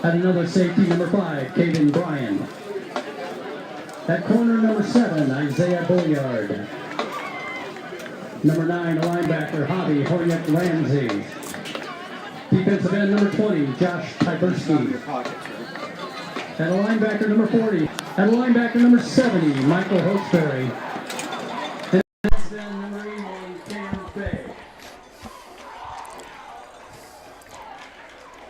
At another safety, number 5, Caden Bryan. At corner, number 7, Isaiah Bulliard. Number 9, linebacker, Javi Horniak-Ramsey. Defensive end, number 20, Josh Tyberski. At a linebacker, number 40. At a linebacker, number 70, Michael Hosberry. And then number 81, Cam Bay.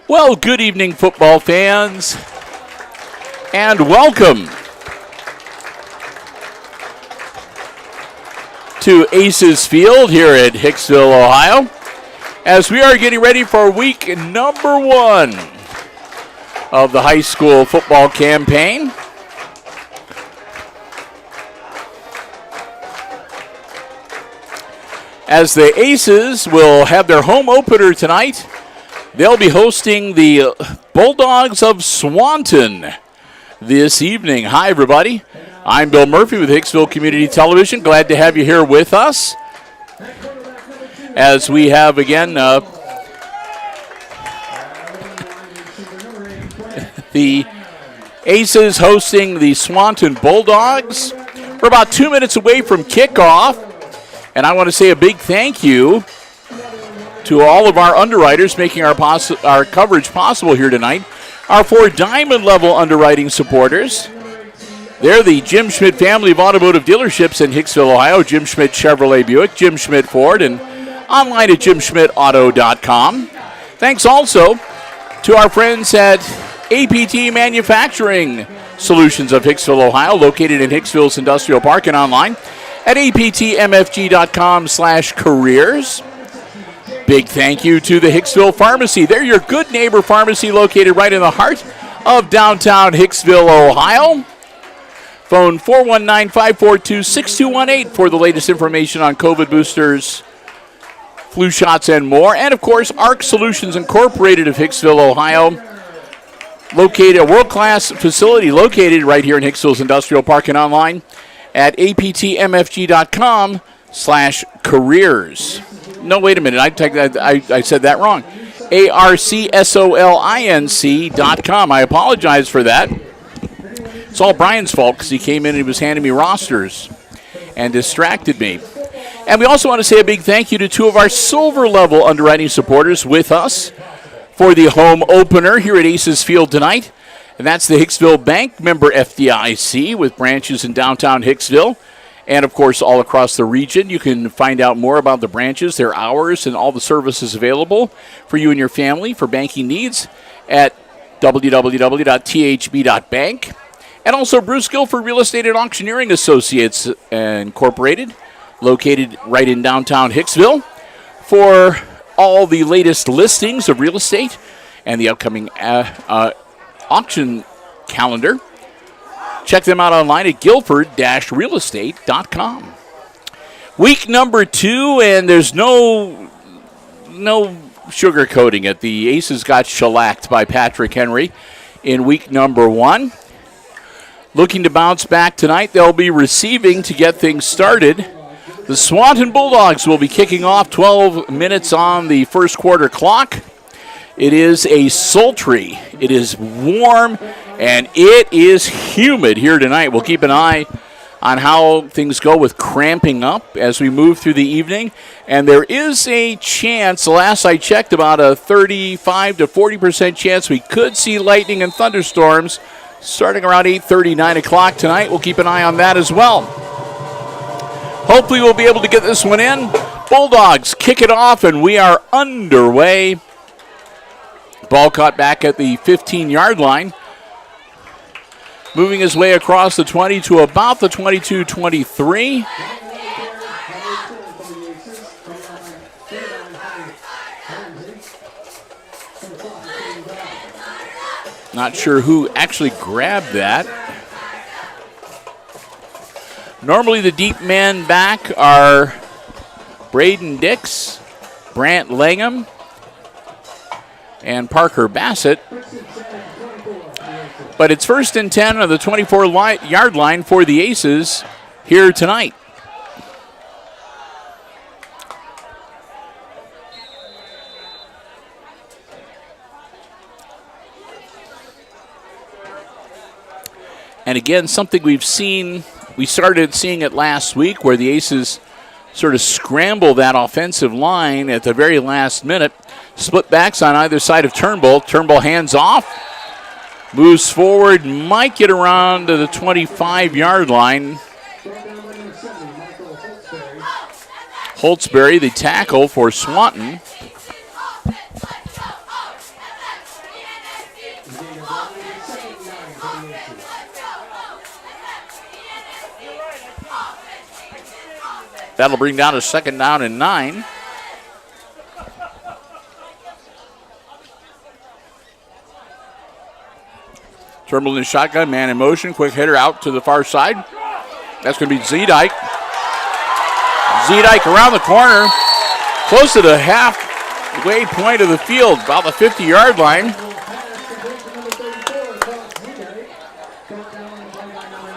Well, good evening, football fans, and welcome to Aces Field here at Hicksville, Ohio, as we are getting ready for week number 1 of the high school football campaign. As the Aces will have their home opener tonight, they'll be hosting the Bulldogs of Swanton this evening. Hi, everybody. I'm Bill Murphy with Hicksville Community Television. Glad to have you here with us as we have, again, the Aces hosting the Swanton Bulldogs. We're about 2 minutes away from kickoff, and I want to say a big thank you to all of our underwriters making our coverage possible here tonight. Our 4 diamond level underwriting supporters. They're the Jim Schmidt family of automotive dealerships in Hicksville, Ohio. Jim Schmidt Chevrolet Buick, Jim Schmidt Ford, and online at jimschmidtauto.com. Thanks also to our friends at APT Manufacturing Solutions of Hicksville, Ohio, located in Hicksville's Industrial Park, and online at aptmfg.com/careers. Big thank you to the Hicksville Pharmacy. They're your good neighbor pharmacy located right in the heart of downtown Hicksville, Ohio. Phone 419-542-6218 for the latest information on COVID boosters, flu shots, and more. And, of course, ARC Solutions Incorporated of Hicksville, Ohio. Located, a world-class facility located right here in Hicksville's Industrial Park, and online at aptmfg.com/careers. No, wait a minute. I said that wrong. ARCSOLINC.com. I apologize for that. It's all Brian's fault because he came in and he was handing me rosters and distracted me. And we also want to say a big thank you to 2 of our silver level underwriting supporters with us for the home opener here at Aces Field tonight. And that's the Hicksville Bank, member FDIC, with branches in downtown Hicksville and, of course, all across the region. You can find out more about the branches, their hours, and all the services available for you and your family for banking needs at www.thb.bank. And also Bruce Guilford Real Estate and Auctioneering Associates Incorporated, located right in downtown Hicksville, for all the latest listings of real estate and the upcoming auction calendar. Check them out online at guilford-realestate.com. Week number 2, and there's no sugarcoating it. The Aces got shellacked by Patrick Henry in week number 1. Looking to bounce back tonight, they'll be receiving to get things started. The Swanton Bulldogs will be kicking off 12 minutes on the first quarter clock. It is a sultry, it is warm, and it is humid here tonight. We'll keep an eye on how things go with cramping up as we move through the evening. And there is a chance, last I checked, about a 35 to 40% chance we could see lightning and thunderstorms starting around 8:30, 9 o'clock tonight. We'll keep an eye on that as well. Hopefully we'll be able to get this one in. Bulldogs kick it off, and we are underway. Ball caught back at the 15-yard line. Moving his way across the 20 to about the 22-23. Not sure who actually grabbed that. Normally the deep men back are Braden Dix, Brant Langham, and Parker Bassett. But it's 1st and 10 on the 24-yard line for the Aces here tonight. And again, something we started seeing it last week where the Aces sort of scramble that offensive line at the very last minute. Split backs on either side of Turnbull. Turnbull hands off, moves forward, might get around to the 25-yard line. Holtzberry, the tackle for Swanton. That'll bring down a 2nd down and 9. Turnbull in the shotgun, man in motion, quick hitter out to the far side. That's going to be Zedike. Zedike around the corner, close to the halfway point of the field, about the 50-yard line.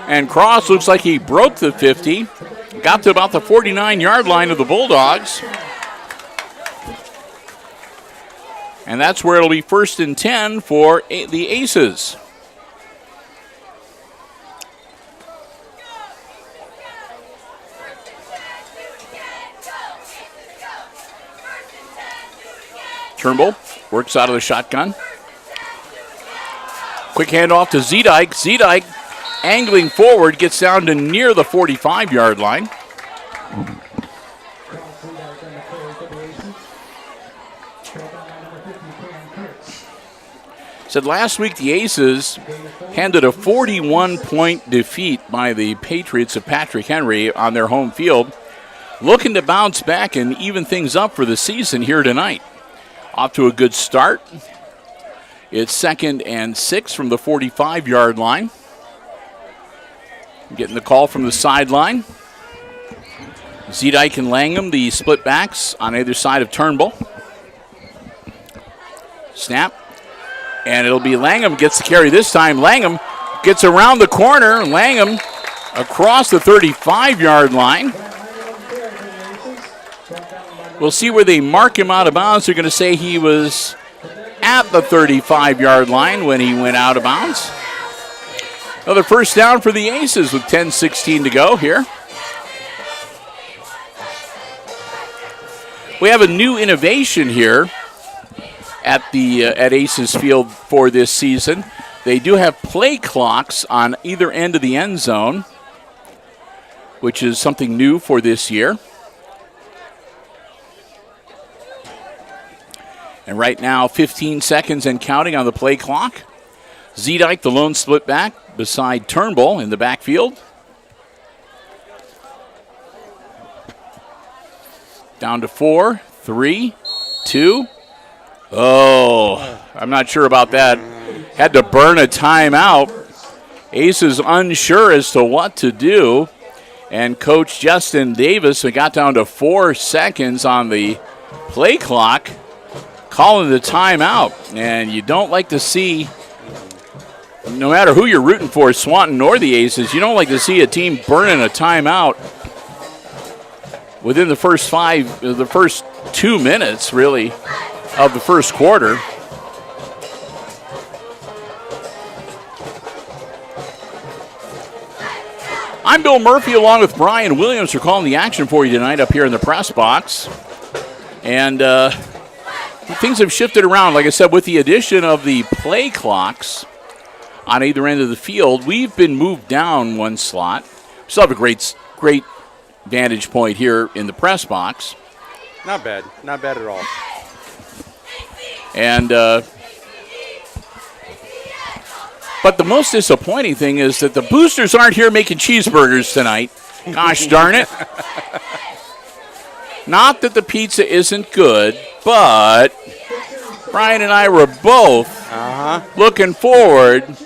And Cross looks like he broke the 50. Got to about the 49-yard line of the Bulldogs. And that's where it'll be 1st and 10 for the Aces. Turnbull works out of the shotgun. Quick handoff to Zedike. Zedike angling forward, gets down to near the 45-yard line. Said last week the Aces handed a 41-point defeat by the Patriots of Patrick Henry on their home field. Looking to bounce back and even things up for the season here tonight. Off to a good start. It's 2nd and 6 from the 45-yard line. Getting the call from the sideline. Zedike and Langham, the split backs on either side of Turnbull. Snap. And it'll be Langham gets the carry this time. Langham gets around the corner. Langham across the 35-yard line. We'll see where they mark him out of bounds. They're going to say he was at the 35-yard line when he went out of bounds. Another 1st down for the Aces with 10:16 to go here. We have a new innovation here at Aces Field for this season. They do have play clocks on either end of the end zone, which is something new for this year. And right now, 15 seconds and counting on the play clock. Zedike, the lone split back, beside Turnbull in the backfield. Down to 4, 3, 2. Oh, I'm not sure about that. Had to burn a timeout. Aces unsure as to what to do. And Coach Justin Davis, we got down to 4 seconds on the play clock, calling the timeout. And you don't like to see, no matter who you're rooting for, Swanton or the Aces, you don't like to see a team burning a timeout within the first 2 minutes, really, of the first quarter. I'm Bill Murphy along with Brian Williams. We're calling the action for you tonight up here in the press box. And things have shifted around, like I said, with the addition of the play clocks on either end of the field. We've been moved down one slot. We still have a great vantage point here in the press box. Not bad at all. And but the most disappointing thing is that the boosters aren't here making cheeseburgers tonight. Gosh darn it. Not that the pizza isn't good, but Brian and I were both looking forward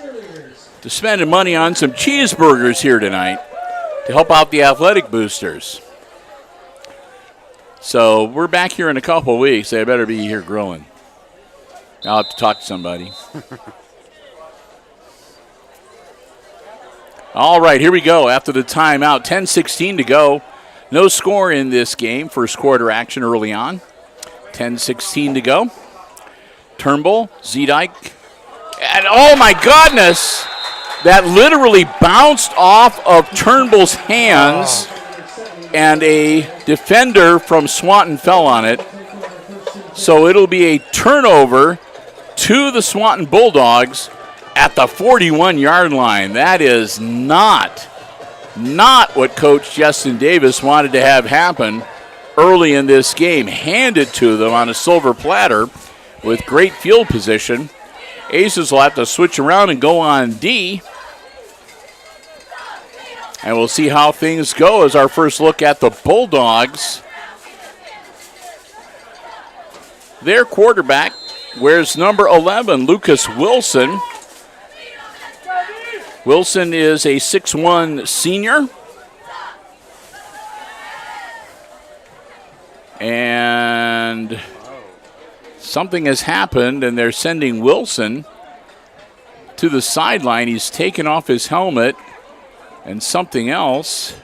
to spending money on some cheeseburgers here tonight to help out the athletic boosters. So we're back here in a couple of weeks. They better be here grilling. I'll have to talk to somebody. All right, here we go. After the timeout, 10:16 to go. No score in this game. First quarter action early on. 10:16 to go. Turnbull, Zedike, and oh my goodness! that literally bounced off of Turnbull's hands, and a defender from Swanton fell on it. So it'll be a turnover to the Swanton Bulldogs at the 41-yard line. That is not what Coach Justin Davis wanted to have happen early in this game. Handed to them on a silver platter with great field position. Aces will have to switch around and go on D. And we'll see how things go as our first look at the Bulldogs. Their quarterback wears number 11, Lucas Wilson. Wilson is a 6'1" senior. And something has happened, and they're sending Wilson to the sideline. He's taken off his helmet and something else.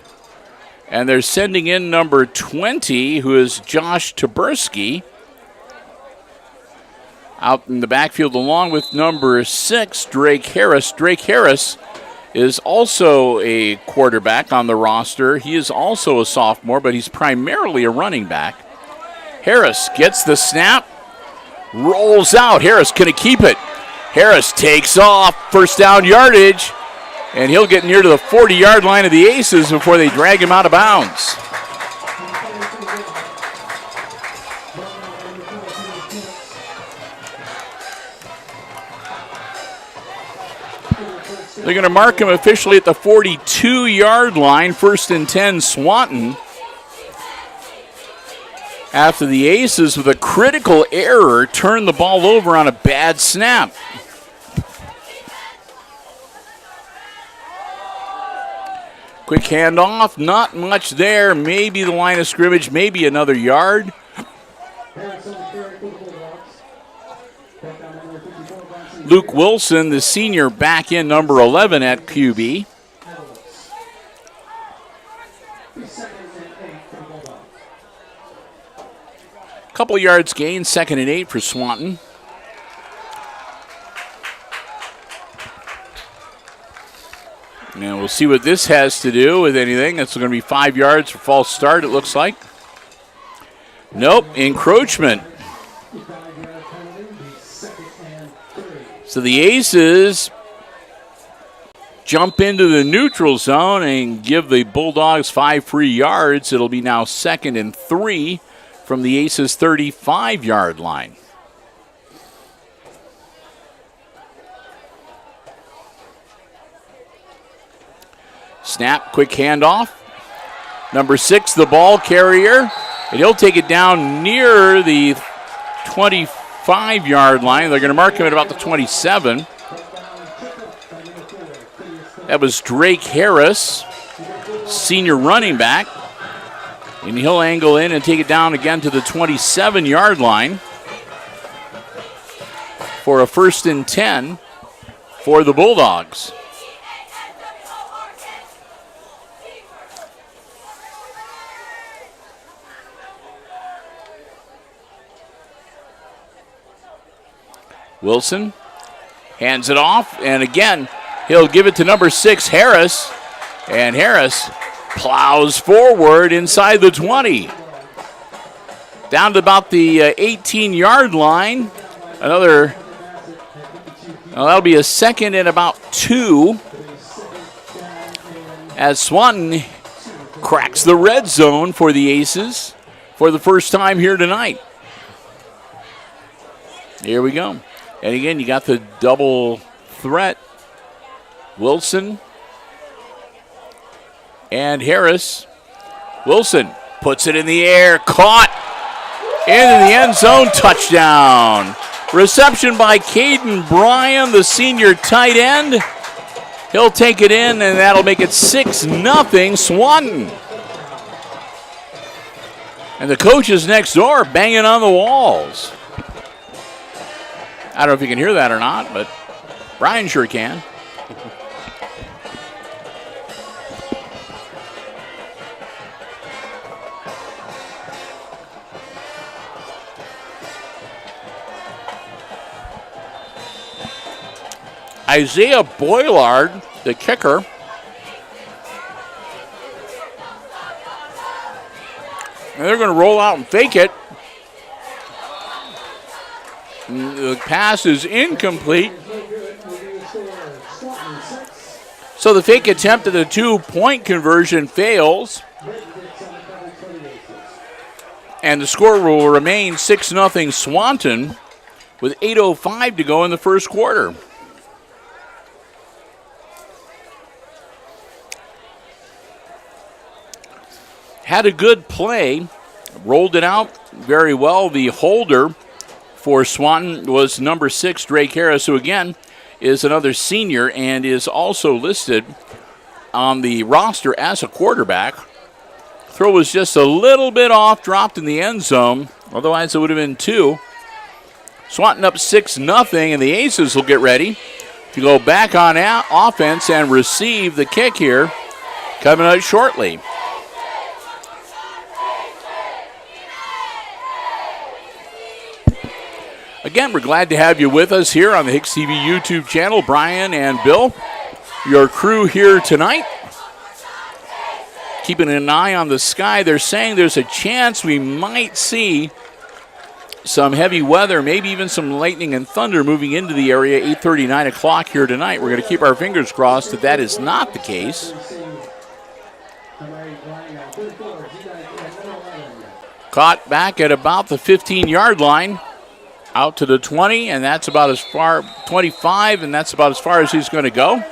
And they're sending in number 20, who is Josh Taberski, out in the backfield along with number 6, Drake Harris. Drake Harris is also a quarterback on the roster. He is also a sophomore, but he's primarily a running back. Harris gets the snap, rolls out. Harris can keep it. Harris takes off, first down yardage, and he'll get near to the 40-yard line of the Aces before they drag him out of bounds. They're going to mark him officially at the 42-yard line, 1st and 10, Swanton. After the Aces, with a critical error, turned the ball over on a bad snap. Quick handoff, not much there. Maybe the line of scrimmage, maybe another yard. Luke Wilson, the senior, back in number 11 at QB. Couple yards gained, 2nd and 8 for Swanton. And we'll see what this has to do with anything. That's going to be 5 yards for false start, it looks like. Nope, encroachment. So the Aces jump into the neutral zone and give the Bulldogs 5 free yards. It'll be now 2nd and 3 from the Aces' 35-yard line. Snap, quick handoff. Number 6, the ball carrier, and he'll take it down near the 25-yard line. They're going to mark him at about the 27. That was Drake Harris, senior running back. And he'll angle in and take it down again to the 27-yard line for a 1st and 10 for the Bulldogs. Wilson hands it off, and again, he'll give it to number 6, Harris, and Harris plows forward inside the 20. Down to about the 18-yard line. That'll be a 2nd and about 2 as Swanton cracks the red zone for the Aces for the first time here tonight. Here we go. And again, you got the double threat. Wilson and Harris. Wilson puts it in the air, caught into the end zone, touchdown. Reception by Caden Bryan, the senior tight end. He'll take it in, and that'll make it 6-0 Swanton. And the coaches next door banging on the walls. I don't know if you can hear that or not, but Brian sure can. Isaiah Boylard, the kicker. And they're going to roll out and fake it. The pass is incomplete. So the fake attempt at the 2-point conversion fails. And the score will remain 6-0 Swanton with 8:05 to go in the first quarter. Had a good play, rolled it out very well. The holder for Swanton was number 6, Drake Harris, who again is another senior and is also listed on the roster as a quarterback. Throw was just a little bit off, dropped in the end zone. Otherwise, it would have been 2. Swanton up 6-0, and the Aces will get ready to go back on offense and receive the kick here coming out shortly. Again, we're glad to have you with us here on the HIX-TV YouTube channel. Brian and Bill, your crew here tonight. Keeping an eye on the sky. They're saying there's a chance we might see some heavy weather, maybe even some lightning and thunder moving into the area 8:30, 9 o'clock here tonight. We're going to keep our fingers crossed that that is not the case. Caught back at about the 15-yard line. Out to the 20, and that's about as far, 25, and that's about as far as he's going to go.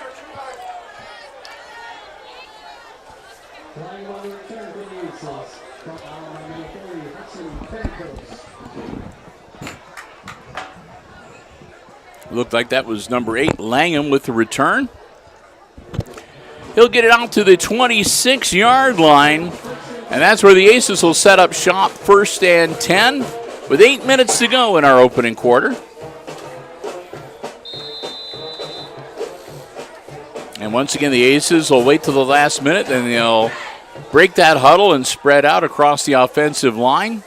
Looked like that was number 8, Langham, with the return. He'll get it out to the 26-yard line, and that's where the Aces will set up shop, 1st and 10. With 8 minutes to go in our opening quarter. And once again, the Aces will wait till the last minute, and they'll break that huddle and spread out across the offensive line.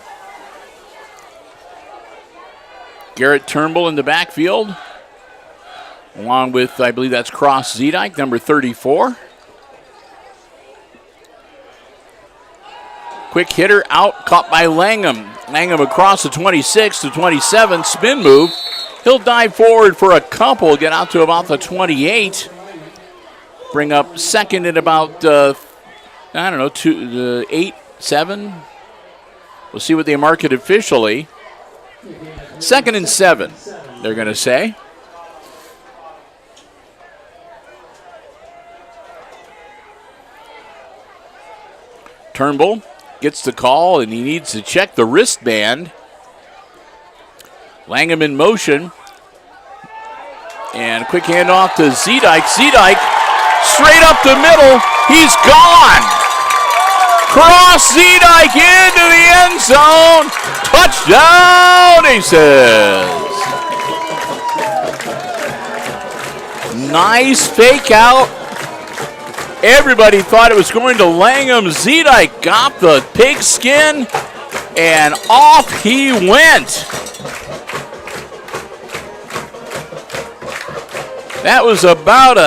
Garrett Turnbull in the backfield, along with, I believe that's Cross Zedike, number 34. Quick hitter out, caught by Langham. Langham across the 26 to 27, spin move. He'll dive forward for a couple, get out to about the 28. Bring up second at about, 8, 7. We'll see what they mark it officially. 2nd and 7, they're going to say. Turnbull gets the call, and he needs to check the wristband. Langham in motion. And quick handoff to Zedike. Zedike straight up the middle. He's gone. Cross Zedike into the end zone. Touchdown, Aces. Nice fake out. Everybody thought it was going to Langham. Zedike got the pigskin, and off he went. That was about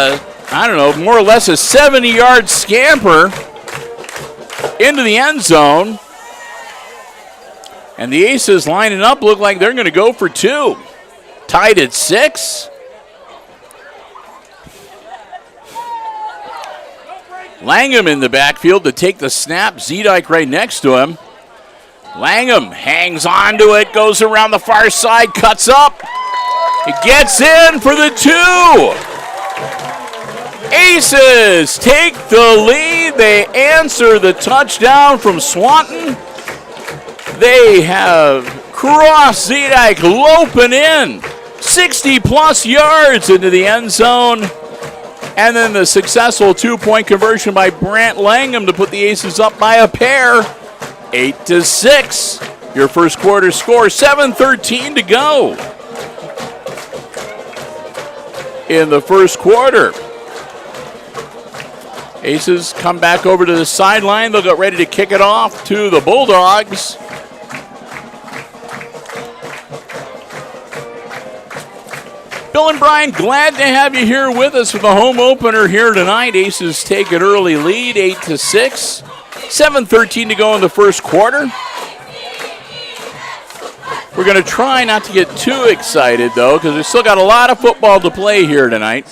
more or less a 70-yard scamper into the end zone. And the Aces lining up look like they're going to go for 2. Tied at 6. Langham in the backfield to take the snap. Zedike right next to him. Langham hangs on to it, goes around the far side, cuts up. It gets in for the 2. Aces take the lead. They answer the touchdown from Swanton. They have Cross Zedike loping in 60-plus yards into the end zone. And then the successful 2-point conversion by Brant Langham to put the Aces up by a pair. 8-6. Your first quarter score, 7:13 to go in the first quarter. Aces come back over to the sideline. They'll get ready to kick it off to the Bulldogs. Bill and Brian, glad to have you here with us for the home opener here tonight. Aces take an early lead, 8-6. 7:13 to go in the first quarter. We're going to try not to get too excited, though, because we've still got a lot of football to play here tonight.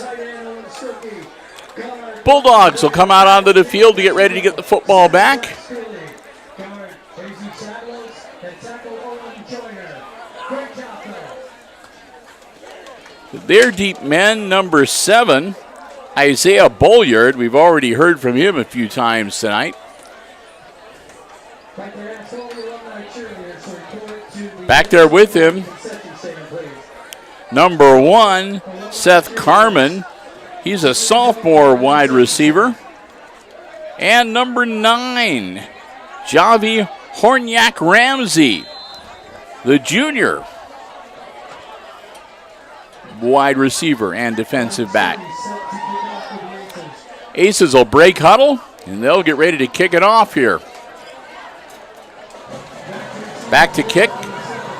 Bulldogs will come out onto the field to get ready to get the football back. Their deep men, number 7, Isaiah Bolliard. We've already heard from him a few times tonight. Back there with him, number 1, Seth Carmen. He's a sophomore wide receiver. And number 9, Javi Hornyak-Ramsey, the junior wide receiver and defensive back. Aces will break huddle, and they'll get ready to kick it off here. Back to kick,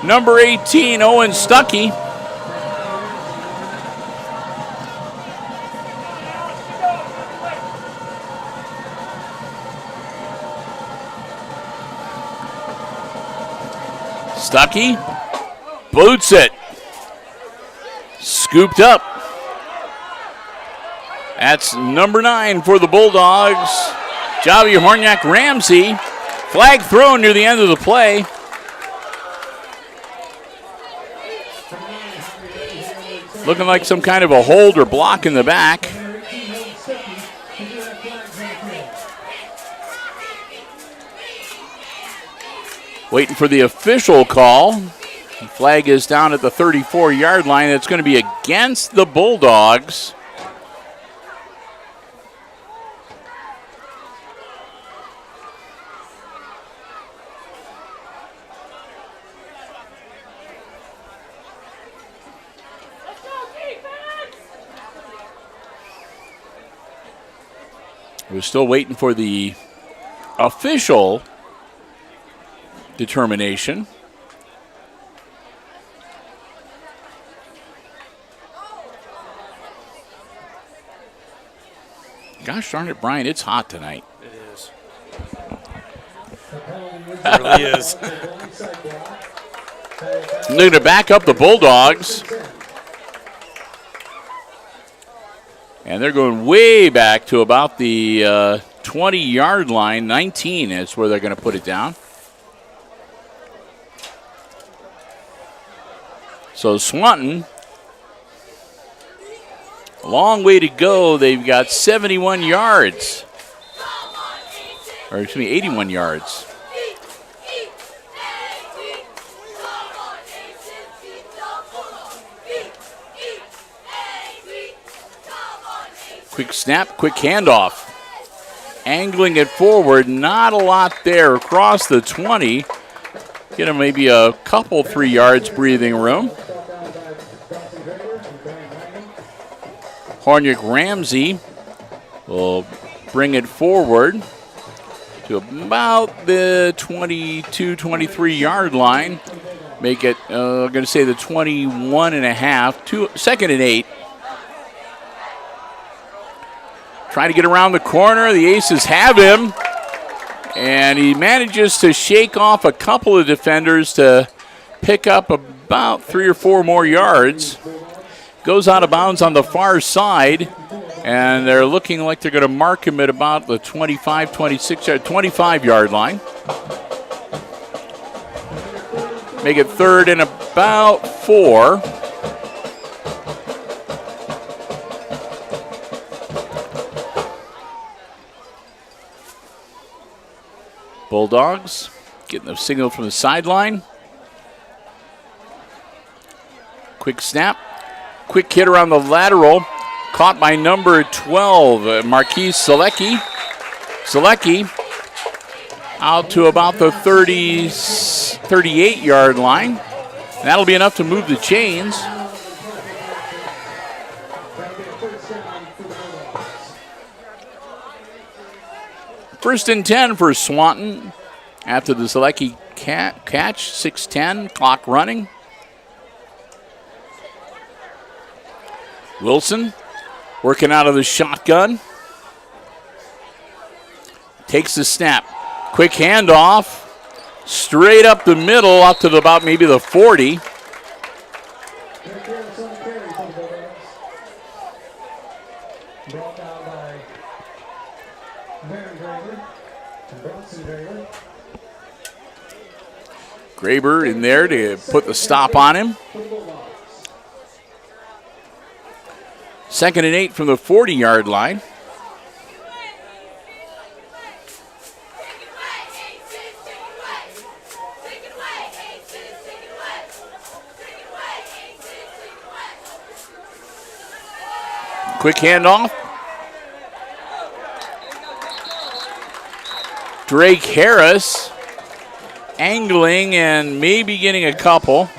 number 18, Owen Stuckey. Stuckey boots it. Scooped up. That's number 9 for the Bulldogs, Javi Hornyak-Ramsey. Flag thrown near the end of the play. Looking like some kind of a hold or block in the back. Waiting for the official call. The flag is down at the 34-yard line. It's going to be against the Bulldogs. We're still waiting for the official determination. Gosh darn it, Brian, it's hot tonight. It is. It really is. They're going to back up the Bulldogs. And they're going way back to about the 20-yard line. 19 is where they're going to put it down. So Swanton, a long way to go. They've got 71 yards. Or excuse me, 81 yards. Quick snap, quick handoff. Angling it forward, not a lot there. Across the 20. Get him maybe a couple 3 yards breathing room. Hornyak-Ramsey will bring it forward to about the 22, 23-yard line. Make it, I'm going to say the 21 and a half, 2nd and 8. Trying to get around the corner. The Aces have him. And he manages to shake off a couple of defenders to pick up about 3 or 4 more yards. Goes out of bounds on the far side. And they're looking like they're going to mark him at about the 25, 25-yard line. Make it 3rd and about 4. Bulldogs getting the signal from the sideline. Quick snap. Quick hit around the lateral. Caught by number 12, Marquise Selecki. Selecki out to about the 38-yard line. That'll be enough to move the chains. First and 10 for Swanton after the Selecki catch. 6:10, clock running. Wilson working out of the shotgun. Takes the snap. Quick handoff. Straight up the middle, up to about maybe the 40. Graber in there to put the stop on him. 2nd and 8 from the 40-yard line. Quick handoff. Drake Harris angling and maybe getting a couple.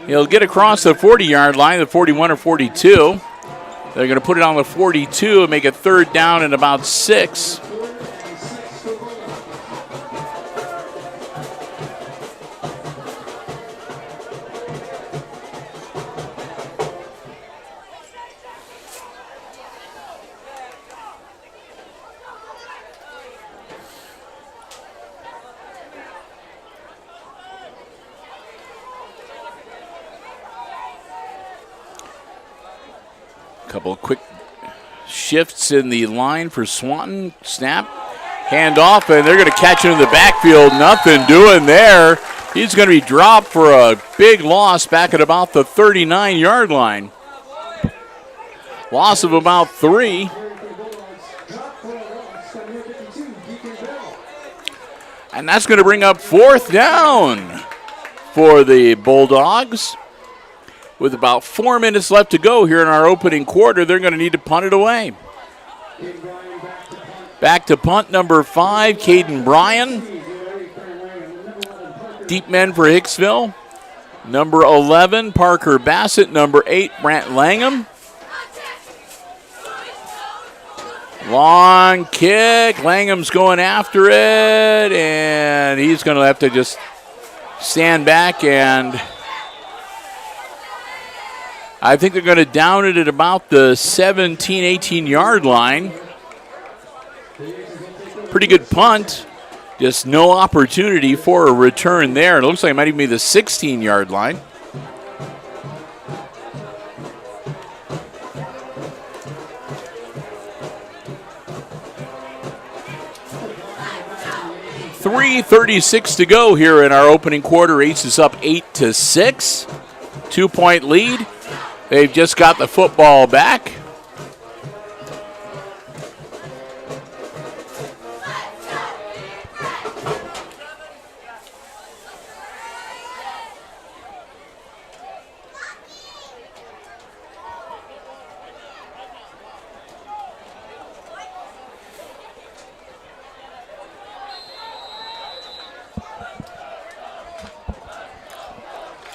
He'll get across the 40-yard line, the 41 or 42. They're going to put it on the 42 and make it 3rd down and about 6. Couple of quick shifts in the line for Swanton. Snap, hand off, and they're going to catch him in the backfield. Nothing doing there. He's going to be dropped for a big loss back at about the 39-yard line. Loss of about 3. And that's going to bring up 4th down for the Bulldogs. With about 4 minutes left to go here in our opening quarter, they're going to need to punt it away. Back to punt number 5, Caden Bryan. Deep men for Hicksville. Number 11, Parker Bassett. Number 8, Brant Langham. Long kick. Langham's going after it, and he's going to have to just stand back, and I think they're going to down it at about the 17, 18-yard line. Pretty good punt. Just no opportunity for a return there. It looks like it might even be the 16-yard line. .336 to go here in our opening quarter. Ace is up 8-6. 2-point lead. They've just got the football back.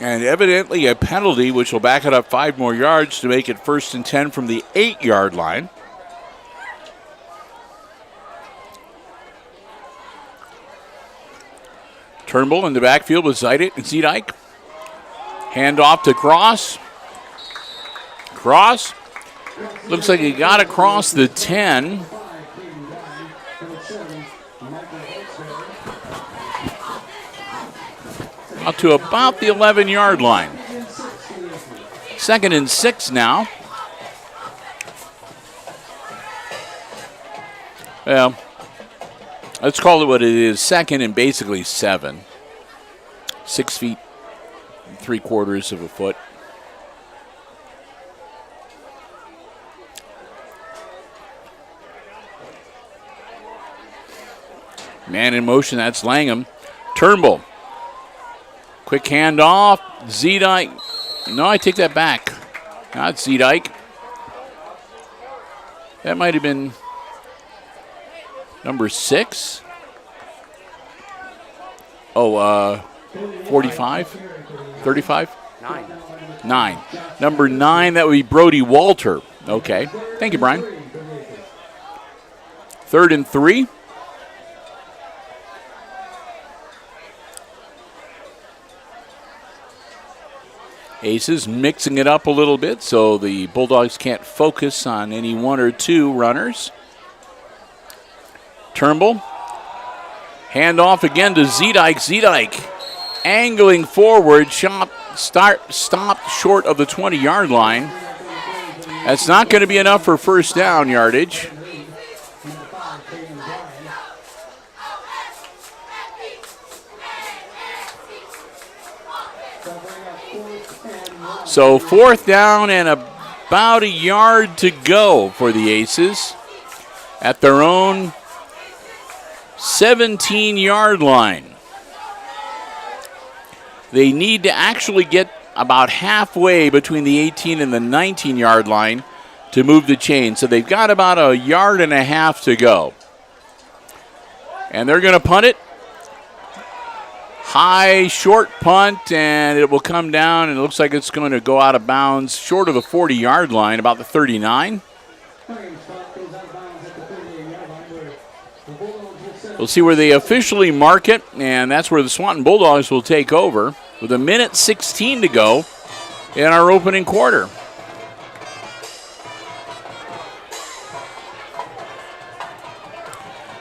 And evidently a penalty, which will back it up 5 more yards to make it 1st and 10 from the 8-yard line. Turnbull in the backfield with Zedike. Hand off to Cross. Cross. Looks like he got across the 10. Out to about the 11-yard line. 2nd and 6 now. Well, let's call it what it is. 2nd and basically 7. 6 feet, 3/4 of a foot. Man in motion, that's Langham. Turnbull. Quick handoff. Zedike. No, I take that back. Not Zedike. That might have been number 6. Oh, 45? 35? 9. Number 9, that would be Brody Walter. Okay. Thank you, Brian. 3rd and 3. Aces mixing it up a little bit so the Bulldogs can't focus on any one or two runners. Turnbull. Hand off again to Zedike. Zedike angling forward. Stopped short of the 20-yard line. That's not going to be enough for first down yardage. So fourth down and about a yard to go for the Aces at their own 17-yard line. They need to actually get about halfway between the 18 and the 19-yard line to move the chain. So they've got about a yard and a half to go. And they're going to punt it. High, short punt, and it will come down, and it looks like it's going to go out of bounds short of the 40-yard line, about the 39. We'll see where they officially mark it, and that's where the Swanton Bulldogs will take over with 1:16 to go in our opening quarter.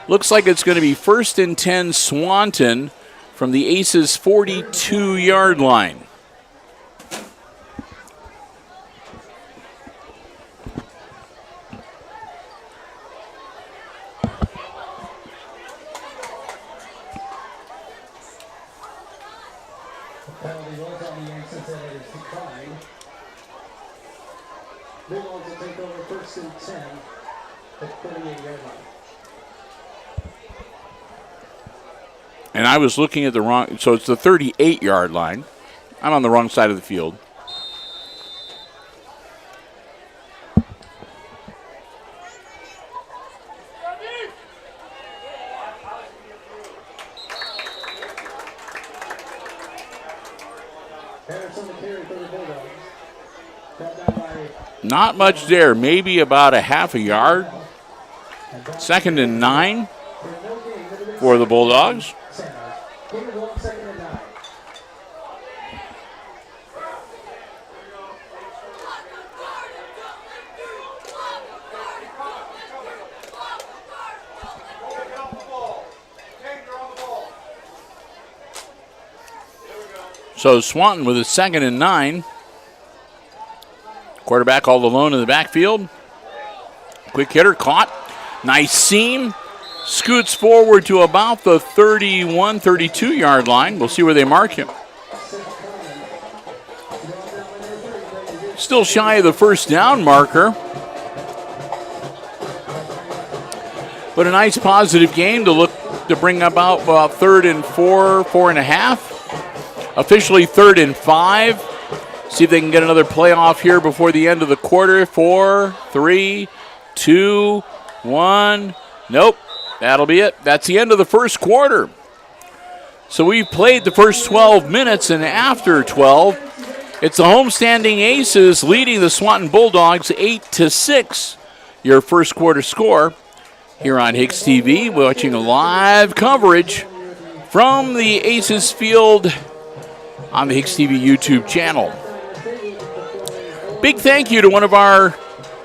Looks like it's going to be 1st and 10 Swanton from the Aces' 42-yard line. Penalty was on the Aces and it is declined. Bulldogs will take over 1st and 10 at 38-yard line. And I was looking at the wrong, so it's the 38-yard line. I'm on the wrong side of the field. Not much there, maybe about a half a yard. 2nd and 9 for the Bulldogs. So Swanton with a 2nd and 9. Quarterback all alone in the backfield. Quick hitter caught. Nice seam. Scoots forward to about the 31, 32-yard line. We'll see where they mark him. Still shy of the first down marker. But a nice positive game to bring about 3rd and 4, 4.5. Officially 3rd and 5. See if they can get another playoff here before the end of the quarter. 4, 3, 2, 1. Nope, that'll be it. That's the end of the first quarter. So we've played the first 12 minutes, and after 12, it's the homestanding Aces leading the Swanton Bulldogs 8-6. Your first quarter score here on HIX-TV, watching live coverage from the Aces field on the HIX-TV YouTube channel. Big thank you to one of our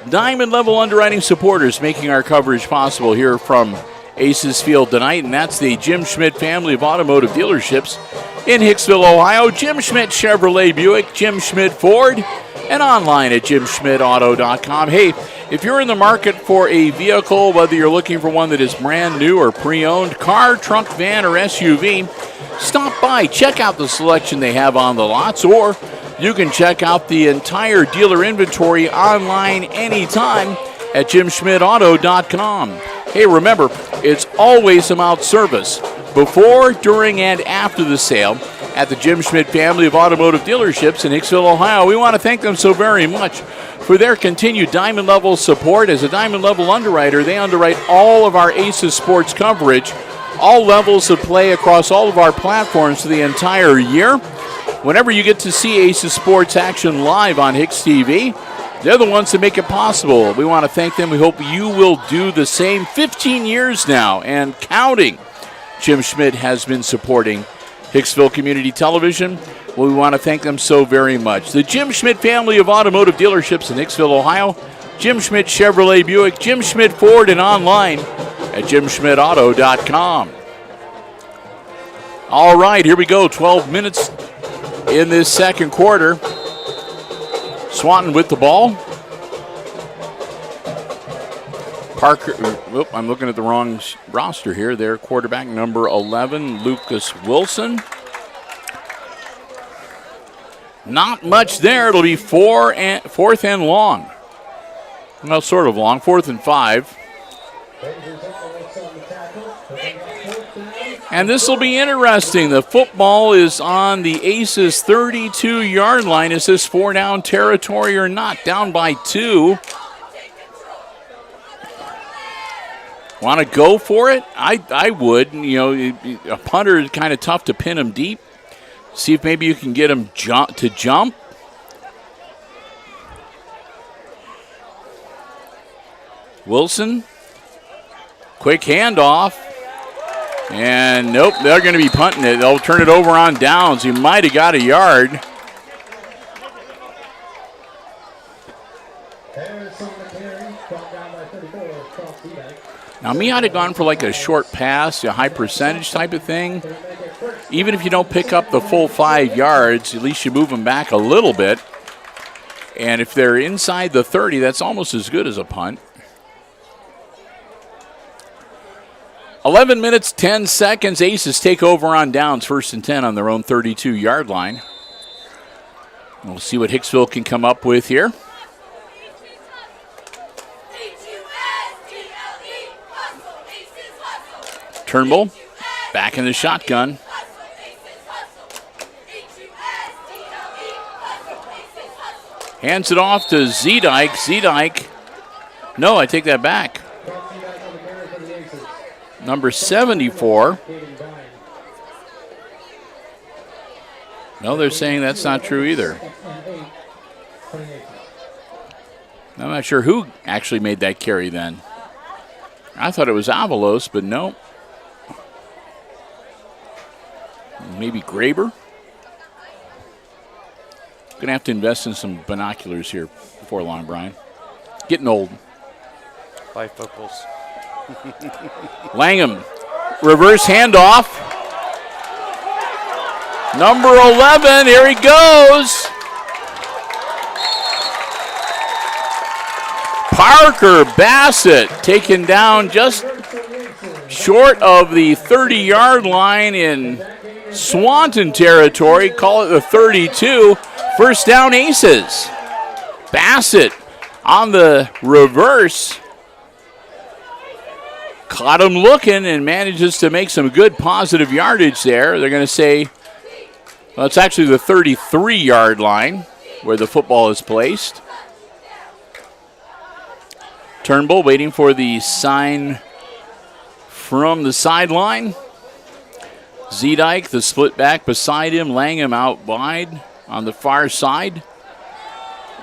diamond level underwriting supporters making our coverage possible here from Aces Field tonight, and that's the Jim Schmidt family of automotive dealerships in Hicksville, Ohio. Jim Schmidt Chevrolet Buick, Jim Schmidt Ford, and online at jimschmidtauto.com. Hey, if you're in the market for a vehicle, whether you're looking for one that is brand new or pre-owned, car, truck, van, or SUV, stop by, check out the selection they have on the lots, or you can check out the entire dealer inventory online anytime at jimschmidtauto.com. Hey, remember, it's always about service before, during, and after the sale at the Jim Schmidt family of automotive dealerships in Hicksville, Ohio. We want to thank them so very much for their continued diamond level support. As a diamond level underwriter, they underwrite all of our Aces sports coverage, all levels of play across all of our platforms for the entire year. Whenever you get to see Aces Sports action live on HIX-TV, they're the ones that make it possible. We want to thank them. We hope you will do the same. 15 years now and counting, Jim Schmidt has been supporting Hicksville Community Television. Well, we want to thank them so very much. The Jim Schmidt family of automotive dealerships in Hicksville, Ohio. Jim Schmidt Chevrolet Buick, Jim Schmidt Ford, and online at jimschmidtauto.com. All right, here we go. 12 minutes in this second quarter. Swanton with the ball. Parker, I'm looking at the wrong roster here. Their quarterback, number 11, Lucas Wilson. Not much there. It'll be fourth and long. Well, sort of long. 4th and 5. And this will be interesting. The football is on the Aces 32-yard line. Is this 4-down territory or not? Down by 2. Want to go for it? I would. You know, a punter is kind of tough to pin him deep. See if maybe you can get him to jump. Wilson. Quick handoff. And nope, they're going to be punting it. They'll turn it over on downs. He might have got a yard. Now, me, I'd have gone for like a short pass, a high percentage type of thing. Even if you don't pick up the full 5 yards, at least you move them back a little bit. And if they're inside the 30, that's almost as good as a punt. 11 minutes, 10 seconds. Aces take over on downs, 1st and 10 on their own 32-yard line. We'll see what Hicksville can come up with here. Turnbull back in the shotgun. Hands it off to Zedike. Zedike. No, I take that back. Number 74. No, they're saying that's not true either. I'm not sure who actually made that carry then. I thought it was Avalos, but no. Maybe Graber. Going to have to invest in some binoculars here before long, Brian. Getting old. Bifocals. Langham. Reverse handoff. Number 11. Here he goes. Parker Bassett taken down just short of the 30-yard line in Swanton territory. Call it the 32. 1st down, Aces. Bassett on the reverse. Caught him looking and manages to make some good positive yardage there. They're going to say, well, it's actually the 33-yard line where the football is placed. Turnbull waiting for the sign from the sideline. Zedike, the split back beside him. Langham out wide on the far side.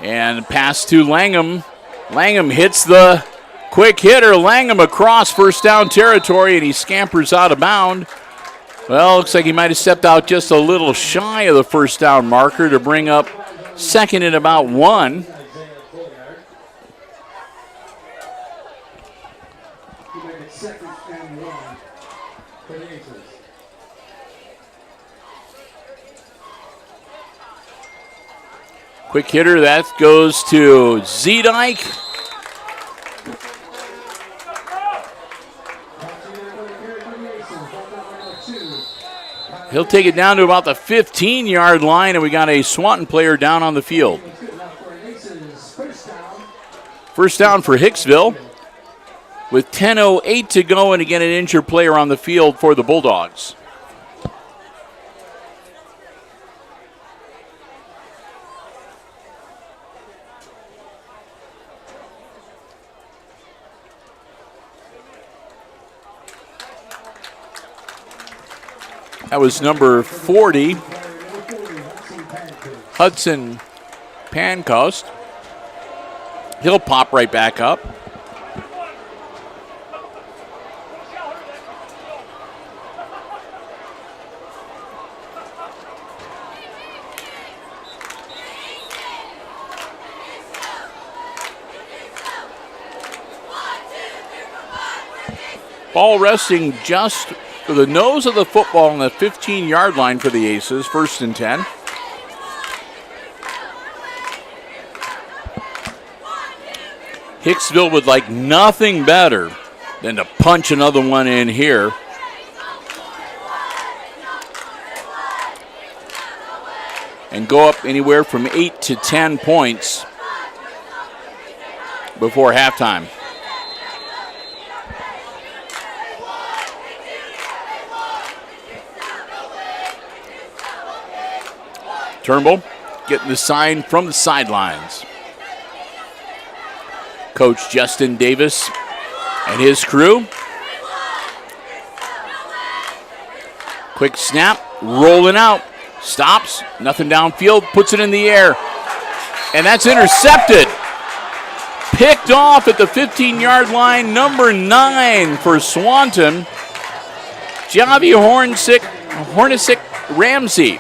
And pass to Langham. Langham hits the quick hitter. Langham across 1st down territory, and he scampers out of bound. Well, looks like he might have stepped out just a little shy of the 1st down marker to bring up 2nd and about 1. Quick hitter, that goes to Zedike. He'll take it down to about the 15-yard line, and we got a Swanton player down on the field. 1st down for Hicksville with 10:08 to go, and again an injured player on the field for the Bulldogs. That was number 40, Hudson Pancoast. He'll pop right back up. Ball resting just to the nose of the football on the 15-yard line for the Aces, 1st and 10. Hicksville would like nothing better than to punch another one in here. And go up anywhere from 8 to 10 points before halftime. Turnbull getting the sign from the sidelines. Coach Justin Davis and his crew. Quick snap, rolling out. Stops, nothing downfield, puts it in the air. And that's intercepted. Picked off at the 15-yard line, number 9 for Swanton. Javi Hornacek Ramsey.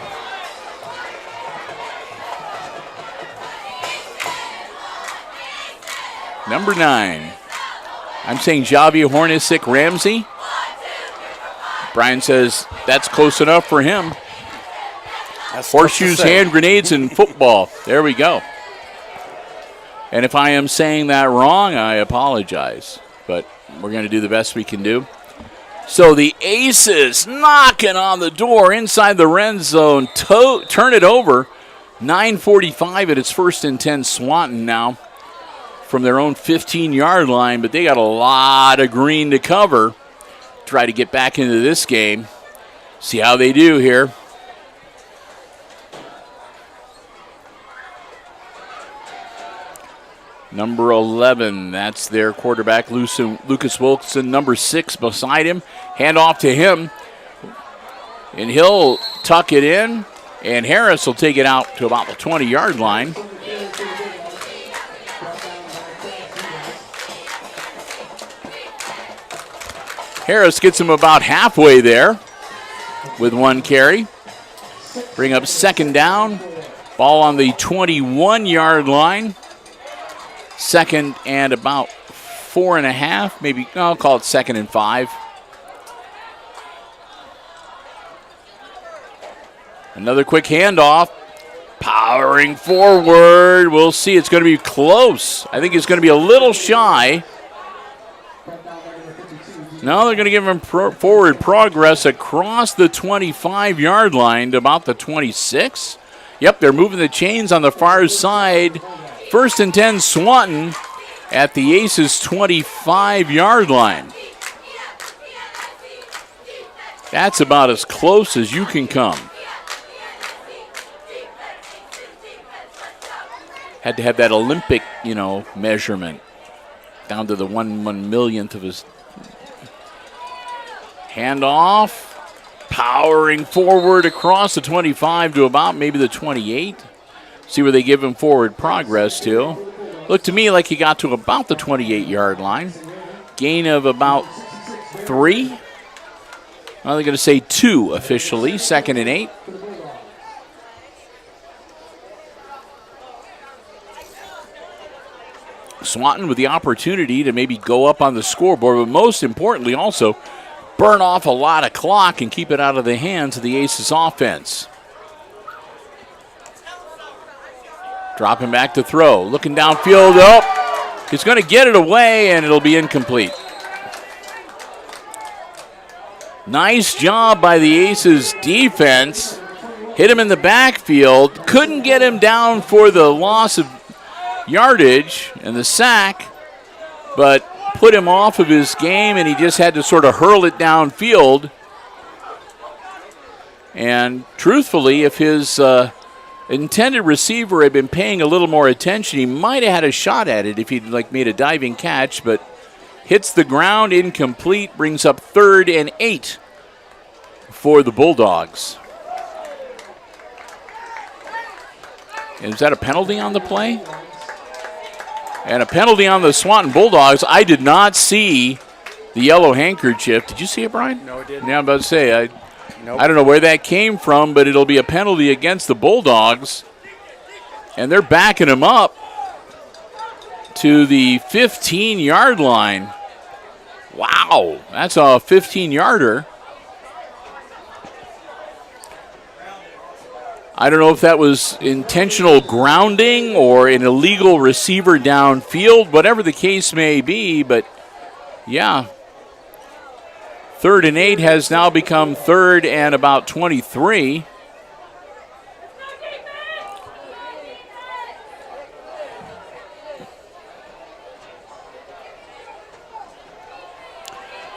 Number 9. I'm saying Javi Hornacek Ramsey. Brian says that's close enough for him. That's Horseshoes, hand grenades, and football. There we go. And if I am saying that wrong, I apologize. But we're going to do the best we can do. So the Aces knocking on the door inside the red zone. Turn it over. 9:45 at its 1st and 10. Swanton now from their own 15-yard line. But they got a lot of green to cover. Try to get back into this game. See how they do here. Number 11, that's their quarterback, Lucas Wilson. Number 6 beside him. Hand off to him. And he'll tuck it in. And Harris will take it out to about the 20-yard line. Harris gets him about halfway there with 1 carry. Bring up 2nd down. Ball on the 21-yard line. 2nd and about 4.5, maybe, I'll call it 2nd and 5. Another quick handoff. Powering forward. We'll see. It's going to be close. I think it's going to be a little shy. Now they're going to give him forward progress across the 25-yard line to about the 26. Yep, they're moving the chains on the far side. 1st and 10, Swanton at the Aces 25-yard line. That's about as close as you can come. Had to have that Olympic, measurement down to the 1/1,000,000th of his handoff. Powering forward across the 25 to about maybe the 28. See where they give him forward progress to. Looked to me like he got to about the 28-yard line. Gain of about 3. Well, they're going to say 2 officially. 2nd and 8. Swanton with the opportunity to maybe go up on the scoreboard, but most importantly also burn off a lot of clock and keep it out of the hands of the Aces offense. Dropping back to throw. Looking downfield. Oh, he's going to get it away, and it'll be incomplete. Nice job by the Aces defense. Hit him in the backfield. Couldn't get him down for the loss of yardage and the sack, but put him off of his game, and he just had to sort of hurl it downfield. And truthfully, if his intended receiver had been paying a little more attention, he might have had a shot at it if he'd made a diving catch, but hits the ground, incomplete, brings up 3rd and 8 for the Bulldogs. Is that a penalty on the play? And a penalty on the Swanton Bulldogs. I did not see the yellow handkerchief. Did you see it, Brian? No, I didn't. Yeah, I'm about to say, Nope. I don't know where that came from, but it'll be a penalty against the Bulldogs. And they're backing him up to the 15-yard line. Wow. Wow, that's a 15-yarder. I don't know if that was intentional grounding or an illegal receiver downfield, whatever the case may be, but yeah. 3rd and 8 has now become 3rd and about 23.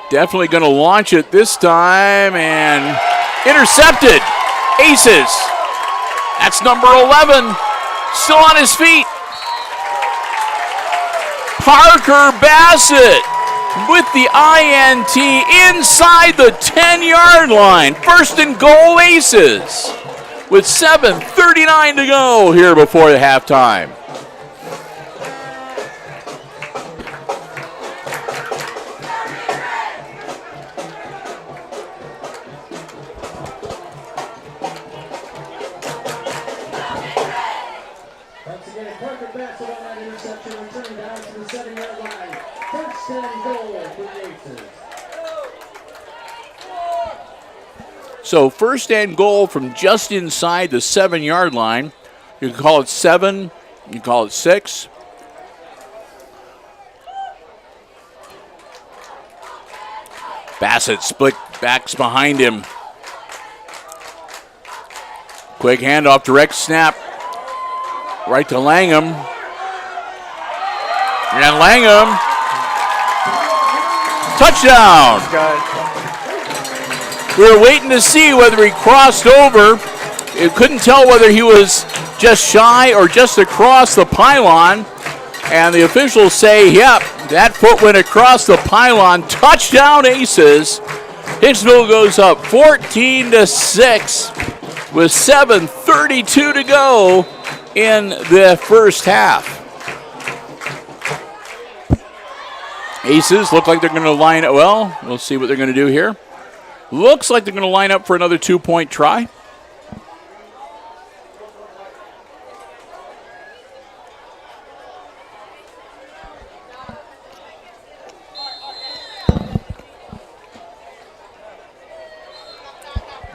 Definitely going to launch it this time and intercepted. Aces. That's number 11. Still on his feet. Parker Bassett with the INT inside the 10-yard line. 1st and goal, Aces. With 7:39 to go here before the halftime. So 1st and goal from just inside the 7-yard line. You can call it 7, you can call it 6. Bassett split backs behind him. Quick handoff, direct snap. Right to Langham. And Langham. Touchdown. We were waiting to see whether he crossed over. It couldn't tell whether he was just shy or just across the pylon. And the officials say, yep, that foot went across the pylon. Touchdown, Aces. Hicksville goes up 14-6 with 7:32 to go in the first half. Aces look like they're going to line up. Well, we'll see what they're going to do here. Looks like they're going to line up for another 2-point try.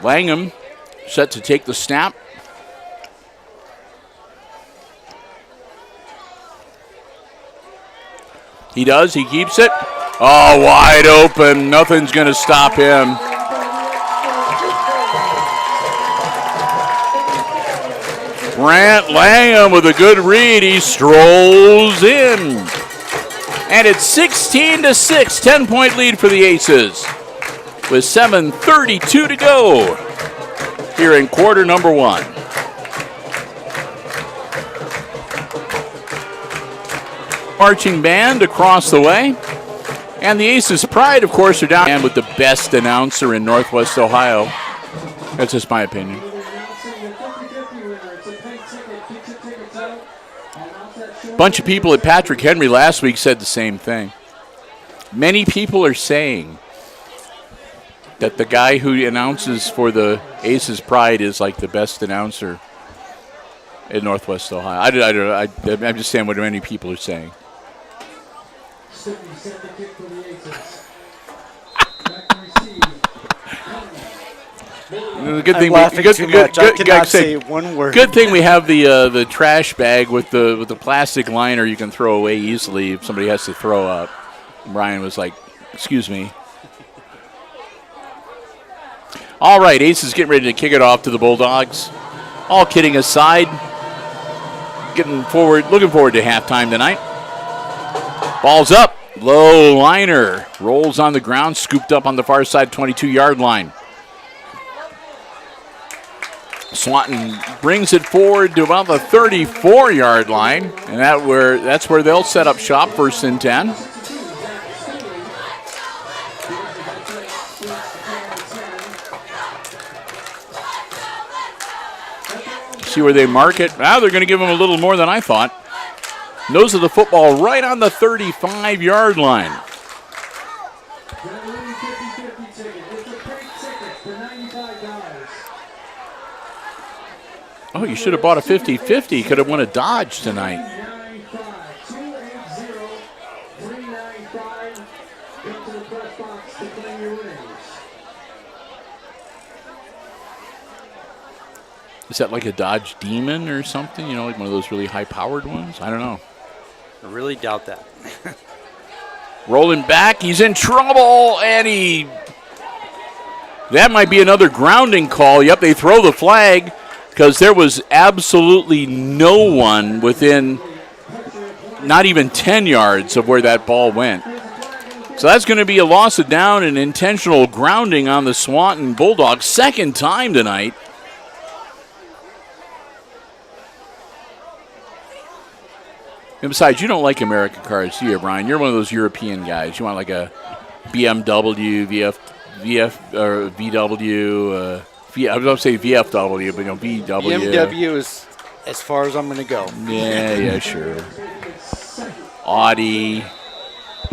Langham set to take the snap. He does. He keeps it. Oh, wide open. Nothing's going to stop him. Grant Langham with a good read. He strolls in. And it's 16-6. 10-point lead for the Aces with 7:32 to go here in quarter number 1. Marching band across the way. And the Aces' pride, of course, are down and with the best announcer in Northwest Ohio. That's just my opinion. A bunch of people at Patrick Henry last week said the same thing. Many people are saying that the guy who announces for the Aces' pride is like the best announcer in Northwest Ohio. I'm just saying what many people are saying. Good thing Good thing we have the trash bag with the plastic liner you can throw away easily if somebody has to throw up. Brian was like, "Excuse me." All right, Aces getting ready to kick it off to the Bulldogs. All kidding aside, looking forward to halftime tonight. Ball's up, low liner, rolls on the ground, scooped up on the far side 22-yard line. Swanton brings it forward to about the 34-yard line, and that's where they'll set up shop, 1st and 10. See where they mark it. Now they're going to give them a little more than I thought. Nose of the football right on the 35-yard line. Oh, you should have bought a 50-50. Could have won a Dodge tonight. Get to the press box to claim your rings. Is that like a Dodge Demon or something? You know, like one of those really high-powered ones? I don't know. I really doubt that. Rolling back, he's in trouble, and that might be another grounding call. Yep, they throw the flag because there was absolutely no one within not even 10 yards of where that ball went. So that's going to be a loss of down and intentional grounding on the Swanton Bulldogs. Second time tonight. And besides, you don't like American cars, do you, Brian? You're one of those European guys. You want like a BMW, or VW. I was going to say VFW, but VW. BMW is as far as I'm going to go. Yeah, sure. Audi.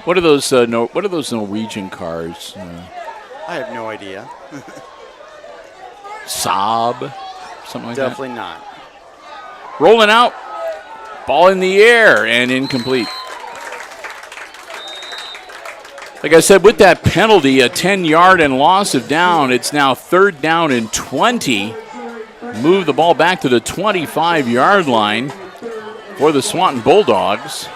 What are those? What are those Norwegian cars? I have no idea. Saab, something like Definitely not. that. Rolling out. Ball in the air and incomplete. Like I said, with that penalty, a 10-yard and loss of down, it's now 3rd down and 20. Move the ball back to the 25-yard line for the Swanton Bulldogs.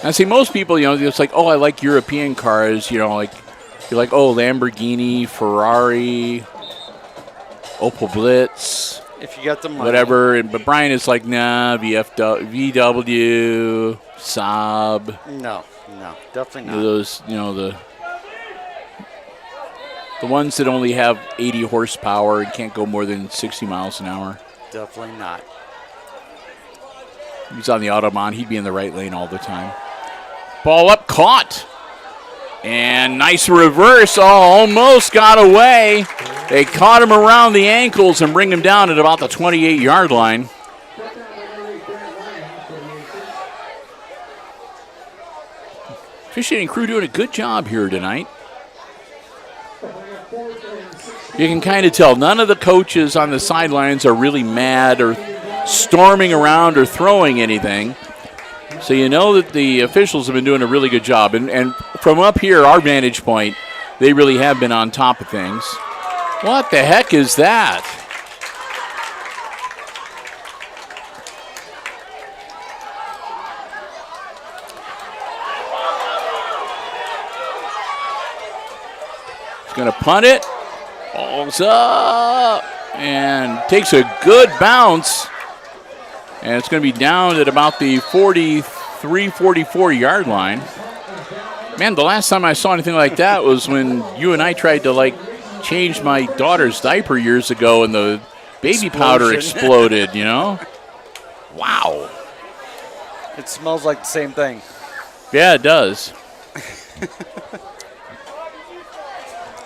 Now, see, most people, it's like, oh, I like European cars, like, you're like, oh, Lamborghini, Ferrari, Opel Blitz. If you got the money. Whatever. But Brian is like, nah, VW, Saab. No, definitely not. Those, the ones that only have 80 horsepower and can't go more than 60 miles an hour. Definitely not. He's on the Autobahn. He'd be in the right lane all the time. Ball up, caught. And nice reverse. Oh, almost got away. They caught him around the ankles and bring him down at about the 28-yard line. Officiating crew doing a good job here tonight. You can kind of tell none of the coaches on the sidelines are really mad or storming around or throwing anything. So you know that the officials have been doing a really good job. And from up here, our vantage point, they really have been on top of things. What the heck is that? He's going to punt it. Ball's up. And takes a good bounce. And it's going to be down at about the 43, 44-yard line. Man, the last time I saw anything like that was when you and I tried to, change my daughter's diaper years ago and the baby powder exploded, Wow. It smells like the same thing. Yeah, it does.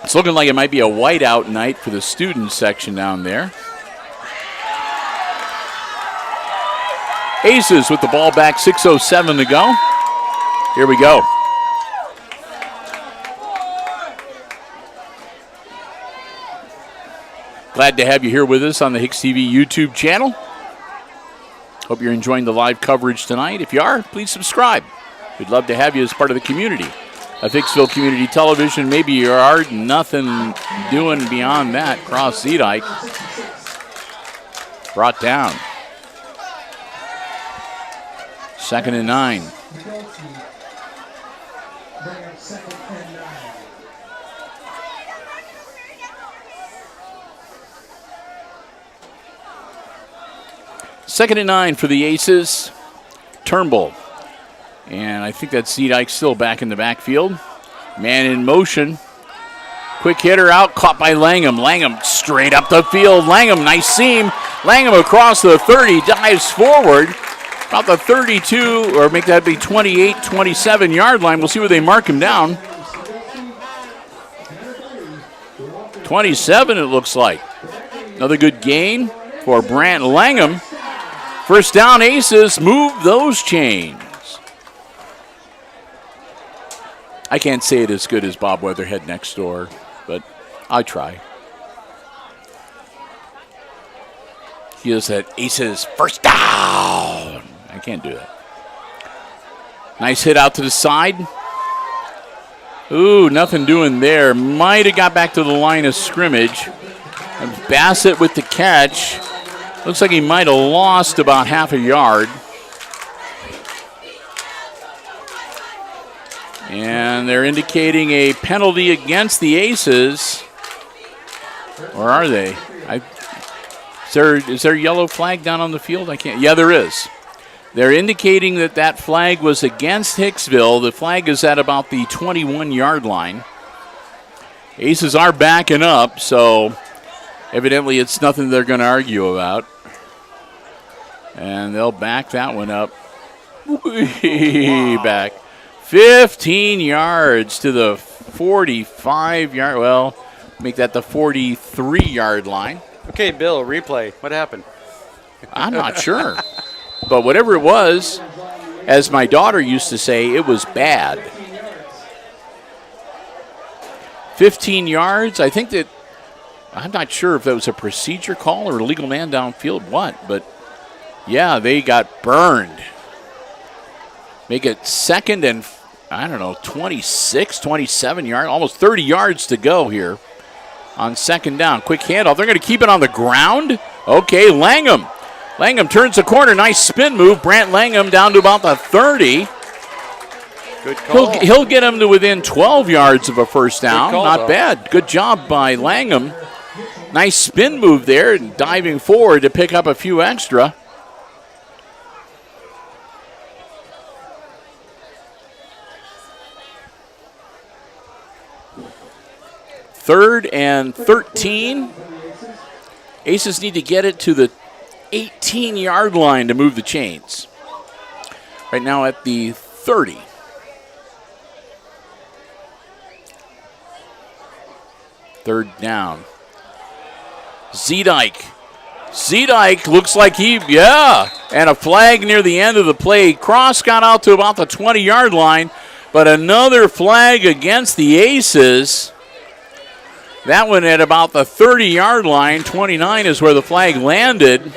It's looking like it might be a whiteout night for the student section down there. Aces with the ball back, 6:07 to go. Here we go. Glad to have you here with us on the HIX-TV YouTube channel. Hope you're enjoying the live coverage tonight. If you are, please subscribe. We'd love to have you as part of the community of Hicksville Community Television. Maybe you are nothing doing beyond that. Cross Zedyke. Brought down. 2nd and 9. Second and 9 for the Aces. Turnbull. And I think that's Zedyke still back in the backfield. Man in motion. Quick hitter out, caught by Langham. Langham straight up the field. Langham, nice seam. Langham across the 30, dives forward. About the 32, or make that be 28, 27-yard line. We'll see where they mark him down. 27, it looks like. Another good gain for Brant Langham. First down, Aces. Move those chains. I can't say it as good as Bob Weatherhead next door, but I try. He does that Aces first down. I can't do that. Nice hit out to the side. Ooh, nothing doing there. Might have got back to the line of scrimmage. And Bassett with the catch. Looks like he might have lost about half a yard. And they're indicating a penalty against the Aces. Or are they? Is there a yellow flag down on the field? I can't. Yeah, there is. They're indicating that flag was against Hicksville. The flag is at about the 21-yard line. Aces are backing up, so evidently it's nothing they're going to argue about. And they'll back that one up. Way back. 15 yards to the 45-yard. Well, make that the 43-yard line. Okay, Bill, replay. What happened? I'm not sure. But whatever it was, as my daughter used to say, it was bad. 15 yards. I think that, I'm not sure if that was a procedure call or a legal man downfield, but yeah, they got burned. Make it second and, 26, 27 yards, almost 30 yards to go here on second down. Quick handoff. They're going to keep it on the ground. Okay, Langham. Langham turns the corner. Nice spin move. Brant Langham down to about the 30. Good call. He'll get him to within 12 yards of a first down. Good call, Not though. bad. Good job by Langham. Nice spin move there, and diving forward to pick up a few extra. Third and 13. Aces need to get it to the 18-yard line to move the chains. Right now at the 30. Third down. Zedike. Zedike looks like and a flag near the end of the play. Cross got out to about the 20-yard line, but another flag against the Aces. That one at about the 30-yard line. 29 is where the flag landed.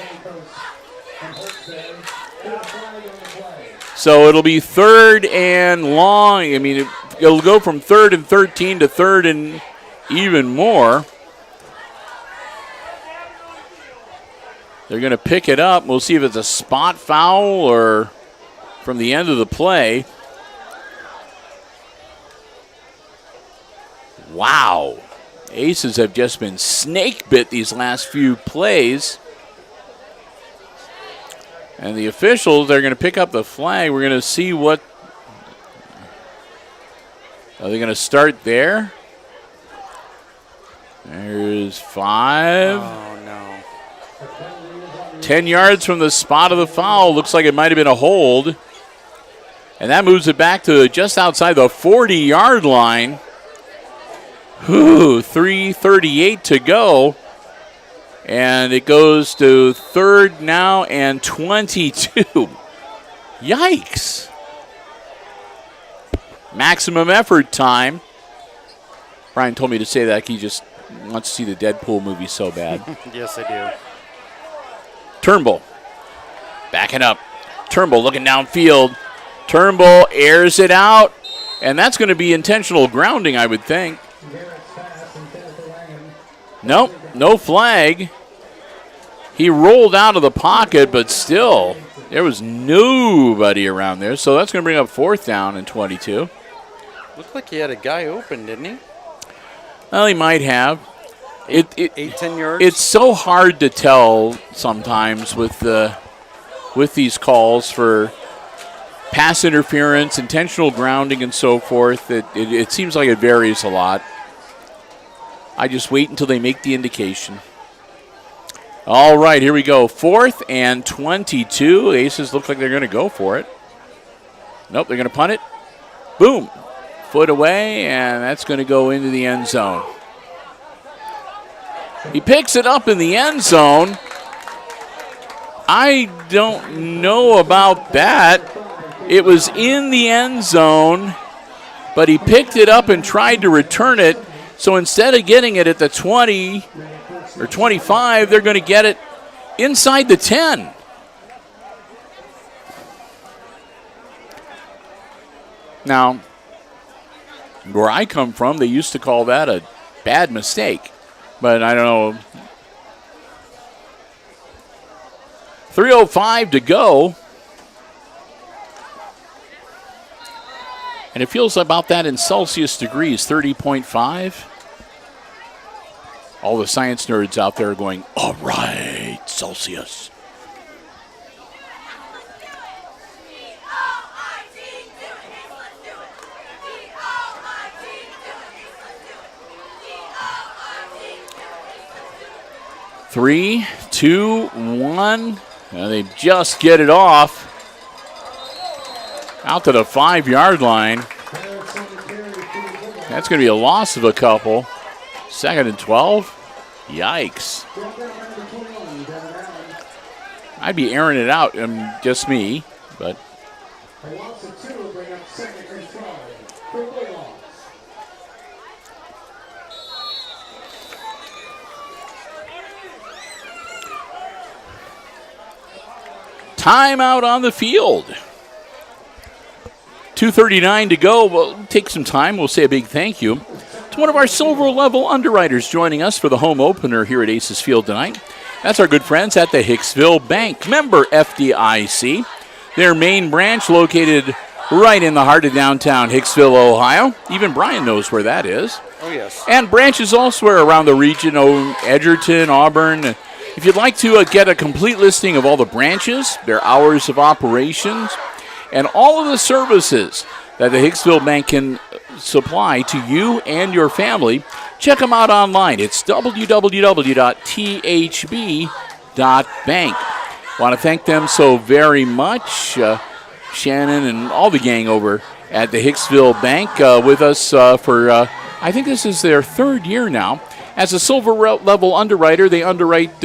So it'll be third and long. I mean, it'll go from third and 13 to third and even more. They're going to pick it up. We'll see if it's a spot foul or from the end of the play. Wow. Aces have just been snake bit these last few plays. And the officials, they're going to pick up the flag. We're going to see what. Are they going to start there? There's 5. Oh, no. 10 yards from the spot of the foul. Looks like it might have been a hold. And that moves it back to just outside the 40-yard line. 3:38 to go. And it goes to third now and 22. Yikes. Maximum effort time. Brian told me to say that. He just wants to see the Deadpool movie so bad. Yes, I do. Turnbull backing up. Turnbull looking downfield. Turnbull airs it out. And that's going to be intentional grounding, I would think. Nope, no flag. He rolled out of the pocket, but still, there was nobody around there. So that's going to bring up fourth down and 22. Looked like he had a guy open, didn't he? Well, he might have. 10 yards? It's so hard to tell sometimes with these calls for pass interference, intentional grounding, and so forth. It seems like it varies a lot. I just wait until they make the indication. All right, here we go. Fourth and 22. Aces look like they're going to go for it. Nope, they're going to punt it. Boom. Foot away, and that's going to go into the end zone. He picks it up in the end zone. I don't know about that. It was in the end zone, but he picked it up and tried to return it. So instead of getting it at the 20 or 25, they're going to get it inside the 10. Now, where I come from, they used to call that a bad mistake. But I don't know. 3:05 to go. And it feels about that in Celsius degrees, 30.5. All the science nerds out there are going, all right, Celsius. Three, two, one. And they just get it off. Out to the 5-yard line. That's going to be a loss of a couple. 2nd and 12. Yikes. I'd be airing it out, just me, but. Timeout on the field. 2:39 to go. We'll take some time. We'll say a big thank you to one of our silver level underwriters joining us for the home opener here at Aces Field tonight. That's our good friends at the Hicksville Bank, member FDIC. Their main branch located right in the heart of downtown Hicksville, Ohio. Even Brian knows where that is. Oh, yes. And branches elsewhere around the region, Edgerton, Auburn. If you'd like to get a complete listing of all the branches, their hours of operations, and all of the services that the Hicksville Bank can supply to you and your family, check them out online. It's www.thb.bank. Want to thank them so very much. Shannon and all the gang over at the Hicksville Bank with us for, I think this is their 3rd year now. As a silver level underwriter, they underwrite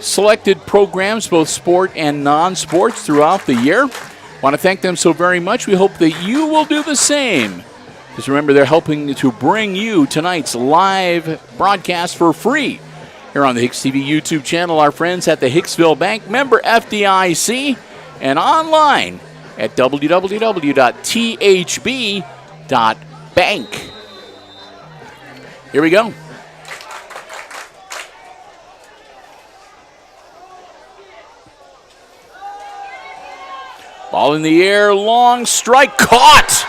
selected programs, both sport and non-sports, throughout the year. Want to thank them so very much. We hope that you will do the same. Because remember, they're helping to bring you tonight's live broadcast for free here on the HIX-TV YouTube channel. Our friends at the Hicksville Bank, member FDIC, and online at www.thb.bank. Here we go. Ball in the air, long strike, caught.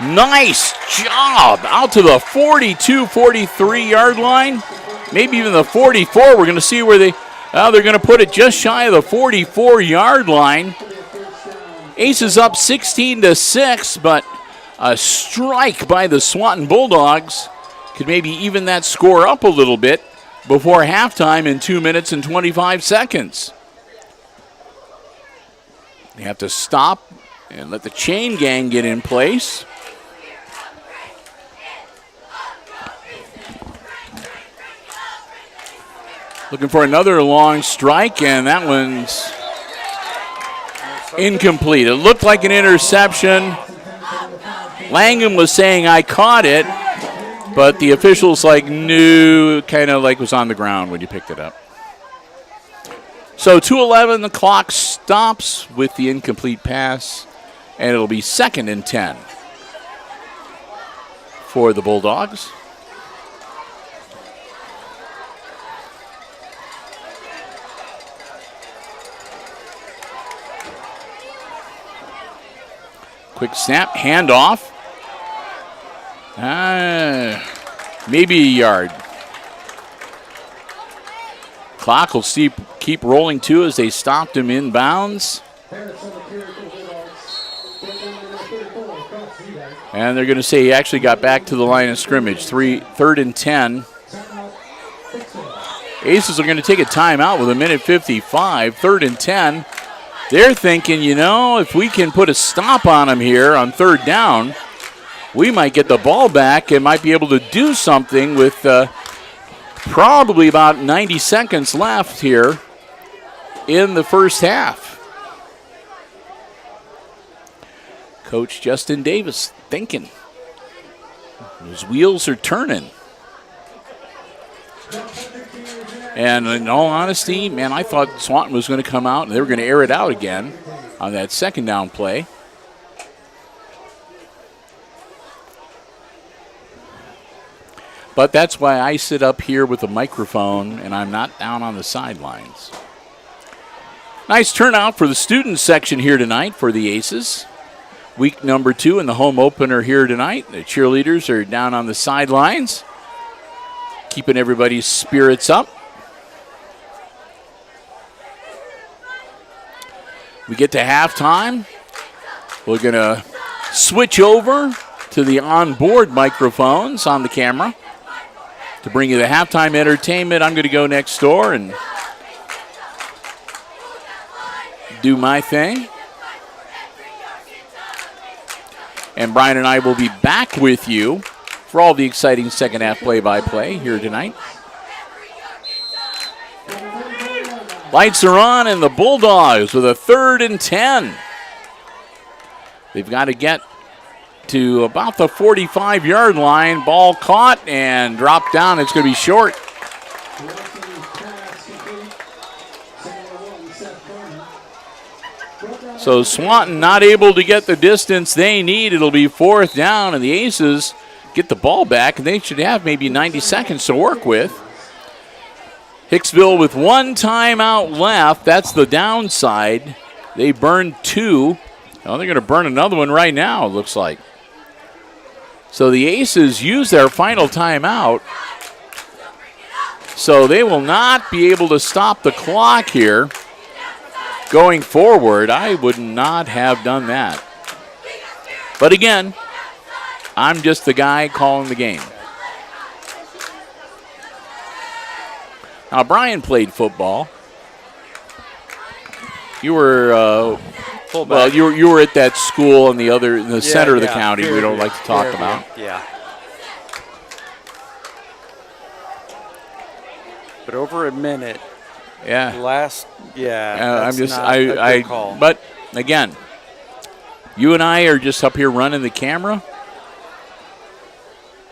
Nice job. Out to the 42, 43-yard line. Maybe even the 44. We're going to see where they're going to put it just shy of the 44-yard line. Aces up 16-6, but a strike by the Swanton Bulldogs could maybe even that score up a little bit before halftime in 2 minutes and 25 seconds. They have to stop and let the chain gang get in place. Looking for another long strike, and that one's incomplete. It looked like an interception. Langham was saying, I caught it, but the officials knew, kind of like was on the ground when you picked it up. So 2:11, the clock stops with the incomplete pass, and it'll be 2nd and 10 for the Bulldogs. Quick snap, handoff. Maybe a yard. Clock will keep rolling too as they stopped him in bounds. And they're going to say he actually got back to the line of scrimmage. 3rd and 10. Aces are going to take a timeout with 1:55. 3rd and 10. They're thinking, if we can put a stop on them here on 3rd down, we might get the ball back and might be able to do something with probably about 90 seconds left here in the first half. Coach Justin Davis thinking. His wheels are turning. And in all honesty, man, I thought Swanton was going to come out and they were going to air it out again on that second down play. But that's why I sit up here with a microphone and I'm not down on the sidelines. Nice turnout for the student section here tonight for the Aces. Week number 2 in the home opener here tonight. The cheerleaders are down on the sidelines, keeping everybody's spirits up. We get to halftime. We're going to switch over to the onboard microphones on the camera to bring you the halftime entertainment. I'm going to go next door and do my thing. And Brian and I will be back with you for all the exciting second half play-by-play here tonight. Lights are on, and the Bulldogs with a 3rd and 10. They've got to get to about the 45-yard line. Ball caught and dropped down. It's going to be short. So Swanton not able to get the distance they need. It'll be 4th down, and the Aces get the ball back, and they should have maybe 90 seconds to work with. Hicksville with 1 timeout left. That's the downside. They burned 2. Well, they're going to burn another one right now, it looks like. So the Aces use their final timeout. So they will not be able to stop the clock here. Going forward, I would not have done that. But again, I'm just the guy calling the game. Now, Brian played football. You were, well, you were at that school in the center of the county we don't like to talk about. Yeah. But over a minute. Yeah. That's not a good call. But again, you and I are just up here running the camera.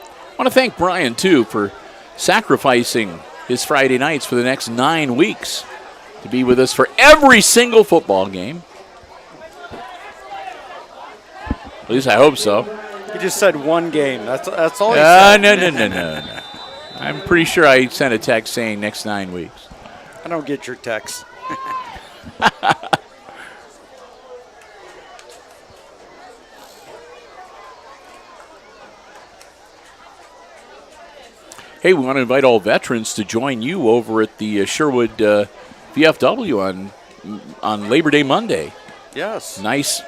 I want to thank Brian too for sacrificing his Friday nights for the next 9 weeks to be with us for every single football game. At least I hope so. He just said 1 game. That's all he said. No. I'm pretty sure I sent a text saying next 9 weeks. I don't get your texts. Hey, we want to invite all veterans to join you over at the Sherwood VFW on Labor Day Monday. Yes. Nice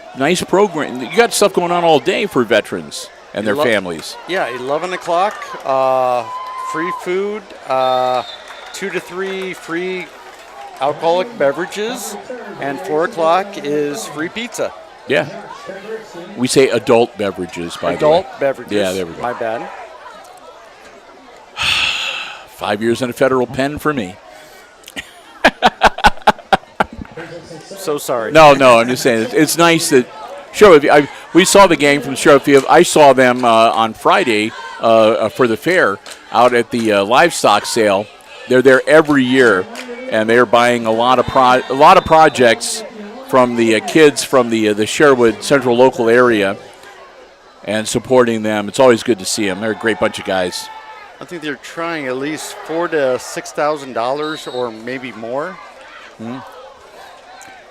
program. You got stuff going on all day for veterans and their families. Yeah, 11 o'clock, free food, 2 to 3 free alcoholic beverages, and 4 o'clock is free pizza. Yeah. We say adult beverages, by the way. Adult beverages. Yeah, there we go. My bad. 5 years in a federal pen for me. So sorry. No, I'm just saying it's nice that Sherwood. We saw the game from Sherwood. I saw them on Friday for the fair out at the livestock sale. They're there every year, and they're buying a lot of projects from the kids from the Sherwood Central local area and supporting them. It's always good to see them. They're a great bunch of guys. I think they're trying at least $4,000 to $6,000 or maybe more. Hmm.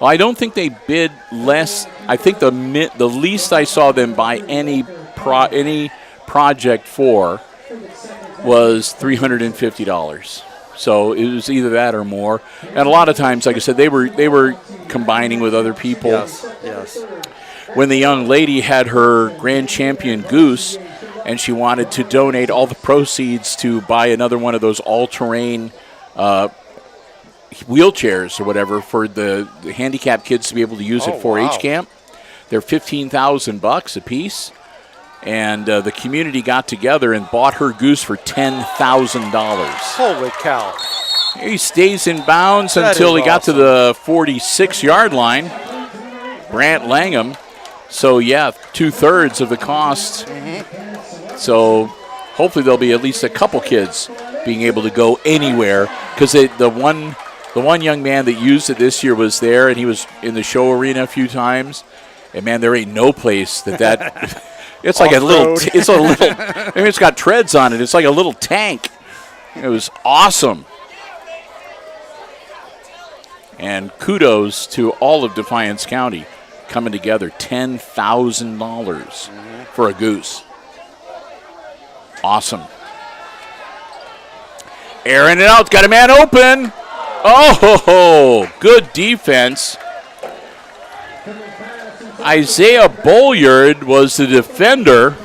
Well, I don't think they bid less. I think the least I saw them buy any project for was $350. So it was either that or more. And a lot of times, like I said, they were combining with other people. Yes. When the young lady had her grand champion goose, and she wanted to donate all the proceeds to buy another one of those all-terrain wheelchairs or whatever for the handicapped kids to be able to use at 4-H camp. They're $15,000 a piece, and the community got together and bought her goose for $10,000. Holy cow! He stays in bounds until he got to the 46-yard line. Brant Langham. So yeah, 2/3 of the cost. So hopefully there'll be at least a couple kids being able to go anywhere because the one young man that used it this year was there, and he was in the show arena a few times. And man, there ain't no place that it's like a little. It's a little. I mean, it's got treads on it. It's like a little tank. It was awesome. And kudos to all of Defiance County coming together. $10,000 for a goose. Awesome. Airing it out. Got a man open. Oh, good defense. Isaiah Bolyard was the defender.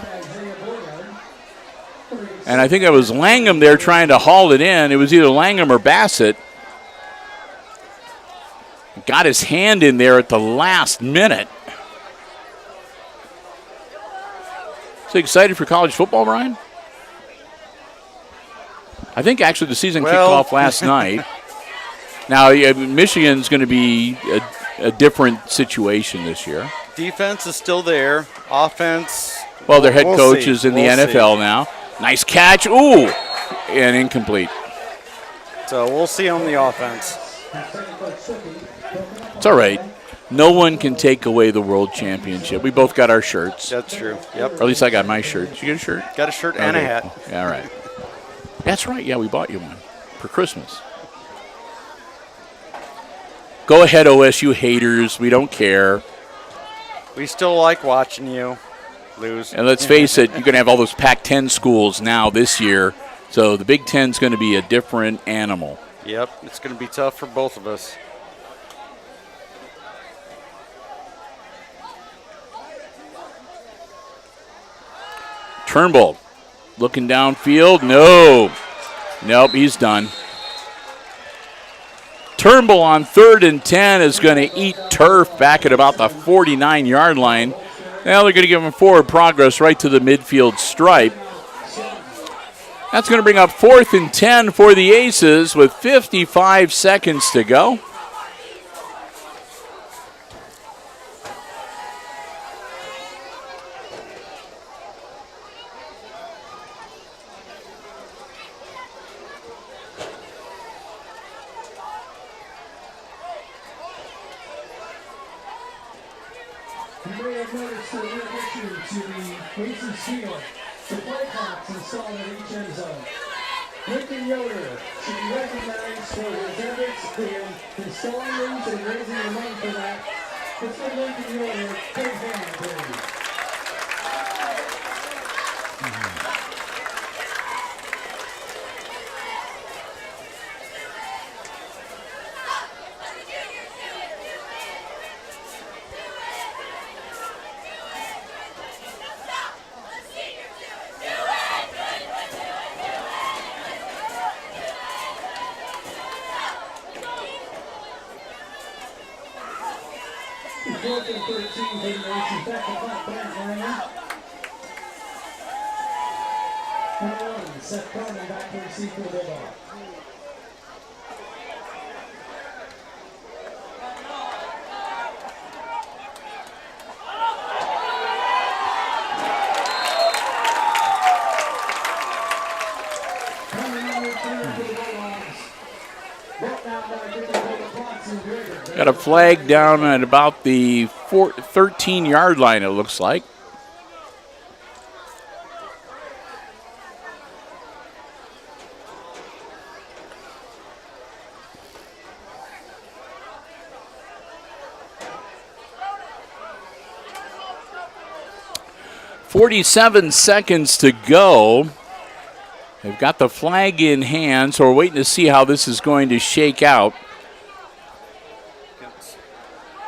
And I think that was Langham there trying to haul it in. It was either Langham or Bassett. Got his hand in there at the last minute. So excited for college football, Brian? I think actually the season kicked off last night. Now, Michigan's going to be a different situation this year. Defense is still there. Offense. Well, their head coach is in the NFL now. Nice catch. Ooh, and incomplete. So we'll see on the offense. It's all right. No one can take away the world championship. We both got our shirts. That's true. Yep. Or at least I got my shirt. Did you get a shirt? Got a shirt and a hat. Yeah, all right. That's right. Yeah, we bought you one for Christmas. Go ahead, OSU haters. We don't care. We still like watching you lose. And let's face it, you're going to have all those Pac-10 schools now this year. So the Big Ten's going to be a different animal. Yep, it's going to be tough for both of us. Turnbull looking downfield. No. Nope, he's done. Turnbull on 3rd and 10 is going to eat turf back at about the 49-yard line. Now they're going to give him forward progress right to the midfield stripe. That's going to bring up 4th and 10 for the Aces with 55 seconds to go. You may have noticed a new addition to the Aces field. The play clocks installed at each end zone. Lincoln Yoder should be recognized for his efforts in installing these and raising the money for that. Mr. Lincoln Yoder, big hand, please. Fourth and 13 for the Aces. Back to back Ryan. Number 1, Seth Carmen back to receive for the ball. Got a flag down at about the 13-yard line, it looks like. "47 seconds to go. They've got the flag in hand, so we're waiting to see how this is going to shake out.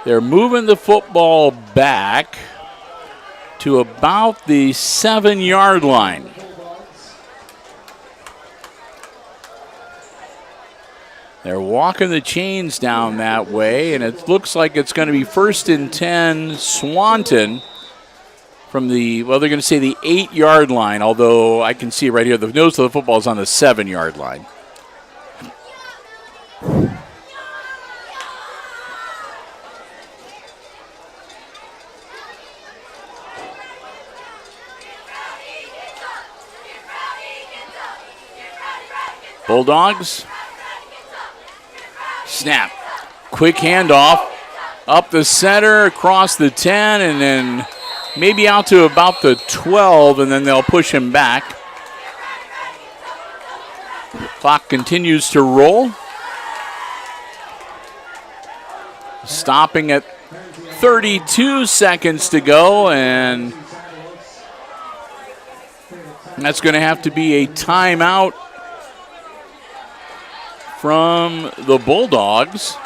They're moving the football back to about the 7-yard line. They're walking the chains down that way, and it looks like it's going to be 1st and 10 Swanton from the, well, they're going to say the 8-yard line, although I can see right here the nose of the football is on the 7-yard line. Bulldogs Snap. Quick handoff. Up the center, across the 10, and then maybe out to about the 12, and then they'll push him back. Clock continues to roll. Stopping at 32 seconds to go, and that's going to have to be a timeout from the Bulldogs.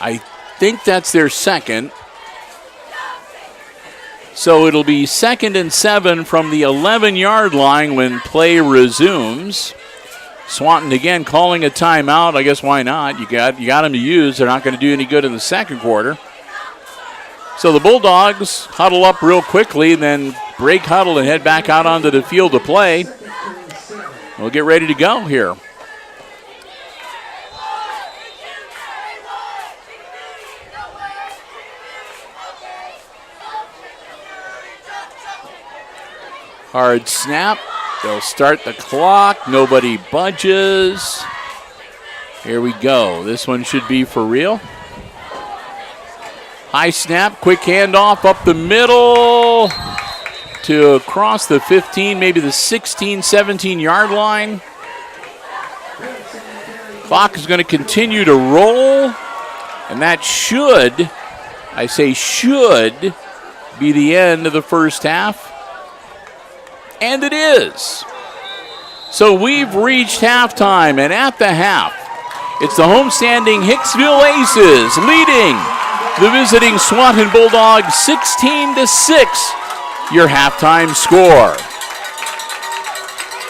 I think that's their second. So it'll be 2nd and 7 from the 11-yard line when play resumes. Swanton again calling a timeout. I guess why not? You got them to use. They're not going to do any good in the second quarter. So the Bulldogs huddle up real quickly, then break huddle and head back out onto the field to play. We'll get ready to go here. Hard snap. They'll start the clock. Nobody budges. Here we go. This one should be for real. High snap. Quick handoff up the middle to across the 15, maybe the 16, 17-yard line. Clock is going to continue to roll. And that should, I say should, be the end of the first half. And it is. So we've reached halftime, and at the half, it's the homestanding Hicksville Aces leading the visiting Swanton Bulldogs 16-6, your halftime score.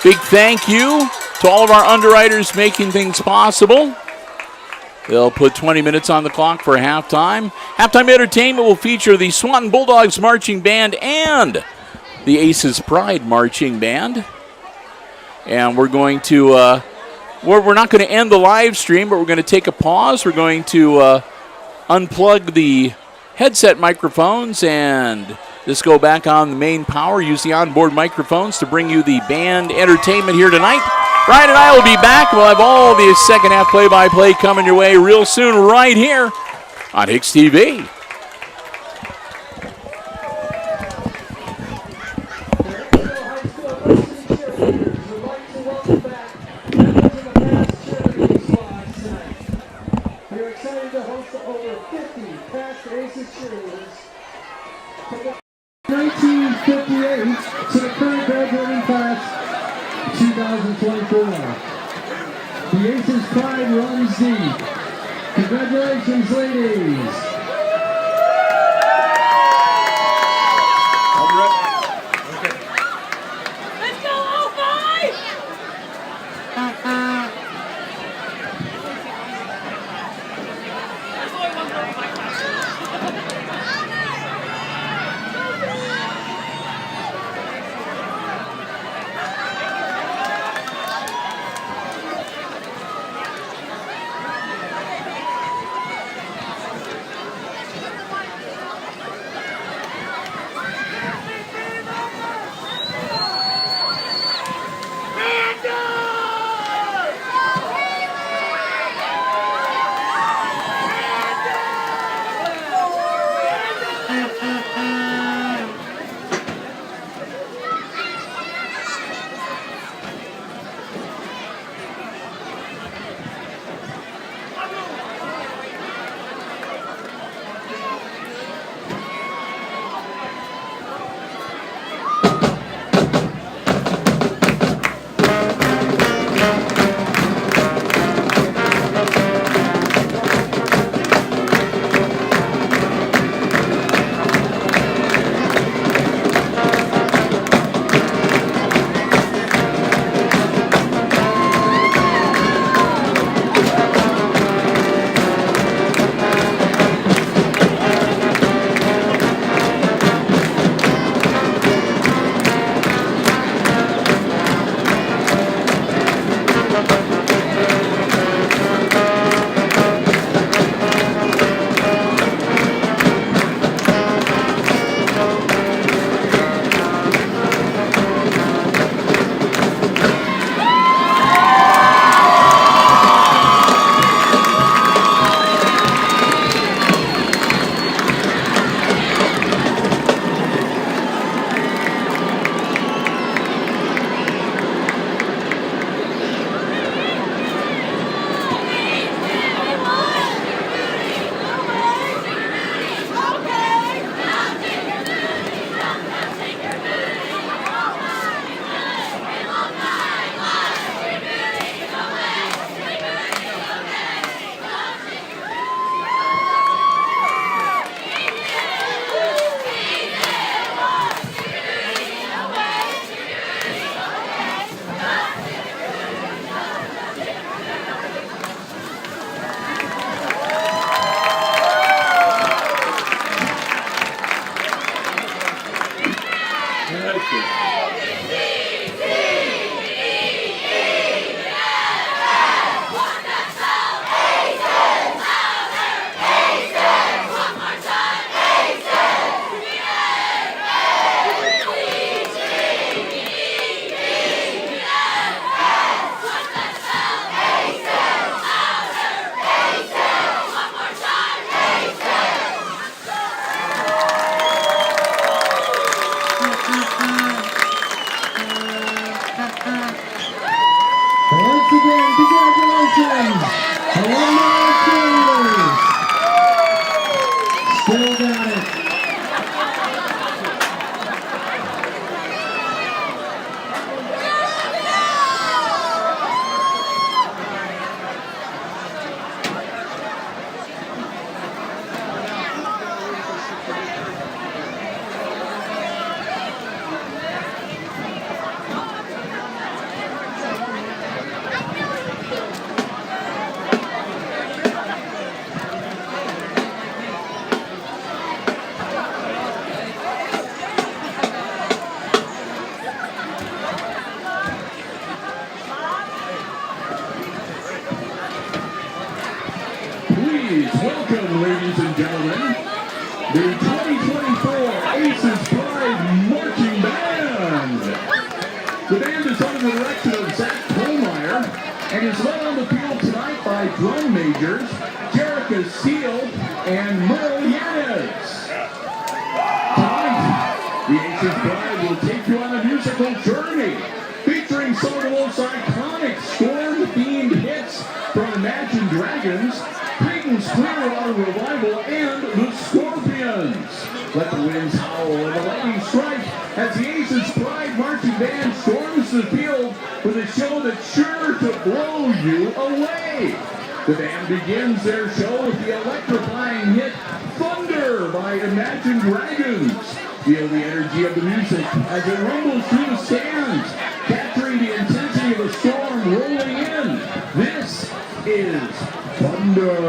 Big thank you to all of our underwriters making things possible. They'll put 20 minutes on the clock for halftime. Halftime entertainment will feature the Swanton Bulldogs Marching Band and the Aces Pride Marching Band. And we're going to, we're not going to end the live stream, but we're going to take a pause. We're going to unplug the headset microphones and just go back on the main power. Use the onboard microphones to bring you the band entertainment here tonight. Brian and I will be back. We'll have all the second half play-by-play coming your way real soon right here on HIX-TV. We're excited to host over 50 past Aces cheerleaders from 1958 to the current graduating class 2024. The Aces Pride runs deep. Congratulations, ladies. Once again, congratulations, alumni cheerleaders. Still got it. Please welcome, ladies and gentlemen, the 2024 Aces Pride Marching Band. The band is under the direction of Zach Kohlmeyer and is led on the field tonight by drum majors Jerica Steele and Merle Yanez. Tonight, the Aces Pride will take you on a musical journey featuring some of the most iconic storm-themed hits from Imagine Dragons, Creighton's Clearwater Revival, and the Scorpions. Let the winds howl and the lightning strike as the Aces Pride Marching Band storms the field with a show that's sure to blow you away. The band begins their show with the electrifying hit Thunder by Imagine Dragons. Feel the energy of the music as it rumbles through the stands, capturing the intensity of the storm rolling in. This is Thunder.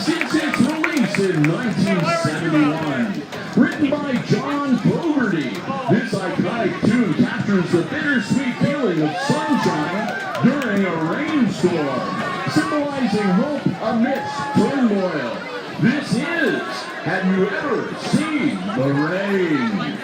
Since its release in 1971. Written by John Fogerty, this iconic tune captures the bittersweet feeling of sunshine during a rainstorm, symbolizing hope amidst turmoil. This is Have You Ever Seen the Rain?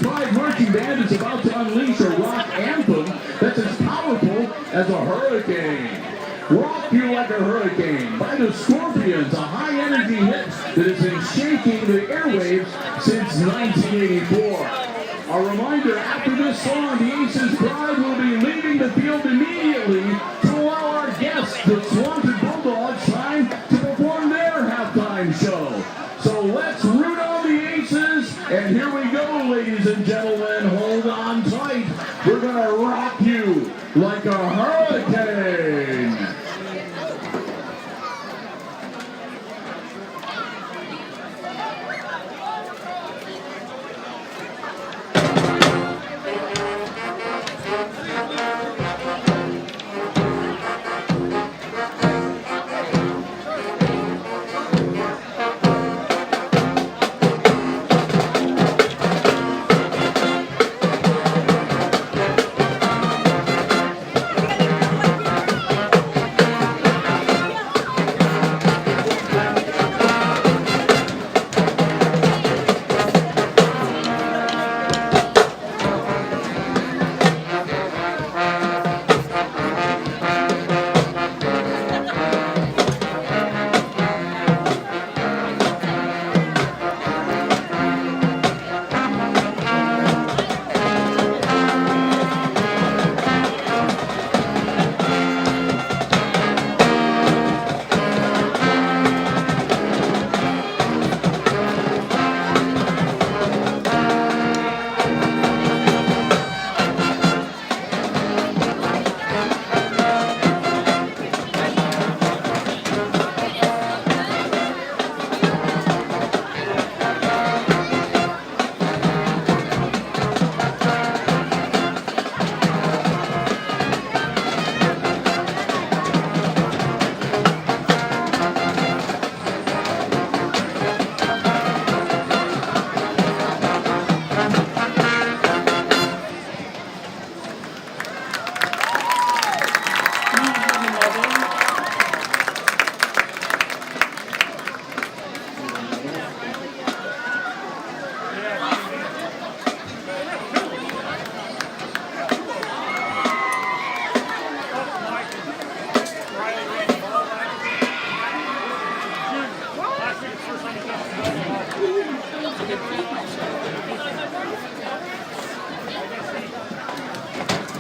Pride Marching Band is about to unleash a rock anthem that's as powerful as a hurricane. Rock You Like a Hurricane by the Scorpions, a high-energy hit that has been shaking the airwaves since 1984. A reminder, after this song, the Aces Pride will be leaving the field immediately to allow our guests, the Swanton Bulldogs, time to perform their halftime show. So let's root on the Aces, and here we go, ladies and gentlemen. Hold on tight. We're gonna rock you like a hurricane.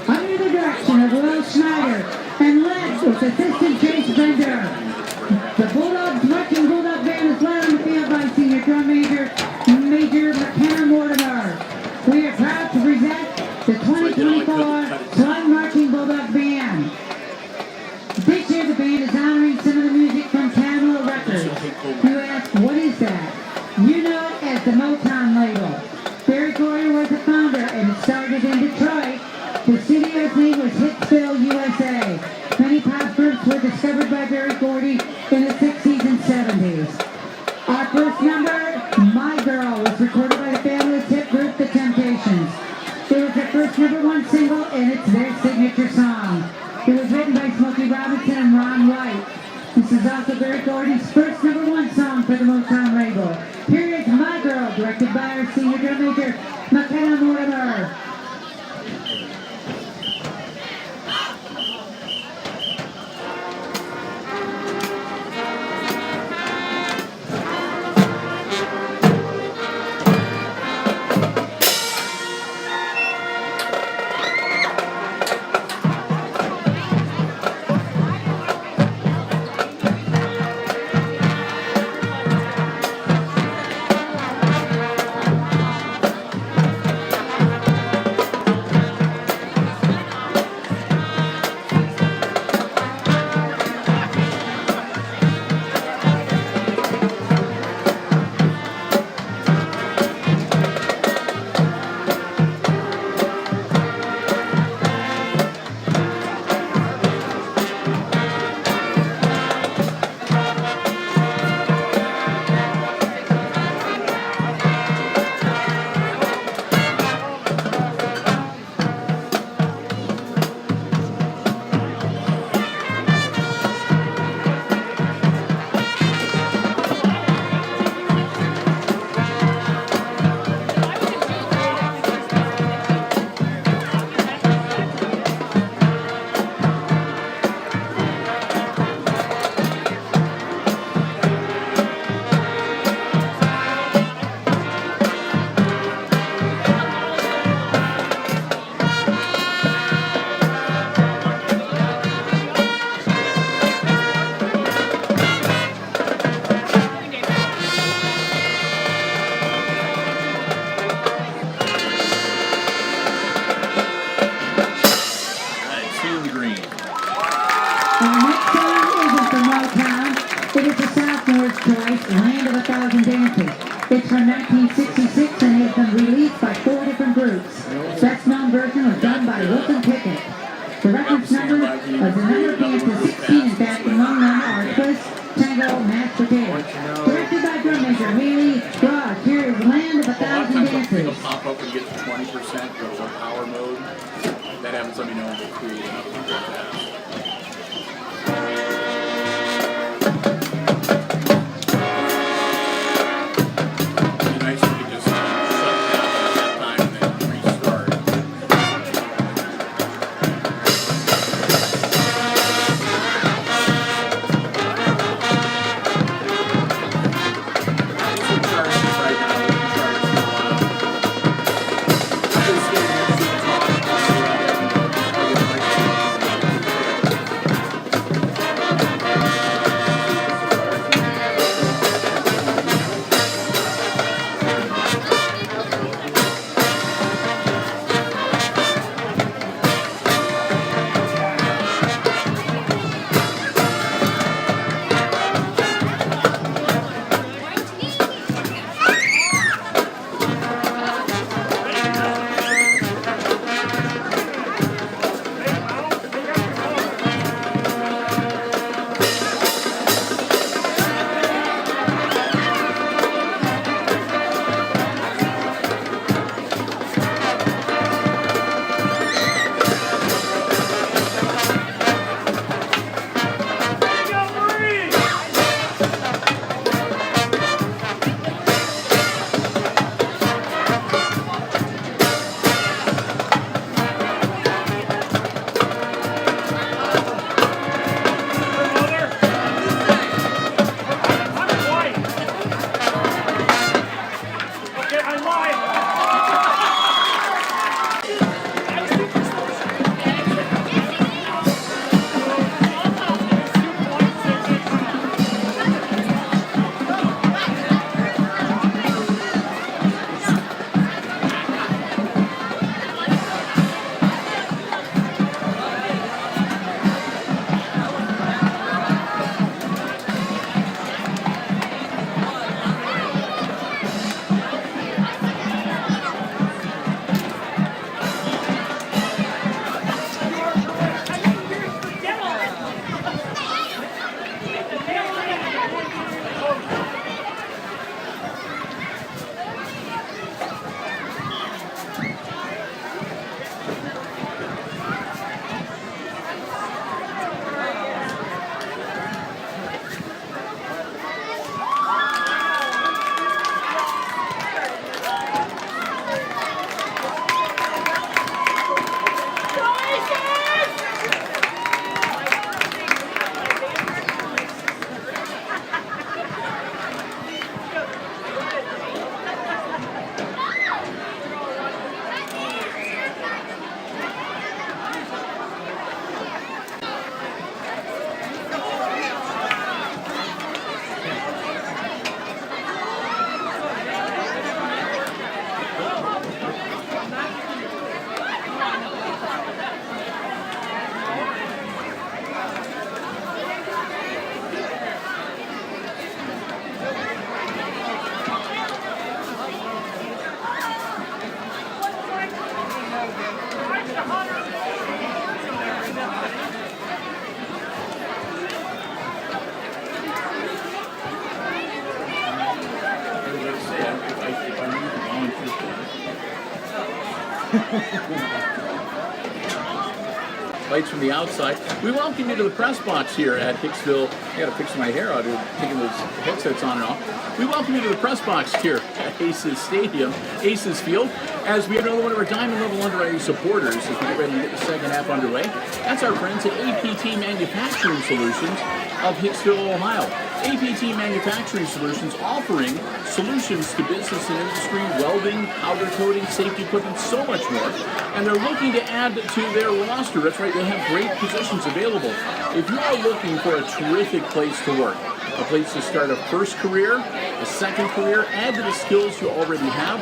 Under the direction of Will Schneider and led with assistant Chase Bender. The Bulldogs marching Bulldog band is led on the field by senior drum major, Major McKenna Mortimer. We are proud to present the 2024 Flying Marching Bulldog Band. This year the band is honoring some of the music from Tamla Records. You ask, what is that? You know it as the Motown label. Barry Gordy was the founder and it started in Detroit. The studio's name was Hicksville, USA. Many pop groups were discovered by Barry Gordy in the 60s and 70s. Our first number, My Girl, was recorded by the fabulous hit group The Temptations. It was their first #1 single and it's their signature song. It was written by Smokey Robinson and Ron White. This is also Barry Gordy's first #1 song for the Motown label. Here is My Girl, directed by our senior drum major, McKenna Mortimer. groups. Best known version was done by Wilson Pickett. The reference number was the number being to 16. In fact, among them are Twist, Tango, Mashed Potato. Directed by drum major Haley Ross. Here is Land of 1,000 Dances. It'll pop up and get to 20%, goes on power mode. That happens, let me know when they create enough to get that. Lights from the outside. We welcome you to the press box here at Hicksville. I got to fix my hair out here, taking those headsets on and off. We welcome you to the press box here at Aces Stadium, Aces Field, as we have another one of our Diamond Level Underwriting supporters as we get ready to get the second half underway. That's our friends at APT Manufacturing Solutions of Hicksville, Ohio. APT Manufacturing Solutions offering solutions to business and industry, welding, powder coating, safety equipment, so much more. And they're looking to add to their roster. That's right, they have great positions available. If you are looking for a terrific place to work, a place to start a first career, a second career, add to the skills you already have,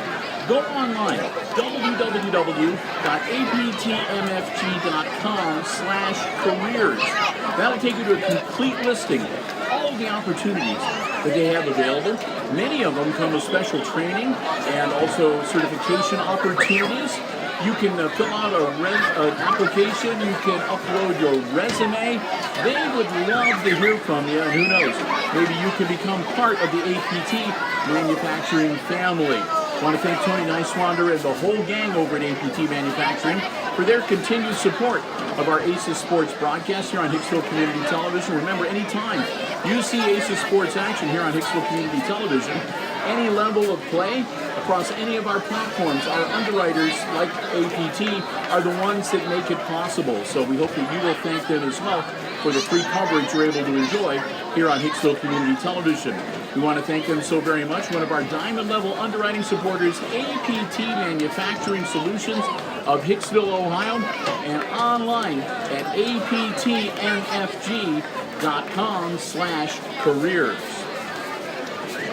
go online, www.aptmfg.com/careers. That'll take you to a complete listing of all of the opportunities that they have available. Many of them come with special training and also certification opportunities. You can fill out an application. You can upload your resume. They would love to hear from you, and who knows, maybe you can become part of the APT manufacturing family. I want to thank Tony Niswander and the whole gang over at APT Manufacturing for their continued support of our Aces Sports broadcast here on Hicksville Community Television. Remember, anytime you see Aces Sports action here on Hicksville Community Television, any level of play across any of our platforms, our underwriters like APT are the ones that make it possible. So we hope that you will thank them as well for the free coverage you're able to enjoy here on Hicksville Community Television. We want to thank them so very much. One of our diamond level underwriting supporters, APT Manufacturing Solutions of Hicksville, Ohio, and online at aptnfg.com/careers.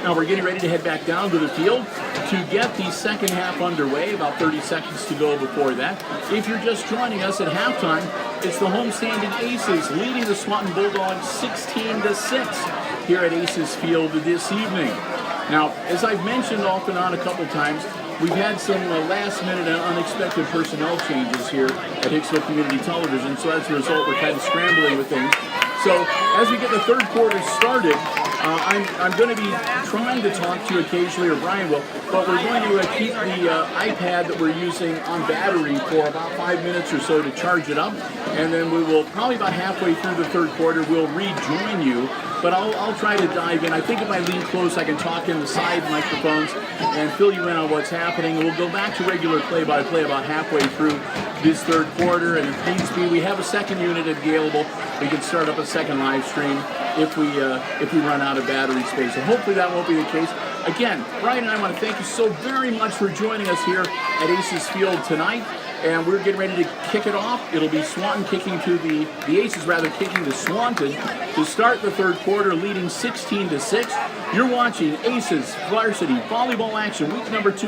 Now we're getting ready to head back down to the field to get the second half underway. About 30 seconds to go before that. If you're just joining us at halftime, it's the homestanding Aces leading the Swanton Bulldogs 16-6 here at Aces Field this evening. Now, as I've mentioned off and on a couple times, we've had some last-minute and unexpected personnel changes here at Hicksville Community Television, so as a result, we're kind of scrambling with things. So as we get the third quarter started, I'm going to be trying to talk to you occasionally, or Brian will, but we're going to keep the iPad that we're using on battery for about 5 minutes or so to charge it up, and then we will, probably about halfway through the third quarter, we'll rejoin you. But I'll try to dive in. I think if I lean close, I can talk in the side microphones and fill you in on what's happening. We'll go back to regular play-by-play about halfway through this third quarter, and if needs be, we have a second unit available. We can start up a second live stream if we run out of battery space. And hopefully that won't be the case. Again, Brian and I want to thank you so very much for joining us here at Aces Field tonight. And we're getting ready to kick it off. It'll be Swanton kicking to the Aces kicking to Swanton to start the third quarter, leading 16-6. You're watching Aces Varsity volleyball action, week number 2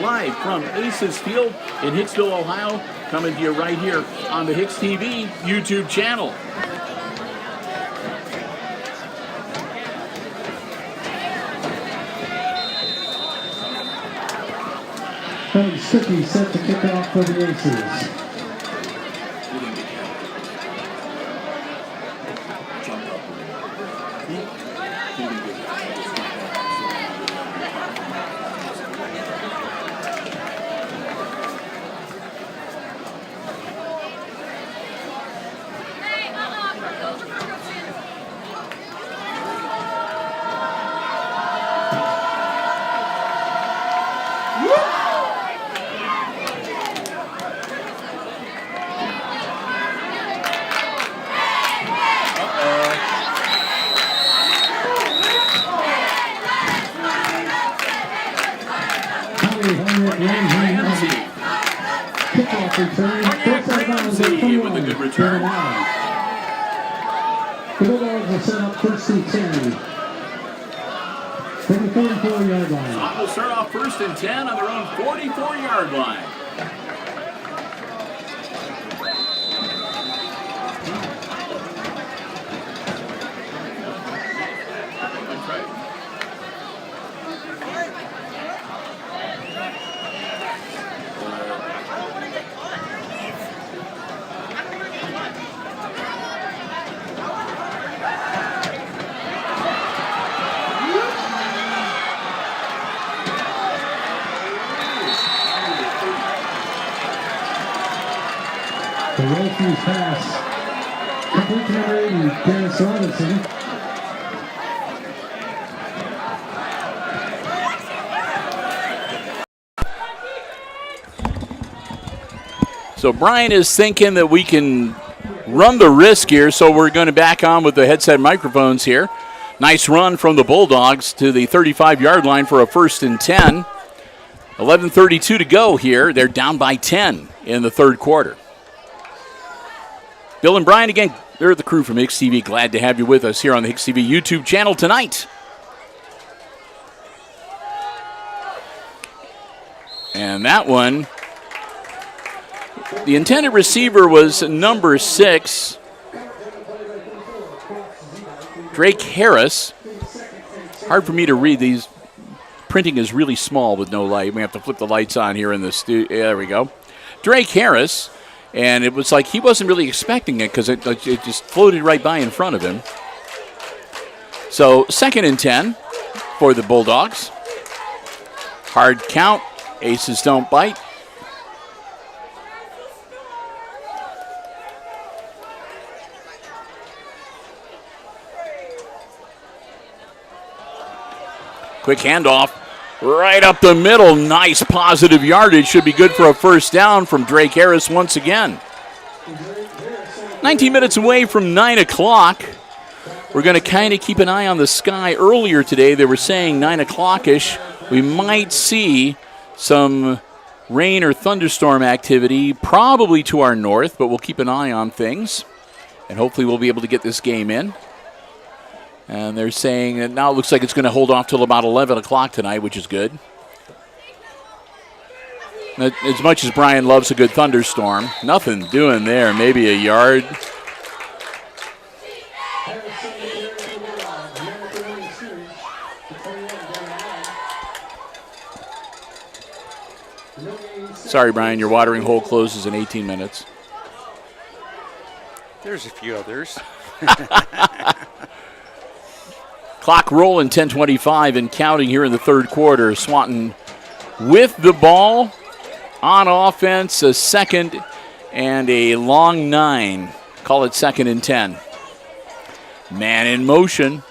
live from Aces Field in Hicksville, Ohio, coming to you right here on the HIX-TV YouTube channel. Varsity set to kick off for the Aces. With a good return. The Bulldogs will set up first and 10 from the 44-yard line. Swanton will start off first and 10 on their own 44-yard line. The Wilkins pass. Complete to number 80, Dennis Robinson. So Brian is thinking that we can run the risk here, so we're going to back on with the headset microphones here. Nice run from the Bulldogs to the 35-yard line for a first and 10. 11:32 to go here. They're down by 10 in the third quarter. Bill and Brian again, they're the crew from HIX-TV. Glad to have you with us here on the HIX-TV YouTube channel tonight. And that one, the intended receiver was number 6, Drake Harris. hard for me to read. These printing is really small with no light. We have to flip the lights on here in the studio. Yeah, there we go. Drake Harris, and it was like he wasn't really expecting it because it just floated right by in front of him. So 2nd and 10 for the Bulldogs. Hard count. Aces don't bite. Quick handoff right up the middle. Nice positive yardage. Should be good for a first down from Drake Harris once again. 19 minutes away from 9 o'clock. We're going to kind of keep an eye on the sky. Earlier today, they were saying 9 o'clock-ish. We might see some rain or thunderstorm activity, probably to our north, but we'll keep an eye on things. And hopefully we'll be able to get this game in. And they're saying that now it looks like it's going to hold off till about 11 o'clock tonight, which is good. As much as Brian loves a good thunderstorm, nothing doing there. Maybe a yard. Sorry, Brian, your watering hole closes in 18 minutes. There's a few others. Clock rolling, 10:25 and counting here in the third quarter. Swanton with the ball on offense, a 2nd and a long 9. Call it 2nd and 10. Man in motion.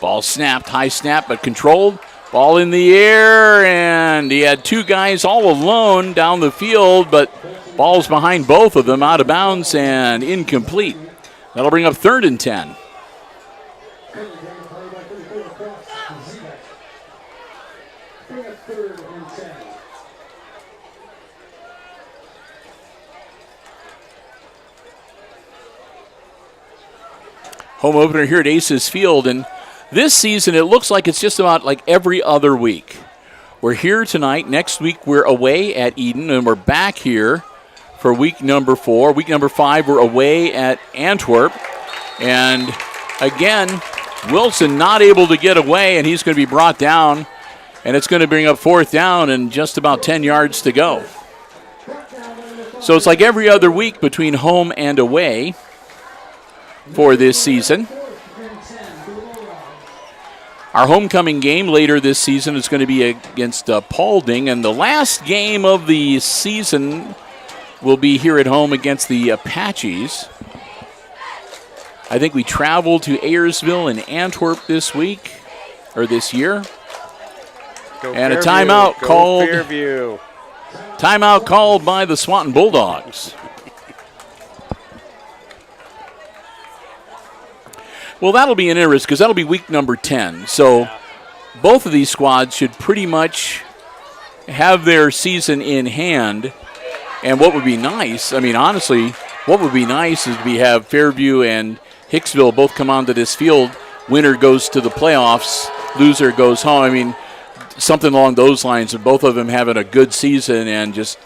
Ball snapped, high snap, but controlled. Ball in the air, and he had 2 guys all alone down the field, but ball's behind both of them, out of bounds and incomplete. That'll bring up 3rd and 10. Home opener here at Aces Field, and this season it looks like it's just about like every other week. We're here tonight. Next week we're away at Eden, and we're back here for week number 4. Week number 5 we're away at Antwerp. And again, Wilson not able to get away, and he's going to be brought down, and it's going to bring up 4th down and just about 10 yards to go. So it's like every other week between home and away for this season. Our homecoming game later this season is going to be against Paulding, and the last game of the season will be here at home against the Apaches. I think we travel to Ayersville and Antwerp this week, or this year. And a timeout called. Fairview. Timeout called by the Swanton Bulldogs. Well, that'll be an interest because that'll be week number 10. So both of these squads should pretty much have their season in hand. And what would be nice, I mean, honestly, what would be nice is we have Fairview and Hicksville both come onto this field. Winner goes to the playoffs, loser goes home. I mean, something along those lines of both of them having a good season and just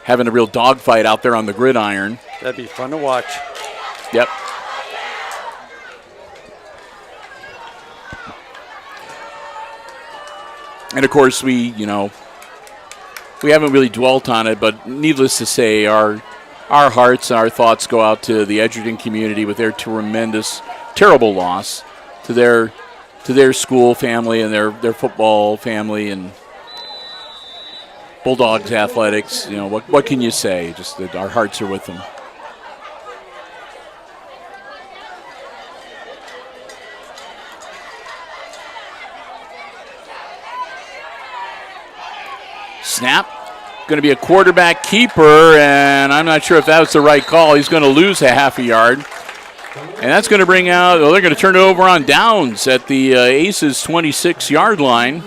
having a real dogfight out there on the gridiron. That'd be fun to watch. Yep. And, of course, we haven't really dwelt on it, but needless to say, our hearts and our thoughts go out to the Edgerton community with their tremendous, terrible loss to their school family and their football family and Bulldogs athletics. You know, what can you say? Just that our hearts are with them. Snap. Going to be a quarterback keeper, and I'm not sure if that was the right call. He's going to lose a half a yard. And that's going to bring out, they're going to turn it over on downs at the Aces 26-yard line.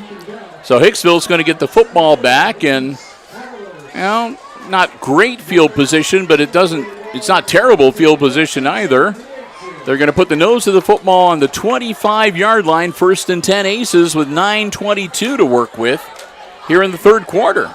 So Hicksville's going to get the football back, and, not great field position, but it's not terrible field position either. They're going to put the nose of the football on the 25-yard line, 1st and 10 Aces with 9:22 to work with here in the third quarter.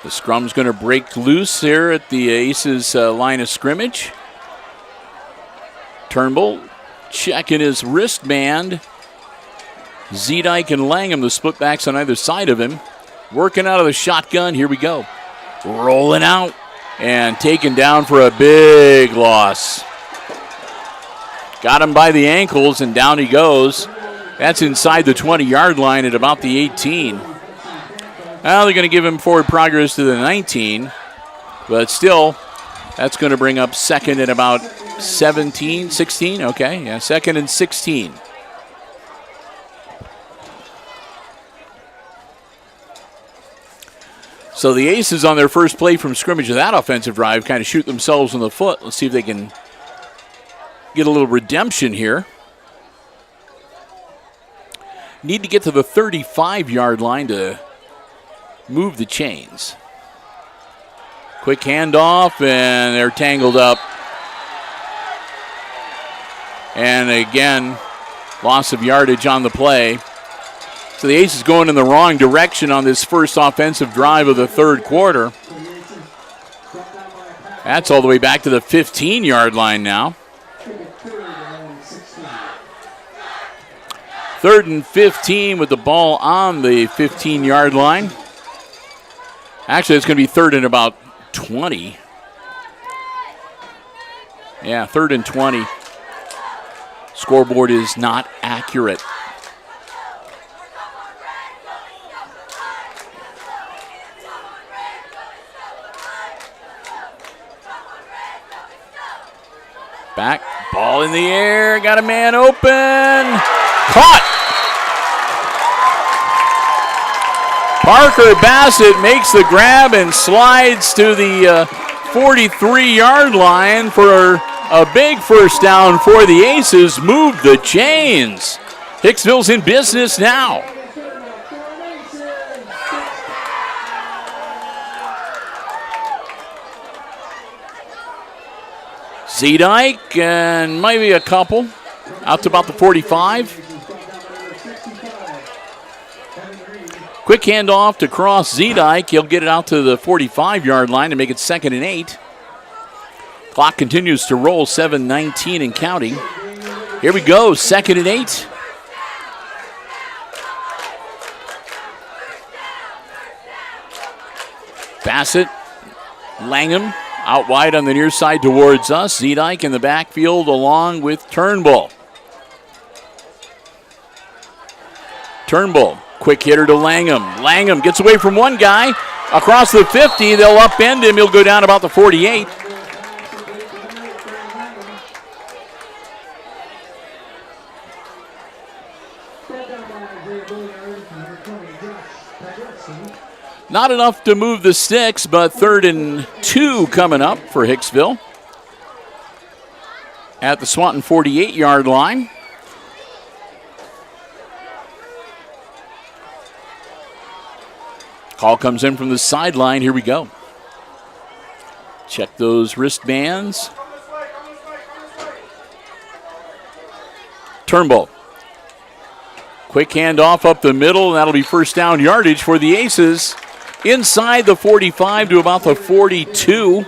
The scrum's going to break loose here at the Aces line of scrimmage. Turnbull checking his wristband. Zedike and Langham, the split backs on either side of him. Working out of the shotgun. Here we go. Rolling out and taken down for a big loss. Got him by the ankles and down he goes. That's inside the 20-yard line at about the 18. Now they're going to give him forward progress to the 19. But still, that's going to bring up second and about 17, 16. Okay, yeah, second and 16. So the Aces on their first play from scrimmage of that offensive drive kind of shoot themselves in the foot. Let's see if they can get a little redemption here. Need to get to the 35-yard line to move the chains. Quick handoff, and they're tangled up. And again, loss of yardage on the play. So the Aces going in the wrong direction on this first offensive drive of the third quarter. That's all the way back to the 15-yard line now. 3rd and 15 with the ball on the 15-yard line. Actually, it's going to be 3rd and about 20. Yeah, 3rd and 20. Scoreboard is not accurate. Back, ball in the air, got a man open. Caught. Parker Bassett makes the grab and slides to the 43-yard line for a big first down for the Aces. Move the chains. Hicksville's in business now. Zedike and maybe a couple out to about the 45. Quick handoff to Cross Zedike. He'll get it out to the 45-yard line to make it 2nd and 8. Clock continues to roll, 7:19 and counting. Here we go, 2nd and 8. Bassett, Langham out wide on the near side towards us. Zedike in the backfield along with Turnbull. Turnbull, quick hitter to Langham. Langham gets away from one guy. Across the 50, they'll upend him. He'll go down about the 48. Not enough to move the sticks, but 3rd and 2 coming up for Hicksville at the Swanton 48-yard line. Call comes in from the sideline. Here we go. Check those wristbands. Turnbull. Quick handoff up the middle, and that'll be first down yardage for the Aces. Inside the 45 to about the 42.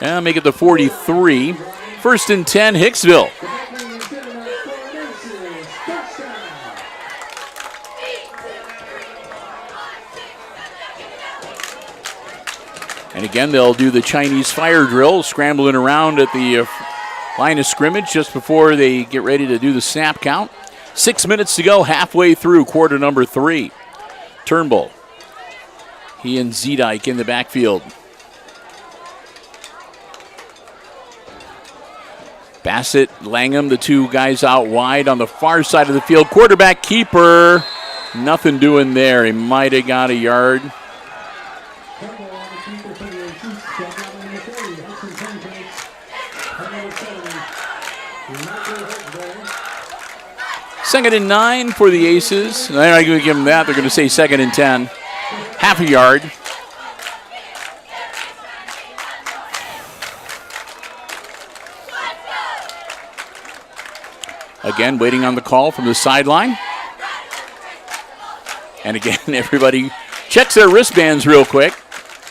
And make it the 43. 1st and 10, Hicksville. And again, they'll do the Chinese fire drill, scrambling around at the line of scrimmage just before they get ready to do the snap count. 6 minutes to go, halfway through quarter number 3. Turnbull. He and Zedike in the backfield. Bassett, Langham, the two guys out wide on the far side of the field. Quarterback keeper, nothing doing there. He might have got a yard. Second and 9 for the Aces. They're not going to give them that. They're going to say 2nd and 10. Half a yard. Again, waiting on the call from the sideline. And again, everybody checks their wristbands real quick.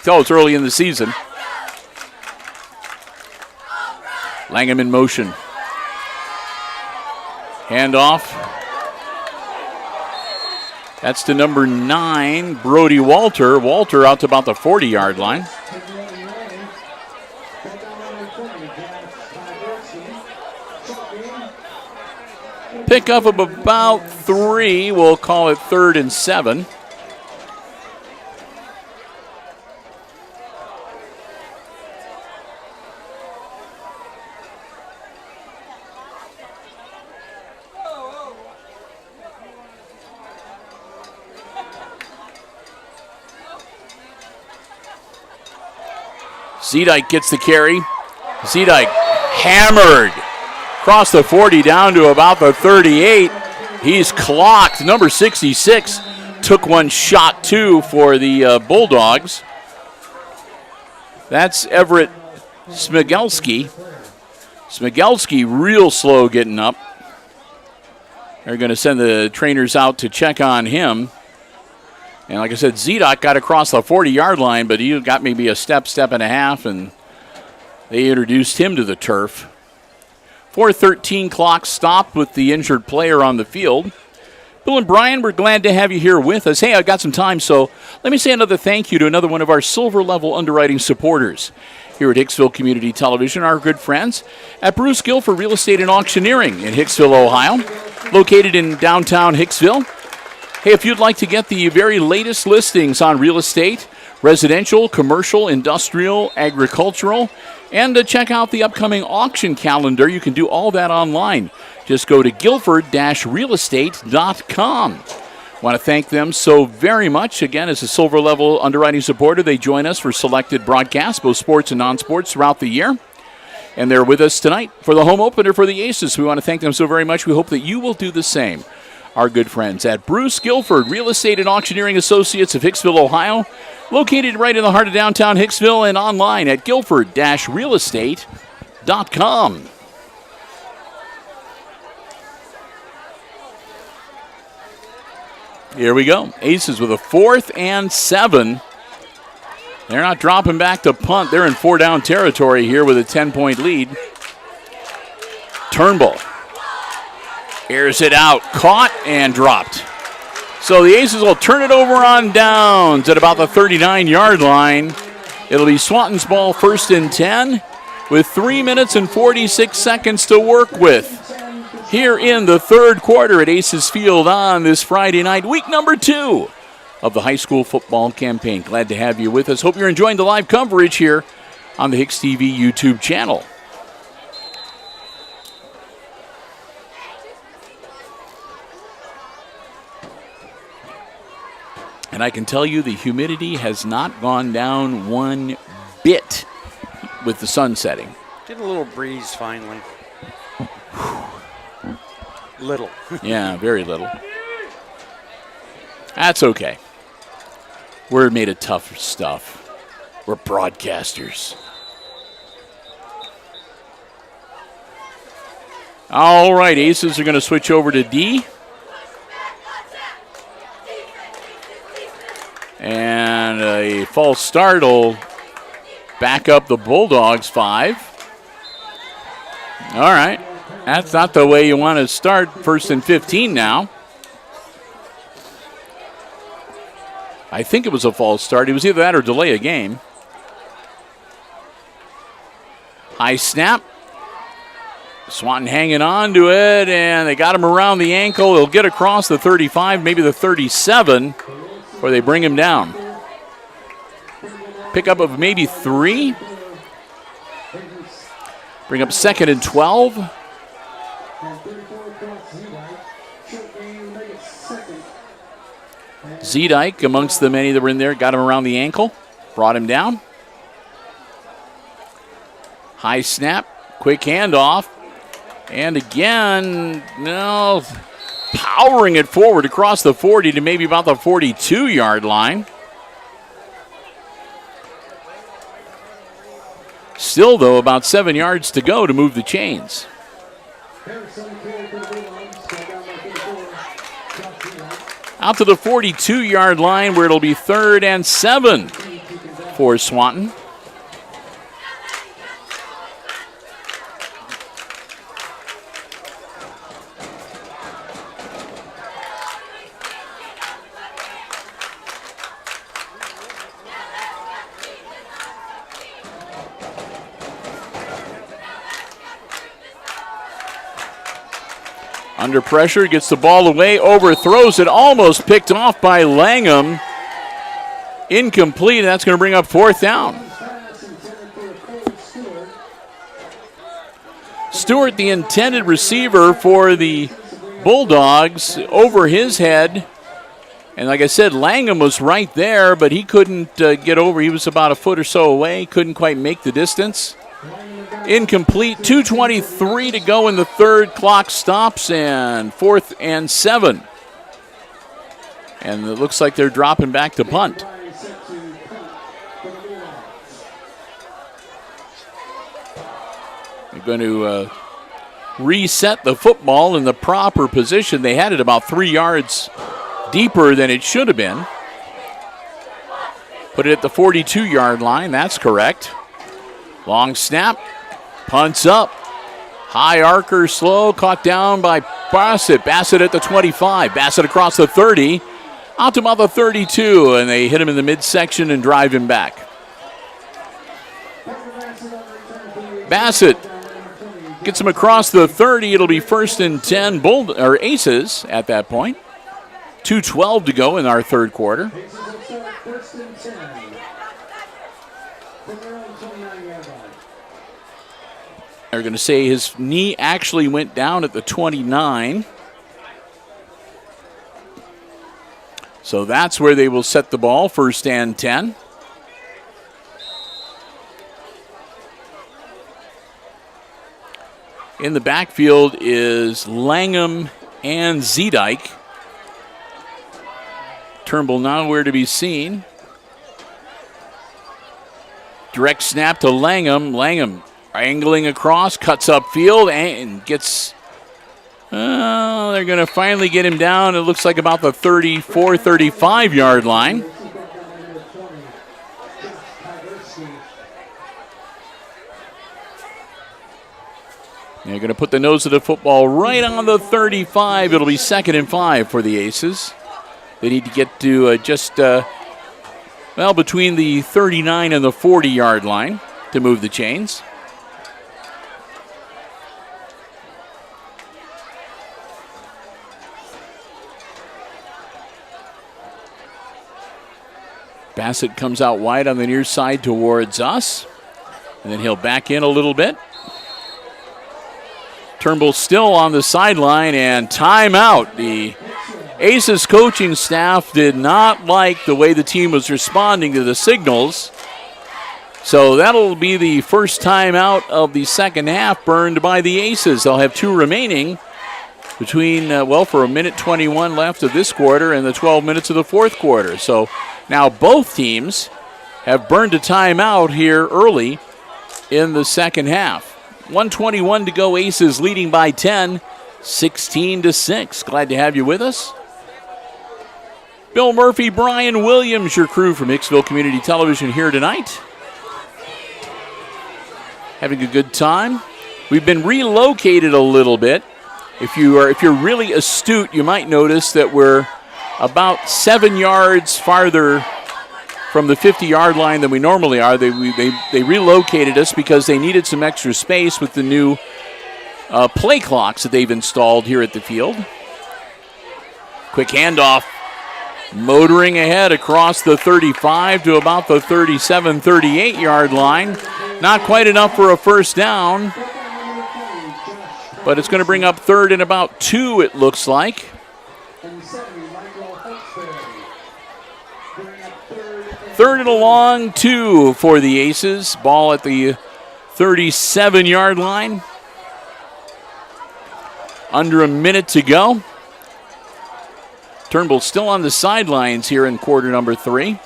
Tell it's early in the season. Langham in motion. Handoff. That's to number 9, Brody Walter. Walter out to about the 40-yard line. Pickup of about 3. We'll call it 3rd and 7. Zedike gets the carry. Zedike hammered across the 40 down to about the 38. He's clocked. Number 66 took one shot, too, for the Bulldogs. That's Everett Smigelski. Smigelski real slow getting up. They're going to send the trainers out to check on him. And like I said, Zedok got across the 40-yard line, but he got maybe a step and a half, and they introduced him to the turf. 4:13 clock stopped with the injured player on the field. Bill and Brian, we're glad to have you here with us. Hey, I've got some time, so let me say another thank you to another one of our silver-level underwriting supporters. Here at Hicksville Community Television, our good friends at Bruce Guilford Real Estate and Auctioneering in Hicksville, Ohio, located in downtown Hicksville. Hey, if you'd like to get the very latest listings on real estate, residential, commercial, industrial, agricultural, and to check out the upcoming auction calendar, you can do all that online. Just go to guilford-realestate.com. Want to thank them so very much. Again, as a silver level underwriting supporter, they join us for selected broadcasts, both sports and non-sports, throughout the year. And they're with us tonight for the home opener for the Aces. We want to thank them so very much. We hope that you will do the same. Our good friends at Bruce Guilford Real Estate and Auctioneering Associates of Hicksville, Ohio, located right in the heart of downtown Hicksville, and online at guilford-realestate.com. Here we go. Aces with a 4th and 7. They're not dropping back to punt. They're in 4-down territory here with a 10-point lead. Turnbull airs it out, caught and dropped. So the Aces will turn it over on downs at about the 39-yard line. It'll be Swanton's ball, 1st and 10, with 3 minutes and 46 seconds to work with here in the third quarter at Aces Field on this Friday night, week number 2 of the high school football campaign. Glad to have you with us. Hope you're enjoying the live coverage here on the HIX-TV YouTube channel. And I can tell you the humidity has not gone down one bit with the sun setting. Get a little breeze finally. Little. Yeah, very little. That's okay. We're made of tough stuff. We're broadcasters. All right, Aces are going to switch over to D. And a false start will back up the Bulldogs 5. All right. That's not the way you want to start. 1st and 15 now. I think it was a false start. It was either that or delay a game. High snap. Swanton hanging on to it, and they got him around the ankle. He'll get across the 35, maybe the 37. Or they bring him down. Pickup of maybe 3. Bring up 2nd and 12. Zedike, amongst the many that were in there, got him around the ankle. Brought him down. High snap. Quick handoff. And again, no, powering it forward across the 40 to maybe about the 42-yard line. Still, though, about 7 yards to go to move the chains. Out to the 42-yard line where it'll be 3rd and 7 for Swanton. Under pressure, gets the ball away, overthrows it, almost picked off by Langham. Incomplete, and that's going to bring up 4th down. Stewart, the intended receiver for the Bulldogs, over his head. And like I said, Langham was right there, but he couldn't get over. He was about a foot or so away, couldn't quite make the distance. Incomplete, 2:23 to go in the 3rd. Clock stops, and 4th and 7. And it looks like they're dropping back to punt. They're going to reset the football in the proper position. They had it about 3 yards deeper than it should have been. Put it at the 42-yard line. That's correct. Long snap. Punts up. High arcer, slow, caught down by Bassett. Bassett at the 25. Bassett across the 30. Out to about the 32, and they hit him in the midsection and drive him back. Bassett gets him across the 30. It'll be 1st and 10 Aces at that point. 2:12 to go in our 3rd quarter. They're going to say his knee actually went down at the 29. So that's where they will set the ball, 1st and 10. In the backfield is Langham and Zedike. Turnbull nowhere to be seen. Direct snap to Langham. Langham angling across, cuts upfield, and gets... they're going to finally get him down. It looks like about the 34, 35-yard line. They're going to put the nose of the football right on the 35. It'll be 2nd and 5 for the Aces. They need to get to between the 39 and the 40-yard line to move the chains. Bassett comes out wide on the near side towards us. And then he'll back in a little bit. Turnbull still on the sideline, and timeout. The Aces coaching staff did not like the way the team was responding to the signals. So that'll be the first timeout of the second half burned by the Aces. They'll have 2 remaining between, for a minute 21 left of this quarter and the 12 minutes of the 4th quarter. So now both teams have burned a timeout here early in the second half. 1:21 to go. Aces leading by 10, 16-6. Glad to have you with us. Bill Murphy, Brian Williams, your crew from Hicksville Community Television here tonight. Having a good time. We've been relocated a little bit. If you're really astute, you might notice that we're about 7 yards farther from the 50-yard line than we normally are. They relocated us because they needed some extra space with the new play clocks that they've installed here at the field. Quick handoff, motoring ahead across the 35 to about the 37, 38-yard line. Not quite enough for a first down, but it's going to bring up 3rd and about 2, it looks like. 3rd and a long 2 for the Aces. Ball at the 37-yard line. Under a minute to go. Turnbull still on the sidelines here in quarter number 3.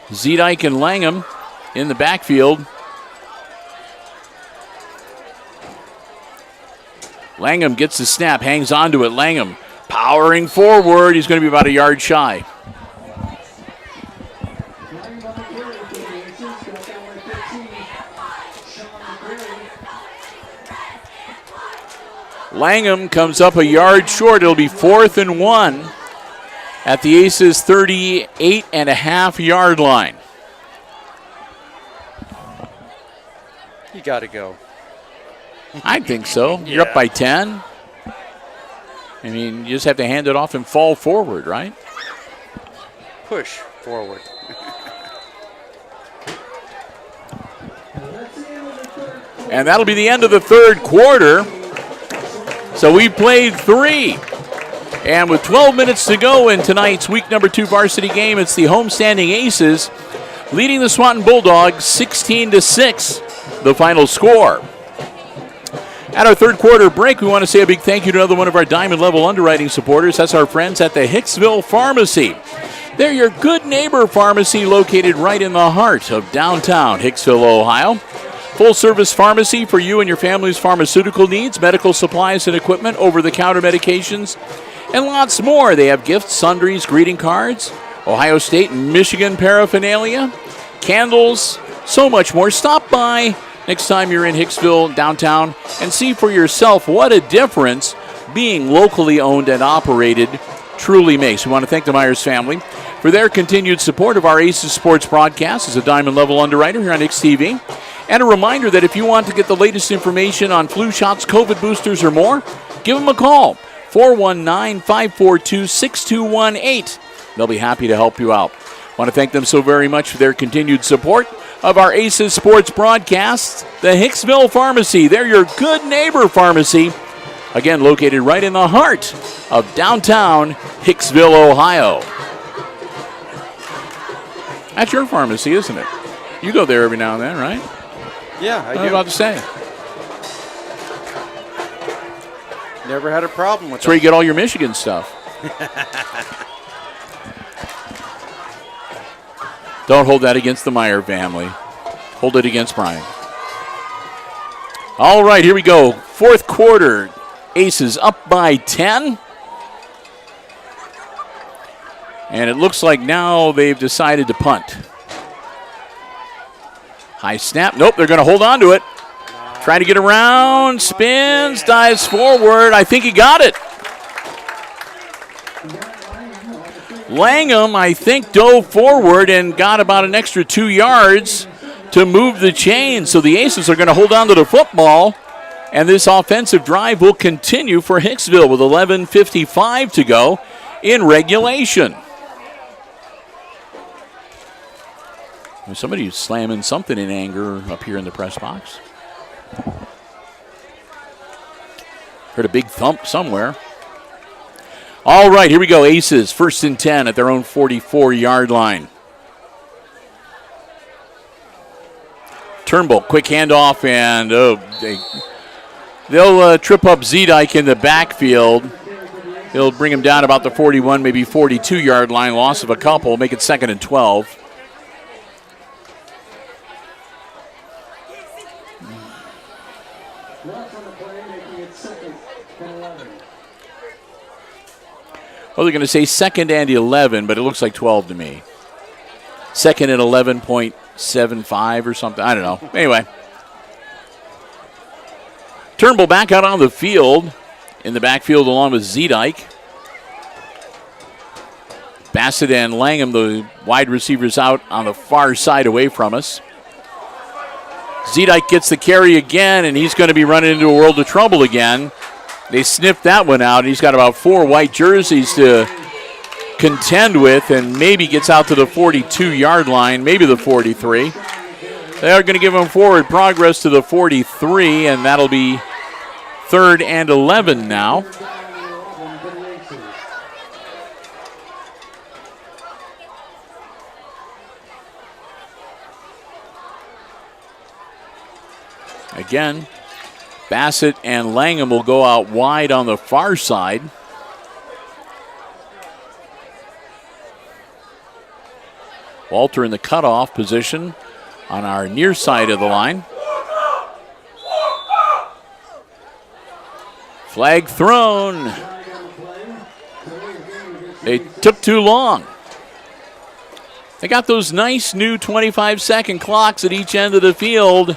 Zedike and Langham in the backfield. Langham gets the snap, hangs on to it. Langham Powering forward. He's going to be about a yard shy. Langham comes up a yard short. It'll be 4th and 1 at the Aces 38.5 yard line. You got to go. I think so. You're up by 10. I mean, you just have to hand it off and fall forward, right? Push forward. And that'll be the end of the third quarter. So we played 3. And with 12 minutes to go in tonight's week number 2 varsity game, it's the homestanding Aces leading the Swanton Bulldogs 16-6, the final score. At our third quarter break, we want to say a big thank you to another one of our Diamond Level underwriting supporters. That's our friends at the Hicksville Pharmacy. They're your good neighbor pharmacy located right in the heart of downtown Hicksville, Ohio. Full-service pharmacy for you and your family's pharmaceutical needs, medical supplies and equipment, over-the-counter medications, and lots more. They have gifts, sundries, greeting cards, Ohio State and Michigan paraphernalia, candles, so much more. Stop by next time you're in Hicksville, downtown, and see for yourself what a difference being locally owned and operated truly makes. We want to thank the Myers family for their continued support of our Aces Sports broadcast as a Diamond Level underwriter here on HIX-TV. And a reminder that if you want to get the latest information on flu shots, COVID boosters, or more, give them a call, 419-542-6218. They'll be happy to help you out. Want to thank them so very much for their continued support of our Aces Sports broadcast. The Hicksville Pharmacy, they're your good neighbor pharmacy. Again, located right in the heart of downtown Hicksville, Ohio. That's your pharmacy, isn't it? You go there every now and then, right? Yeah, I I was do. about to say. Never had a problem with That's where you get all your Michigan stuff. Don't hold that against the Meyer family. Hold it against Brian. All right, here we go. Fourth quarter. Aces up by 10. And it looks like now they've decided to punt. High snap. Nope, they're going to hold on to it. Trying to get around. Spins, dives forward. I think he got it. Langham, I think, dove forward and got about an extra 2 yards to move the chain. So the Aces are going to hold on to the football. And this offensive drive will continue for Hicksville with 11:55 to go in regulation. Somebody's slamming something in anger up here in the press box. Heard a big thump somewhere. All right, here we go. Aces, 1st and 10 at their own 44-yard line. Turnbull, quick handoff, and they'll trip up Zedike in the backfield. They'll bring him down about the 41, maybe 42-yard line, loss of a couple, make it 2nd and 12. Well, they're going to say 2nd and 11, but it looks like 12 to me. 2nd and 11.75 or something. I don't know. Anyway. Turnbull back out on the field. In the backfield along with Zedike. Bassett and Langham, the wide receivers, out on the far side away from us. Zedike gets the carry again, and he's going to be running into a world of trouble again. They sniffed that one out. He's got about 4 white jerseys to contend with and maybe gets out to the 42-yard line, maybe the 43. They're going to give him forward progress to the 43, and that'll be 3rd and 11 now. Again, Bassett and Langham will go out wide on the far side. Walter in the cutoff position on our near side of the line. Flag thrown. They took too long. They got those nice new 25-second clocks at each end of the field.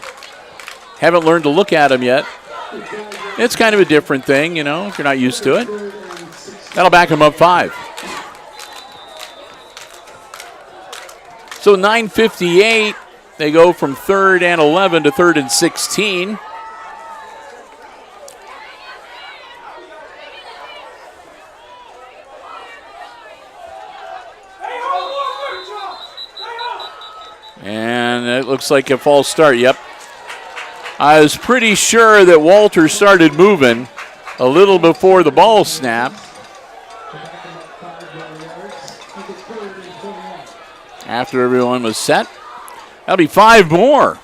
Haven't learned to look at them yet. It's kind of a different thing, you know, if you're not used to it. That'll back them up 5. So 9:58, they go from 3rd and 11 to 3rd and 16. And it looks like a false start, yep. I was pretty sure that Walter started moving a little before the ball snapped. After everyone was set. That'll be 5 more.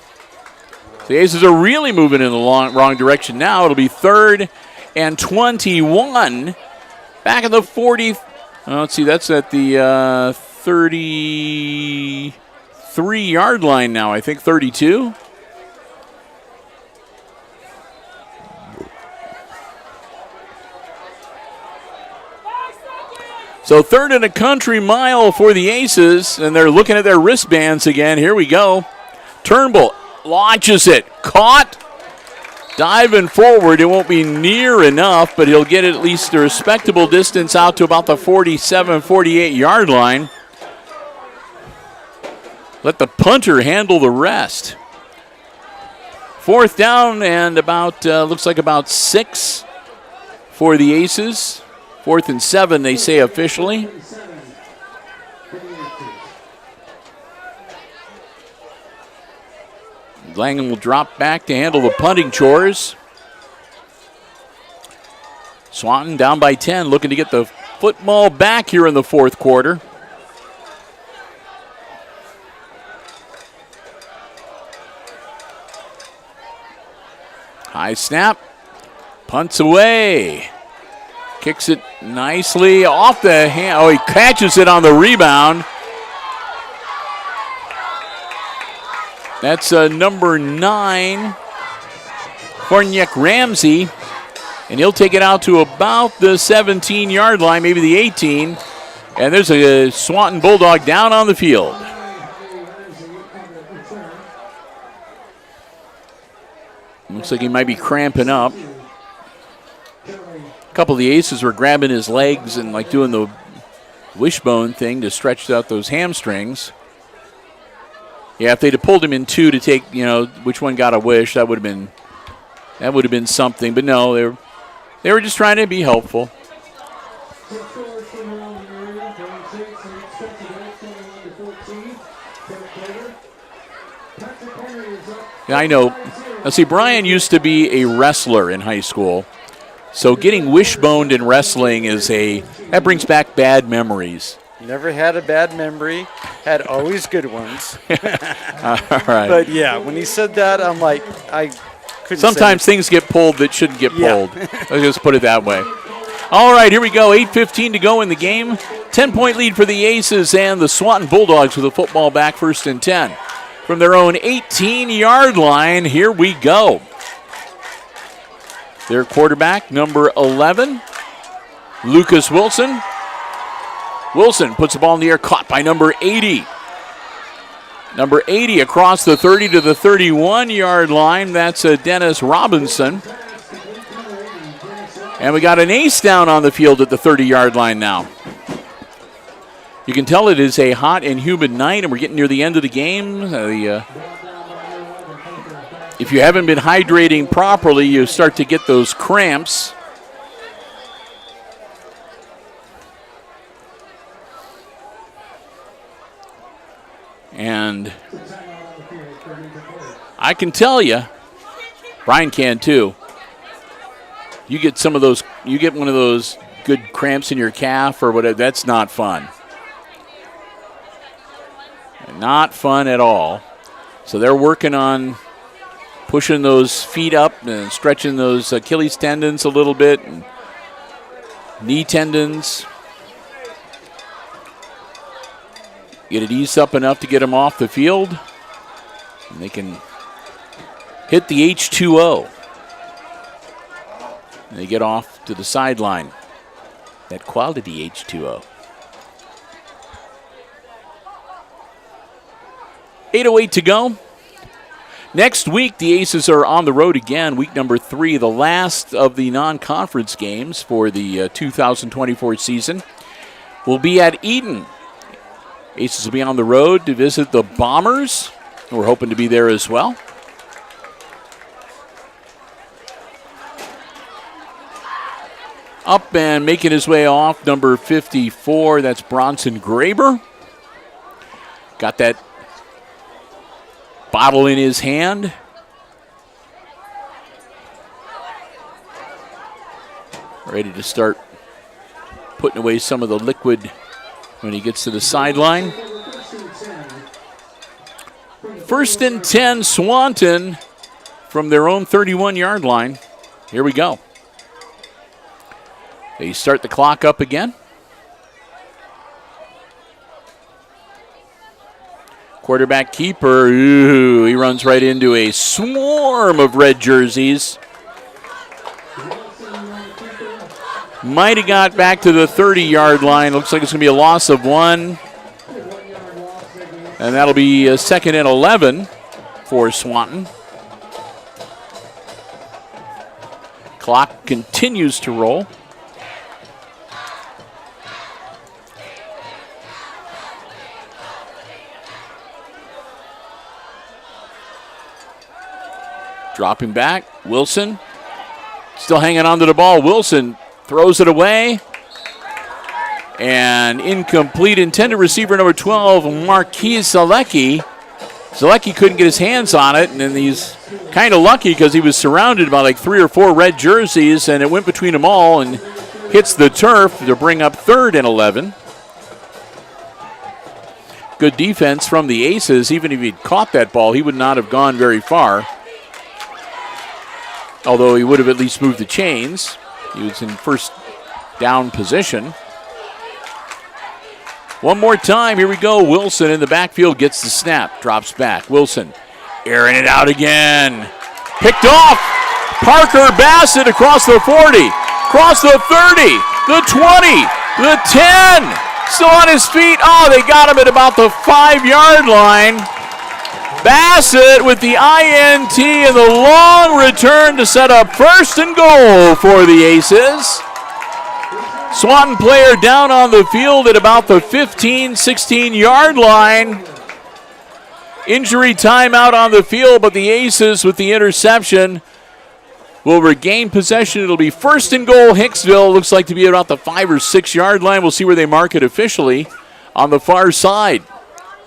The Aces are really moving in the wrong direction now. It'll be 3rd and 21. Back in the 40. Let's see, that's at the 33-yard line now, I think, 32. So 3rd and a country mile for the Aces, and they're looking at their wristbands again. Here we go. Turnbull launches it. Caught. Diving forward. It won't be near enough, but he'll get at least a respectable distance out to about the 47, 48-yard line. Let the punter handle the rest. 4th down and about, looks like about 6 for the Aces. 4th and 7, they say officially. Langham will drop back to handle the punting chores. Swanton down by 10, looking to get the football back here in the 4th quarter. High snap, punts away. Kicks it nicely off the hand. Oh, he catches it on the rebound. That's number 9, Horniak Ramsey. And he'll take it out to about the 17-yard line, maybe the 18. And there's a Swanton Bulldog down on the field. Looks like he might be cramping up. A couple of the Aces were grabbing his legs and like doing the wishbone thing to stretch out those hamstrings. Yeah, if they'd have pulled him in 2 to take, you know, which one got a wish, that would have been something. But no, they were just trying to be helpful. Yeah, I know. Now see, Brian used to be a wrestler in high school. So getting wishboned in wrestling that brings back bad memories. Never had a bad memory. Had always good ones. All right. But yeah, when he said that, I'm like, I couldn't. Sometimes things get pulled that shouldn't get pulled. Let's just put it that way. All right, here we go. 8:15 to go in the game. 10-point lead for the Aces and the Swanton Bulldogs with the football back, 1st and 10. From their own 18-yard line, here we go. Their quarterback, number 11, Lucas Wilson. Wilson puts the ball in the air, caught by number 80. Number 80 across the 30 to the 31-yard line. That's Dennis Robinson. And we got an ace down on the field at the 30-yard line now. You can tell it is a hot and humid night, and we're getting near the end of the game. If you haven't been hydrating properly, you start to get those cramps. And I can tell you, Brian can too. You get one of those good cramps in your calf or whatever, that's not fun. Not fun at all. So they're working on pushing those feet up and stretching those Achilles tendons a little bit, and knee tendons. Get it eased up enough to get them off the field. And they can hit the H2O. And they get off to the sideline. That quality H2O. 8:08 to go. Next week, the Aces are on the road again, week number 3, the last of the non-conference games for the 2024 season. Will be at Eden. Aces will be on the road to visit the Bombers. We're hoping to be there as well. Up and making his way off, number 54, that's Bronson Graber. Got that bottle in his hand. Ready to start putting away some of the liquid when he gets to the sideline. 1st and 10, Swanton from their own 31-yard line. Here we go. They start the clock up again. Quarterback keeper, ooh, he runs right into a swarm of red jerseys. Might have got back to the 30-yard line. Looks like it's going to be a loss of 1. And that'll be a 2nd and 11 for Swanton. Clock continues to roll. Dropping back, Wilson. Still hanging on to the ball. Wilson throws it away. And incomplete. Intended receiver number 12, Marquise Zalecki. Zalecki couldn't get his hands on it, and then he's kind of lucky because he was surrounded by like 3 or 4 red jerseys, and it went between them all and hits the turf to bring up 3rd and 11. Good defense from the Aces. Even if he'd caught that ball, he would not have gone very far. Although he would have at least moved the chains. He was in first down position. One more time, here we go. Wilson in the backfield gets the snap, drops back. Wilson airing it out again. Picked off. Parker Bassett across the 40, across the 30, the 20, the 10. Still on his feet. Oh, they got him at about the 5-yard line. Bassett with the INT and the long return to set up 1st and goal for the Aces. Swanton player down on the field at about the 15, 16-yard line. Injury timeout on the field, but the Aces with the interception will regain possession. It'll be 1st and goal, Hicksville. Looks like to be about the 5 or 6-yard line. We'll see where they mark it officially on the far side.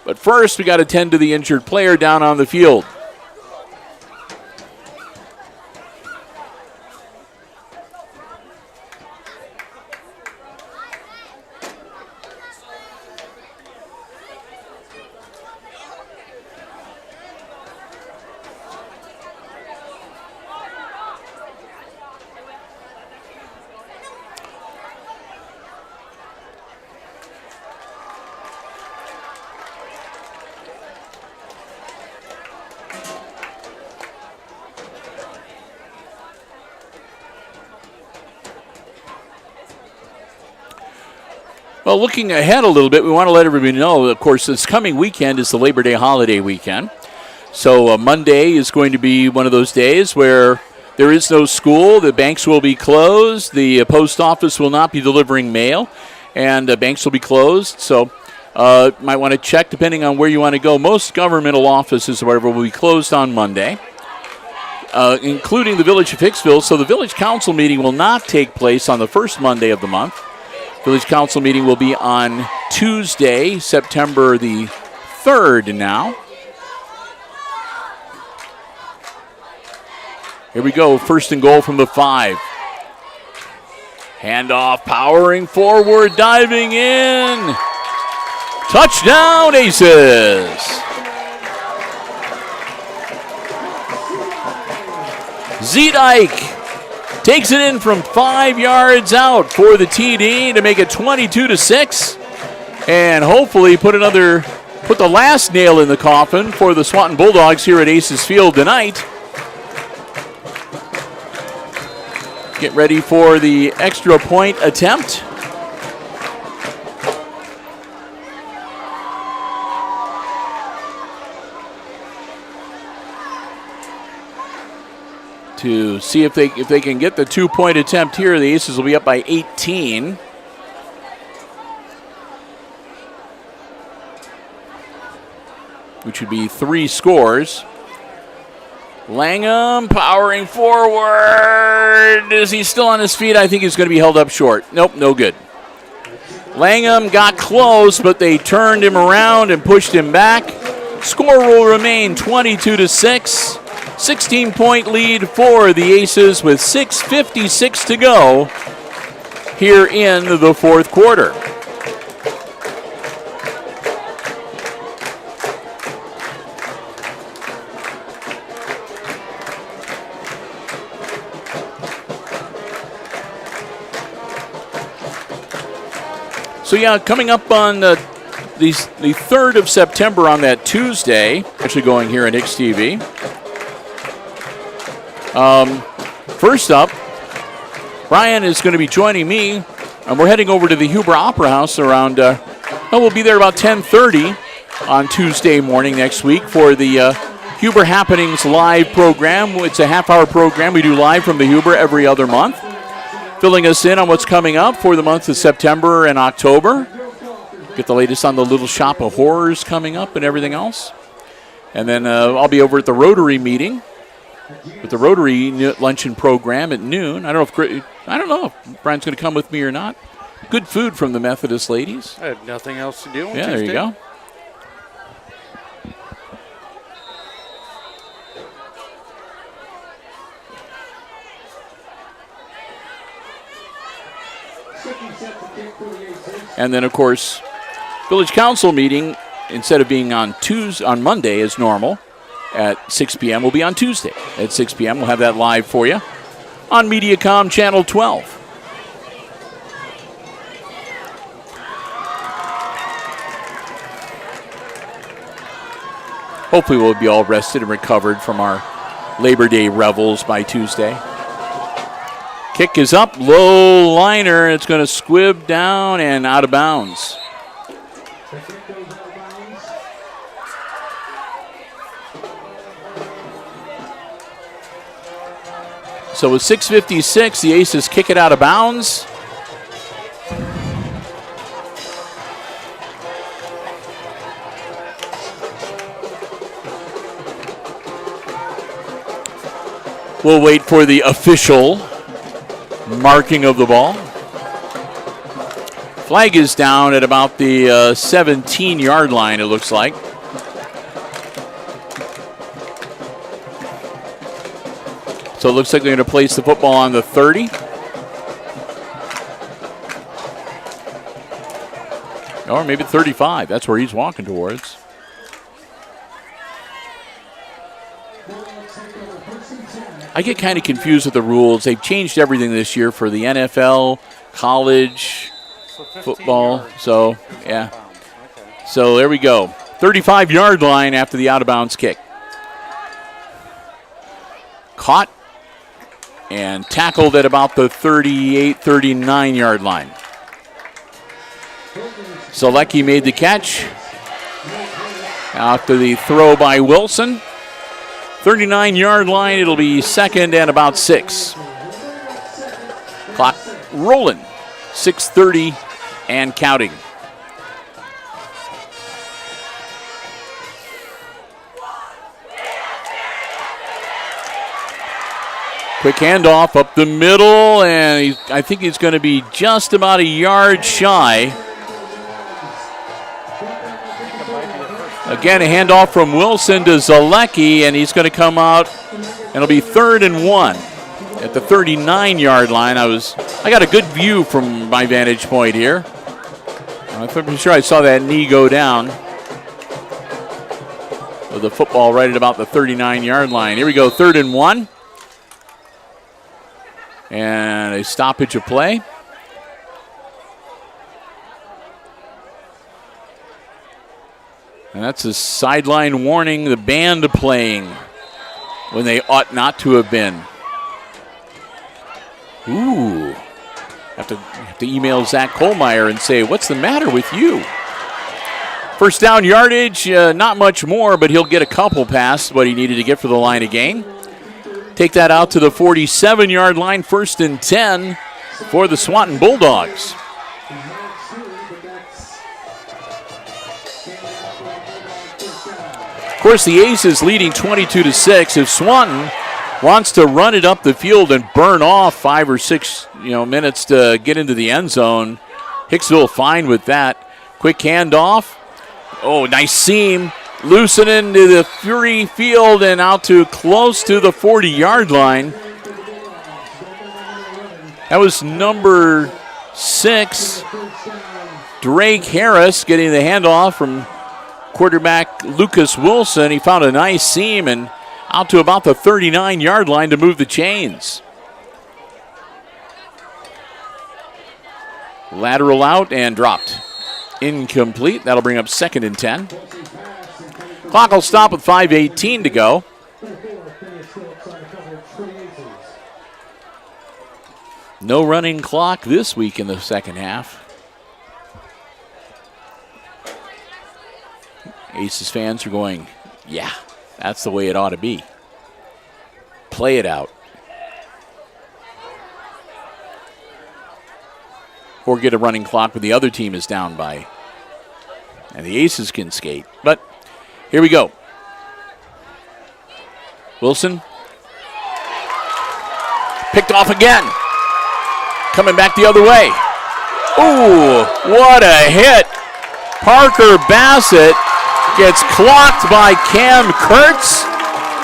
But first, we got to tend to the injured player down on the field. Well, looking ahead a little bit, we want to let everybody know, of course, this coming weekend is the Labor Day holiday weekend. So Monday is going to be one of those days where there is no school. The banks will be closed. The post office will not be delivering mail, and banks will be closed. So might want to check depending on where you want to go. Most governmental offices or whatever will be closed on Monday, including the Village of Hicksville. So the Village Council meeting will not take place on the first Monday of the month. Village Council meeting will be on Tuesday, September the 3rd now. Here we go, 1st and goal from the 5. Handoff, powering forward, diving in. Touchdown, Aces. Zedike takes it in from 5 yards out for the TD to make it 22-6, and hopefully put the last nail in the coffin for the Swanton Bulldogs here at Aces Field tonight. Get ready for the extra point attempt. to see if they can get the 2-point attempt here. The Aces will be up by 18. Which would be 3 scores. Langham powering forward. Is he still on his feet? I think he's going to be held up short. Nope, no good. Langham got close, but they turned him around and pushed him back. Score will remain 22-6. 16-point lead for the Aces with 6:56 to go here in the fourth quarter. So yeah, coming up on the 3rd of September on that Tuesday, actually going here on HIX-TV. First up, Brian is going to be joining me, and we're heading over to the Huber Opera House around, we'll be there about 10:30 on Tuesday morning next week for the Huber Happenings live program. It's a half-hour program we do live from the Huber every other month, filling us in on what's coming up for the months of September and October. Get the latest on the Little Shop of Horrors coming up and everything else. And then I'll be over at the Rotary meeting with the Rotary luncheon program at noon. I don't know if Brian's going to come with me or not. Good food from the Methodist ladies. I had nothing else to do on Yeah, Tuesday. there you go. And then, of course, Village Council meeting, instead of being on Monday as normal at 6 p.m., will be on Tuesday at 6 p.m. We'll have that live for you on Mediacom Channel 12. Hopefully we'll be all rested and recovered from our Labor Day revels by Tuesday. Kick is up, low liner. It's going to squib down and out of bounds. So with 6:56, the Aces kick it out of bounds. We'll wait for the official marking of the ball. Flag is down at about the 17-yard line, it looks like. So it looks like they're going to place the football on the 30. Or maybe 35. That's where he's walking towards. I get kind of confused with the rules. They've changed everything this year for the NFL, college, football. Yards. So, yeah. Okay. So there we go. 35-yard line after the out-of-bounds kick. Caught and tackled at about the 38, 39-yard line. Selecki made the catch. After the throw by Wilson. 39-yard line, it'll be second and about 6. Clock rolling. 6:30 and counting. Quick handoff up the middle, and I think he's going to be just about a yard shy. Again, a handoff from Wilson to Zalecki, and he's going to come out, and it'll be 3rd and 1 at the 39-yard line. I got a good view from my vantage point here. I'm pretty sure I saw that knee go down with the football right at about the 39-yard line. Here we go, 3rd and 1. And a stoppage of play. And that's a sideline warning, the band playing when they ought not to have been. Ooh. Have to email Zach Kohlmeyer and say, what's the matter with you? First down yardage, not much more, but he'll get a couple past what he needed to get for the line of gain. take that out to the 47-yard line, 1st and 10 for the Swanton Bulldogs. Of course, the Aces leading 22-6. If Swanton wants to run it up the field and burn off 5 or 6 minutes to get into the end zone, Hicksville fine with that. Quick handoff. Oh, nice seam. Loosen into the free field and out to close to the 40-yard line. That was number 6, Drake Harris, getting the handoff from quarterback Lucas Wilson. He found a nice seam and out to about the 39-yard line to move the chains. Lateral out and dropped. Incomplete. That'll bring up 2nd and 10. Clock will stop with 5:18 to go. No running clock this week in the second half. Aces fans are going, yeah, that's the way it ought to be. Play it out. Or get a running clock when the other team is down by. And the Aces can skate. But here we go. Wilson. Picked off again. Coming back the other way. Ooh, what a hit. Parker Bassett gets clocked by Cam Kurtz,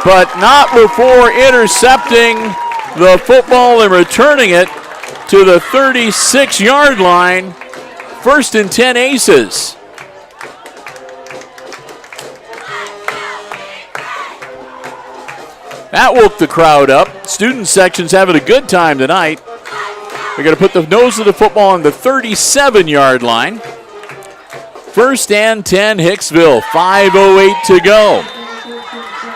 but not before intercepting the football and returning it to the 36-yard line. 1st and 10 Aces. That woke the crowd up. Student section's having a good time tonight. They're going to put the nose of the football on the 37-yard line. 1st and 10 Hicksville, 5:08 to go.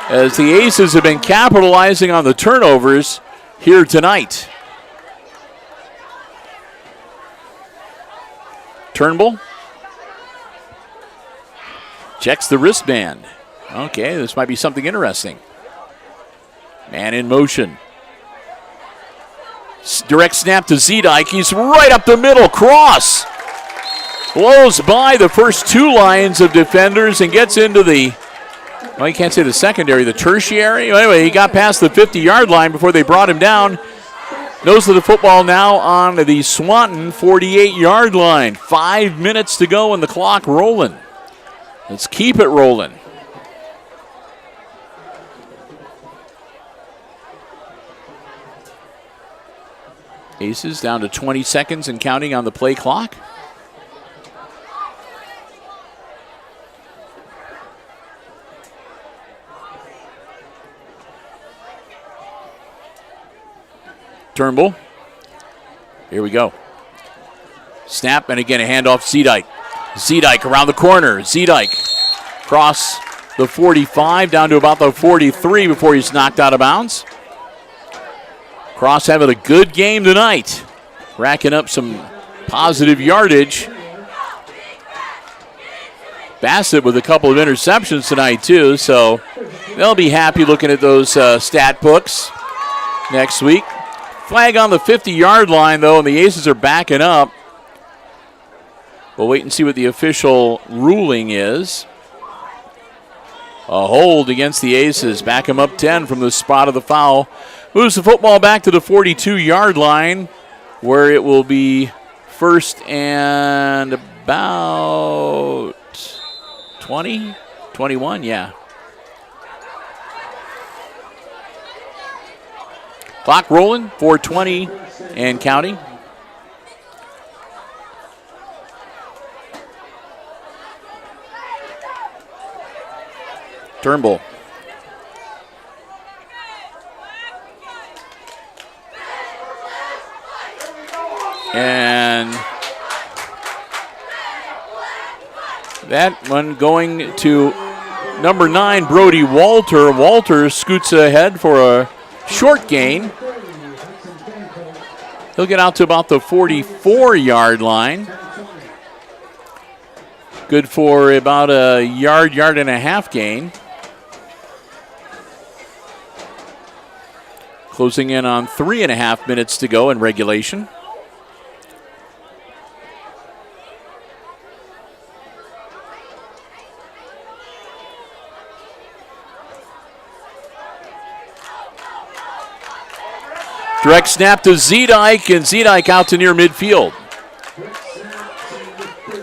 As the Aces have been capitalizing on the turnovers here tonight. Turnbull checks the wristband. Okay, this might be something interesting. Man in motion. Direct snap to Zedike. He's right up the middle. Cross. Blows by the first 2 lines of defenders and gets into the, well, you can't say the secondary, the tertiary. Anyway, he got past the 50-yard line before they brought him down. Nose of the football now on the Swanton 48-yard line. 5 minutes to go and the clock rolling. Let's keep it rolling. Aces down to 20 seconds and counting on the play clock. Turnbull. Here we go. Snap, and again a handoff. Zedike. Zedike around the corner. Zedike across the 45 down to about the 43 before he's knocked out of bounds. Cross having a good game tonight. Racking up some positive yardage. Bassett with a couple of interceptions tonight too, so they'll be happy looking at those stat books next week. Flag on the 50-yard line though, and the Aces are backing up. We'll wait and see what the official ruling is. A hold against the Aces. Back them up 10 from the spot of the foul. Moves the football back to the 42-yard line where it will be 1st and about 20, 21, yeah. Clock rolling, 4:20 and counting. Turnbull. And that one going to number 9, Brody Walter. Walter scoots ahead for a short gain. He'll get out to about the 44-yard line. Good for about a yard and a half gain. Closing in on 3.5 minutes to go in regulation. Direct snap to Zedike, and Zedike out to near midfield.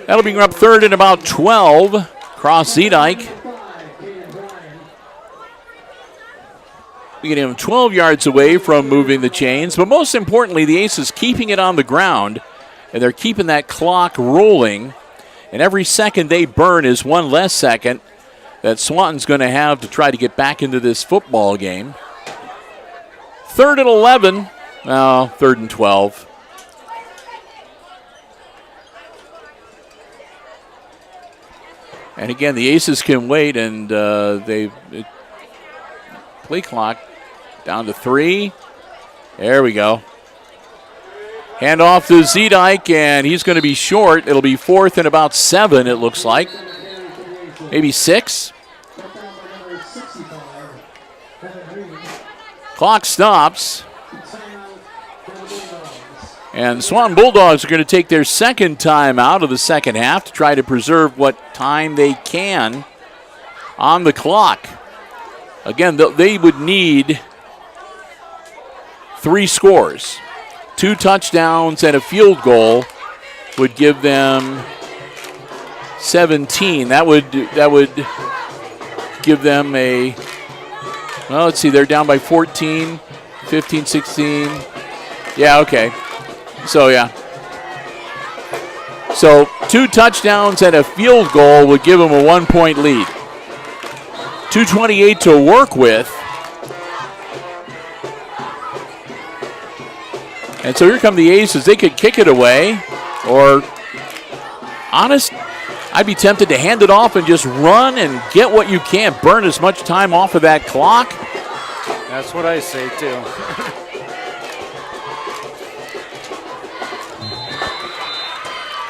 That'll bring up third and about 12. Cross Zedike. We get him 12 yards away from moving the chains, but most importantly, the Aces keeping it on the ground, and they're keeping that clock rolling, and every second they burn is one less second that Swanton's going to have to try to get back into this football game. Third and 11. No, third and 12. And again, the Aces can wait, and play clock down to 3. There we go. Hand off to Zedike, and he's going to be short. It'll be fourth and about 7, it looks like. Maybe 6. Clock stops. And the Swanton Bulldogs are going to take their second time out of the second half to try to preserve what time they can on the clock. Again, they would need 3 scores. 2 touchdowns and a field goal would give them 17. That would give them a, well, let's see, they're down by 14, 15, 16. Yeah, okay. So, yeah. So 2 touchdowns and a field goal would give them a 1-point lead. 2:28 to work with. And so here come the Aces. They could kick it away, or I'd be tempted to hand it off and just run and get what you can. Burn as much time off of that clock. That's what I say, too.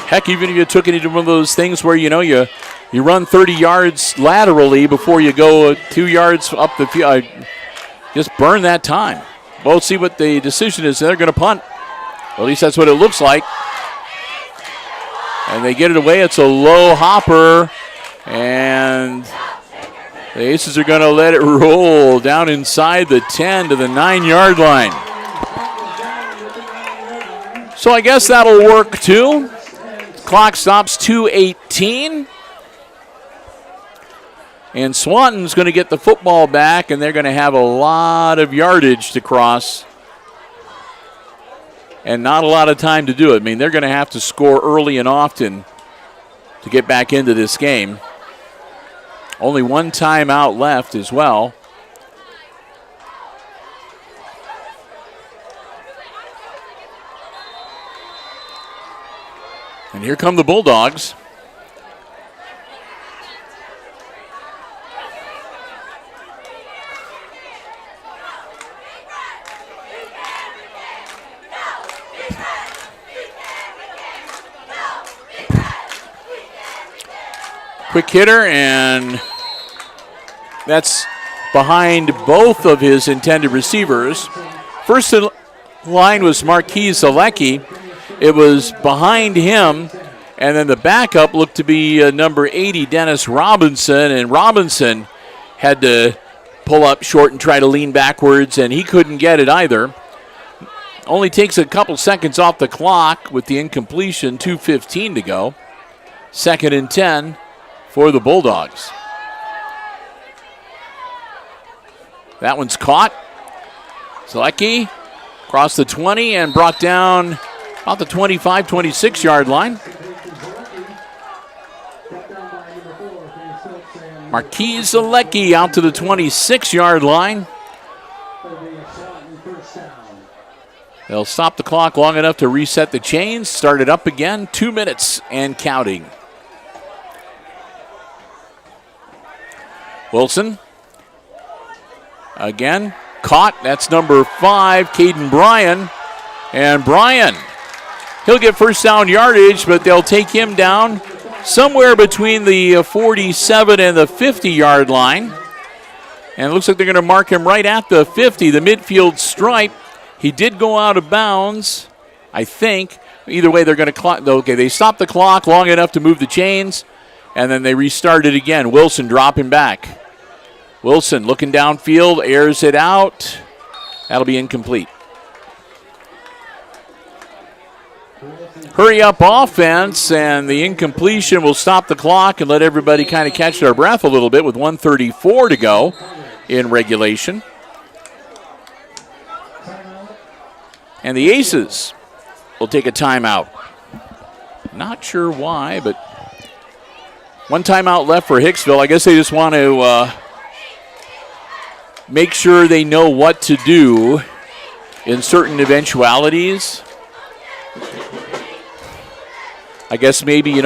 Heck, even if you took it into one of those things where, you run 30 yards laterally before you go 2 yards up the field, just burn that time. We'll see what the decision is. They're going to punt. Well, at least that's what it looks like. And they get it away. It's a low hopper. And the Aces are going to let it roll down inside the 10 to the 9-yard line. So I guess that'll work too. Clock stops 2:18. And Swanton's going to get the football back, and they're going to have a lot of yardage to cross and not a lot of time to do it. I mean, they're going to have to score early and often to get back into this game. Only 1 timeout left as well. And here come the Bulldogs. Quick hitter, and that's behind both of his intended receivers. First in line was Marquise Alecki. It was behind him, and then the backup looked to be number 80, Dennis Robinson, and Robinson had to pull up short and try to lean backwards, and he couldn't get it either. Only takes a couple seconds off the clock with the incompletion, 2:15 to go. 2nd and 10 for the Bulldogs. That one's caught. Zalecki across the 20 and brought down about the 25, 26-yard line. Marquise Zalecki out to the 26-yard line. They'll stop the clock long enough to reset the chains, start it up again, 2 minutes and counting. Wilson, again, caught. That's number 5, Caden Bryan. And Bryan, he'll get first down yardage, but they'll take him down somewhere between the 47 and the 50-yard line. And it looks like they're going to mark him right at the 50, the midfield stripe. He did go out of bounds, I think. Either way, they're going to clock. Okay, they stopped the clock long enough to move the chains, and then they restart it again. Wilson dropping back. Wilson looking downfield, airs it out. That'll be incomplete. Hurry up offense, and the incompletion will stop the clock and let everybody kind of catch their breath a little bit with 1:34 to go in regulation. And the Aces will take a timeout. Not sure why, but one timeout left for Hicksville. I guess they just want to make sure they know what to do in certain eventualities. I guess maybe,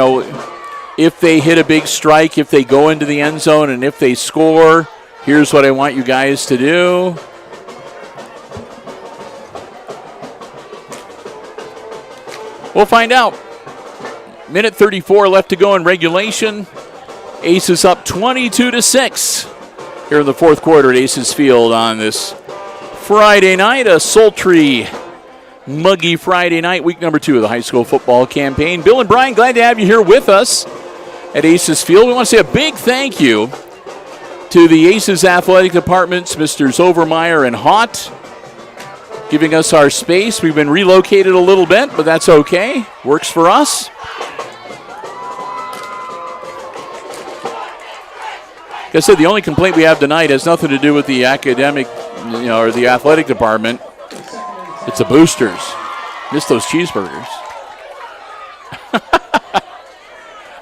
if they hit a big strike, if they go into the end zone, and if they score, here's what I want you guys to do. We'll find out. Minute 34 left to go in regulation. Aces up 22-6 here in the fourth quarter at Aces Field on this Friday night, a sultry, muggy Friday night, week number 2 of the high school football campaign. Bill and Brian, glad to have you here with us at Aces Field. We want to say a big thank you to the Aces athletic departments, Mr. Overmeyer and Hott, giving us our space. We've been relocated a little bit, but that's okay. Works for us. Like I said, the only complaint we have tonight has nothing to do with the academic, or the athletic department. It's the boosters. Miss those cheeseburgers.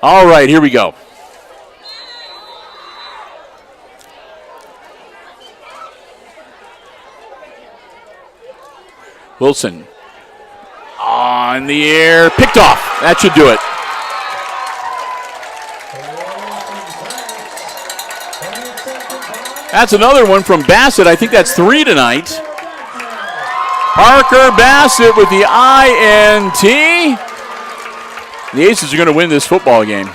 All right, here we go. Wilson on the air, picked off. That should do it. That's another one from Bassett. I think that's 3 tonight. Parker Bassett with the INT. The Aces are going to win this football game.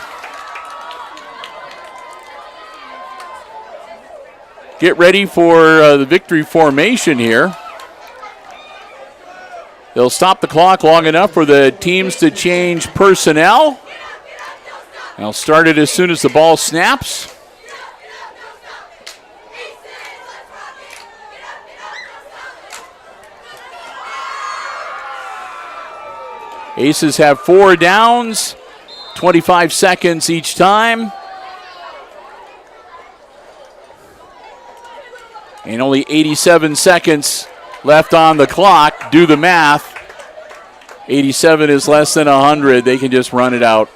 Get ready for the victory formation here. They'll stop the clock long enough for the teams to change personnel. They'll start it as soon as the ball snaps. Aces have 4 downs, 25 seconds each time. And only 87 seconds left on the clock. Do the math. 87 is less than 100. They can just run it out.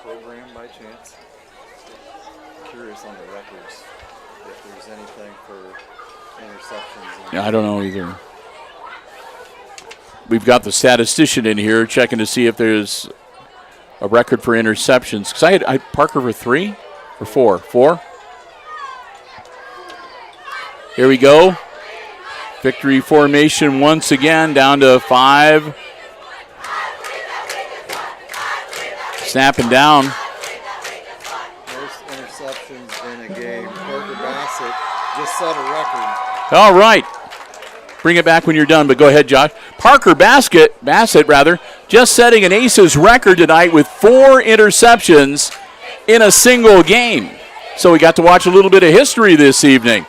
Program by chance. Curious on the records if there's anything for interceptions. Yeah, I don't know either. We've got the statistician in here checking to see if there's a record for interceptions. Because I had Parker for 3 or 4? 4? Here we go. Victory formation once again, down to 5. Snapping down. Most interceptions in a game. Parker Bassett just set a record. All right. Bring it back when you're done, but go ahead, Josh. Parker Bassett, just setting an Aces record tonight with 4 interceptions in a single game. So we got to watch a little bit of history this evening.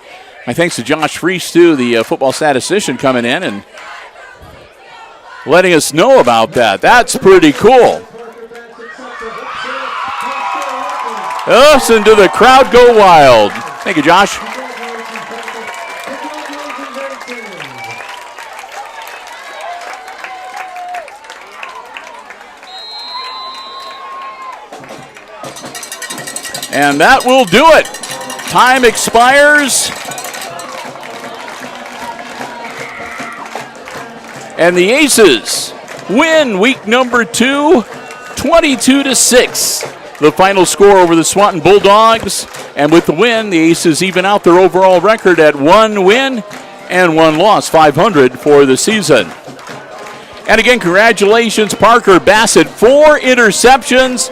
My thanks to Josh Freese, too, the football statistician, coming in and letting us know about that. That's pretty cool. Listen to the crowd go wild. Thank you, Josh. And that will do it. Time expires. And the Aces win week number 2, 22-6. The final score over the Swanton Bulldogs. And with the win, the Aces even out their overall record at 1 win and 1 loss, 500 for the season. And again, congratulations, Parker Bassett. 4 interceptions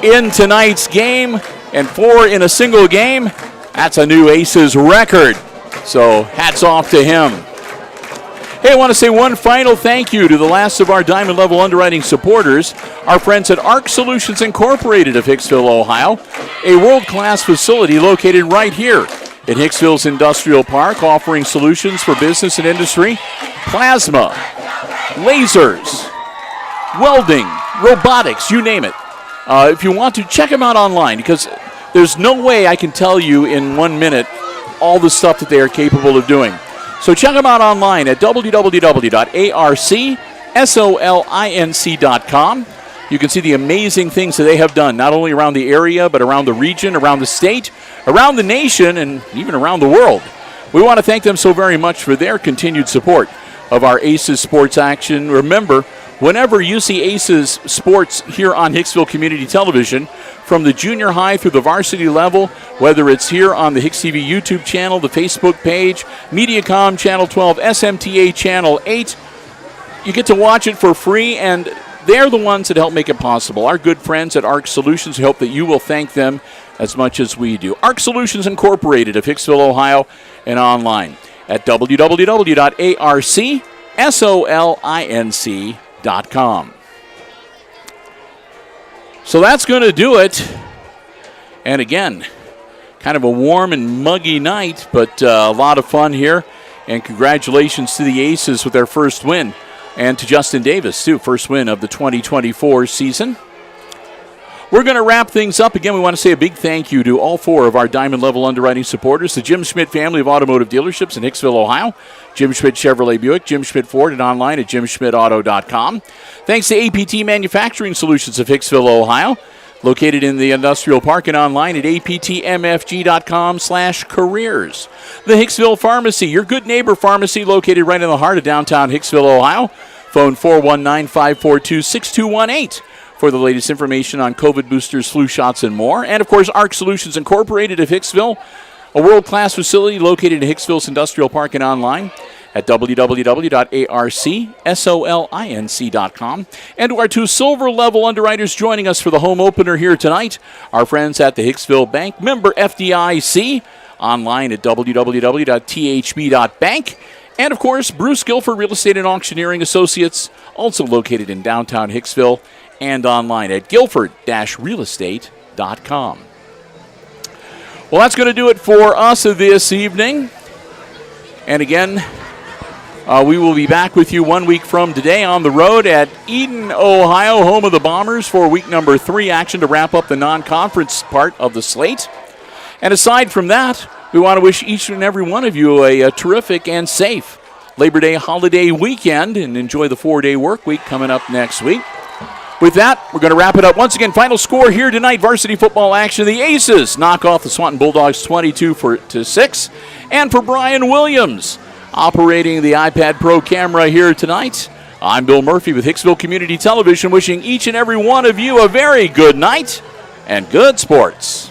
in tonight's game and 4 in a single game. That's a new Aces record. So hats off to him. Hey, I want to say one final thank you to the last of our Diamond Level Underwriting supporters, our friends at ARC Solutions Incorporated of Hicksville, Ohio, a world-class facility located right here in Hicksville's Industrial Park, offering solutions for business and industry, plasma, lasers, welding, robotics, you name it. If you want to, check them out online, because there's no way I can tell you in 1 minute all the stuff that they are capable of doing. So check them out online at www.arcsolinc.com. You can see the amazing things that they have done, not only around the area, but around the region, around the state, around the nation, and even around the world. We want to thank them so very much for their continued support of our Aces sports action. Remember, whenever you see Aces sports here on Hicksville Community Television, from the junior high through the varsity level, whether it's here on the HIX-TV YouTube channel, the Facebook page, Mediacom Channel 12, SMTA Channel 8, you get to watch it for free, and they're the ones that help make it possible. Our good friends at ARC Solutions, hope that you will thank them as much as we do. ARC Solutions Incorporated of Hicksville, Ohio, and online at www.arcsolinc.com. So that's going to do it. And again, kind of a warm and muggy night, but a lot of fun here. And congratulations to the Aces with their first win. And to Justin Davis, too, first win of the 2024 season. We're going to wrap things up. Again, we want to say a big thank you to all 4 of our Diamond Level Underwriting supporters, the Jim Schmidt family of automotive dealerships in Hicksville, Ohio, Jim Schmidt Chevrolet Buick, Jim Schmidt Ford, and online at jimschmidtauto.com. Thanks to APT Manufacturing Solutions of Hicksville, Ohio, located in the Industrial Park and online at aptmfg.com/careers. The Hicksville Pharmacy, your good neighbor pharmacy, located right in the heart of downtown Hicksville, Ohio. Phone 419-542-6218. For the latest information on COVID boosters, flu shots, and more. And, of course, ARC Solutions Incorporated of Hicksville, a world-class facility located in Hicksville's Industrial Park and online at www.arcsolinc.com. And to our 2 silver-level underwriters joining us for the home opener here tonight, our friends at the Hicksville Bank, member FDIC, online at www.thb.bank. And, of course, Bruce Guilford Real Estate and Auctioneering Associates, also located in downtown Hicksville, and online at guilford-realestate.com. Well, that's going to do it for us this evening. And again, we will be back with you 1 week from today on the road at Eden, Ohio, home of the Bombers, for week number 3 action to wrap up the non-conference part of the slate. And aside from that, we want to wish each and every one of you a terrific and safe Labor Day holiday weekend, and enjoy the 4-day work week coming up next week. With that, we're going to wrap it up. Once again, final score here tonight, varsity football action. The Aces knock off the Swanton Bulldogs 22-6. And for Brian Williams, operating the iPad Pro camera here tonight, I'm Bill Murphy with Hicksville Community Television, wishing each and every one of you a very good night and good sports.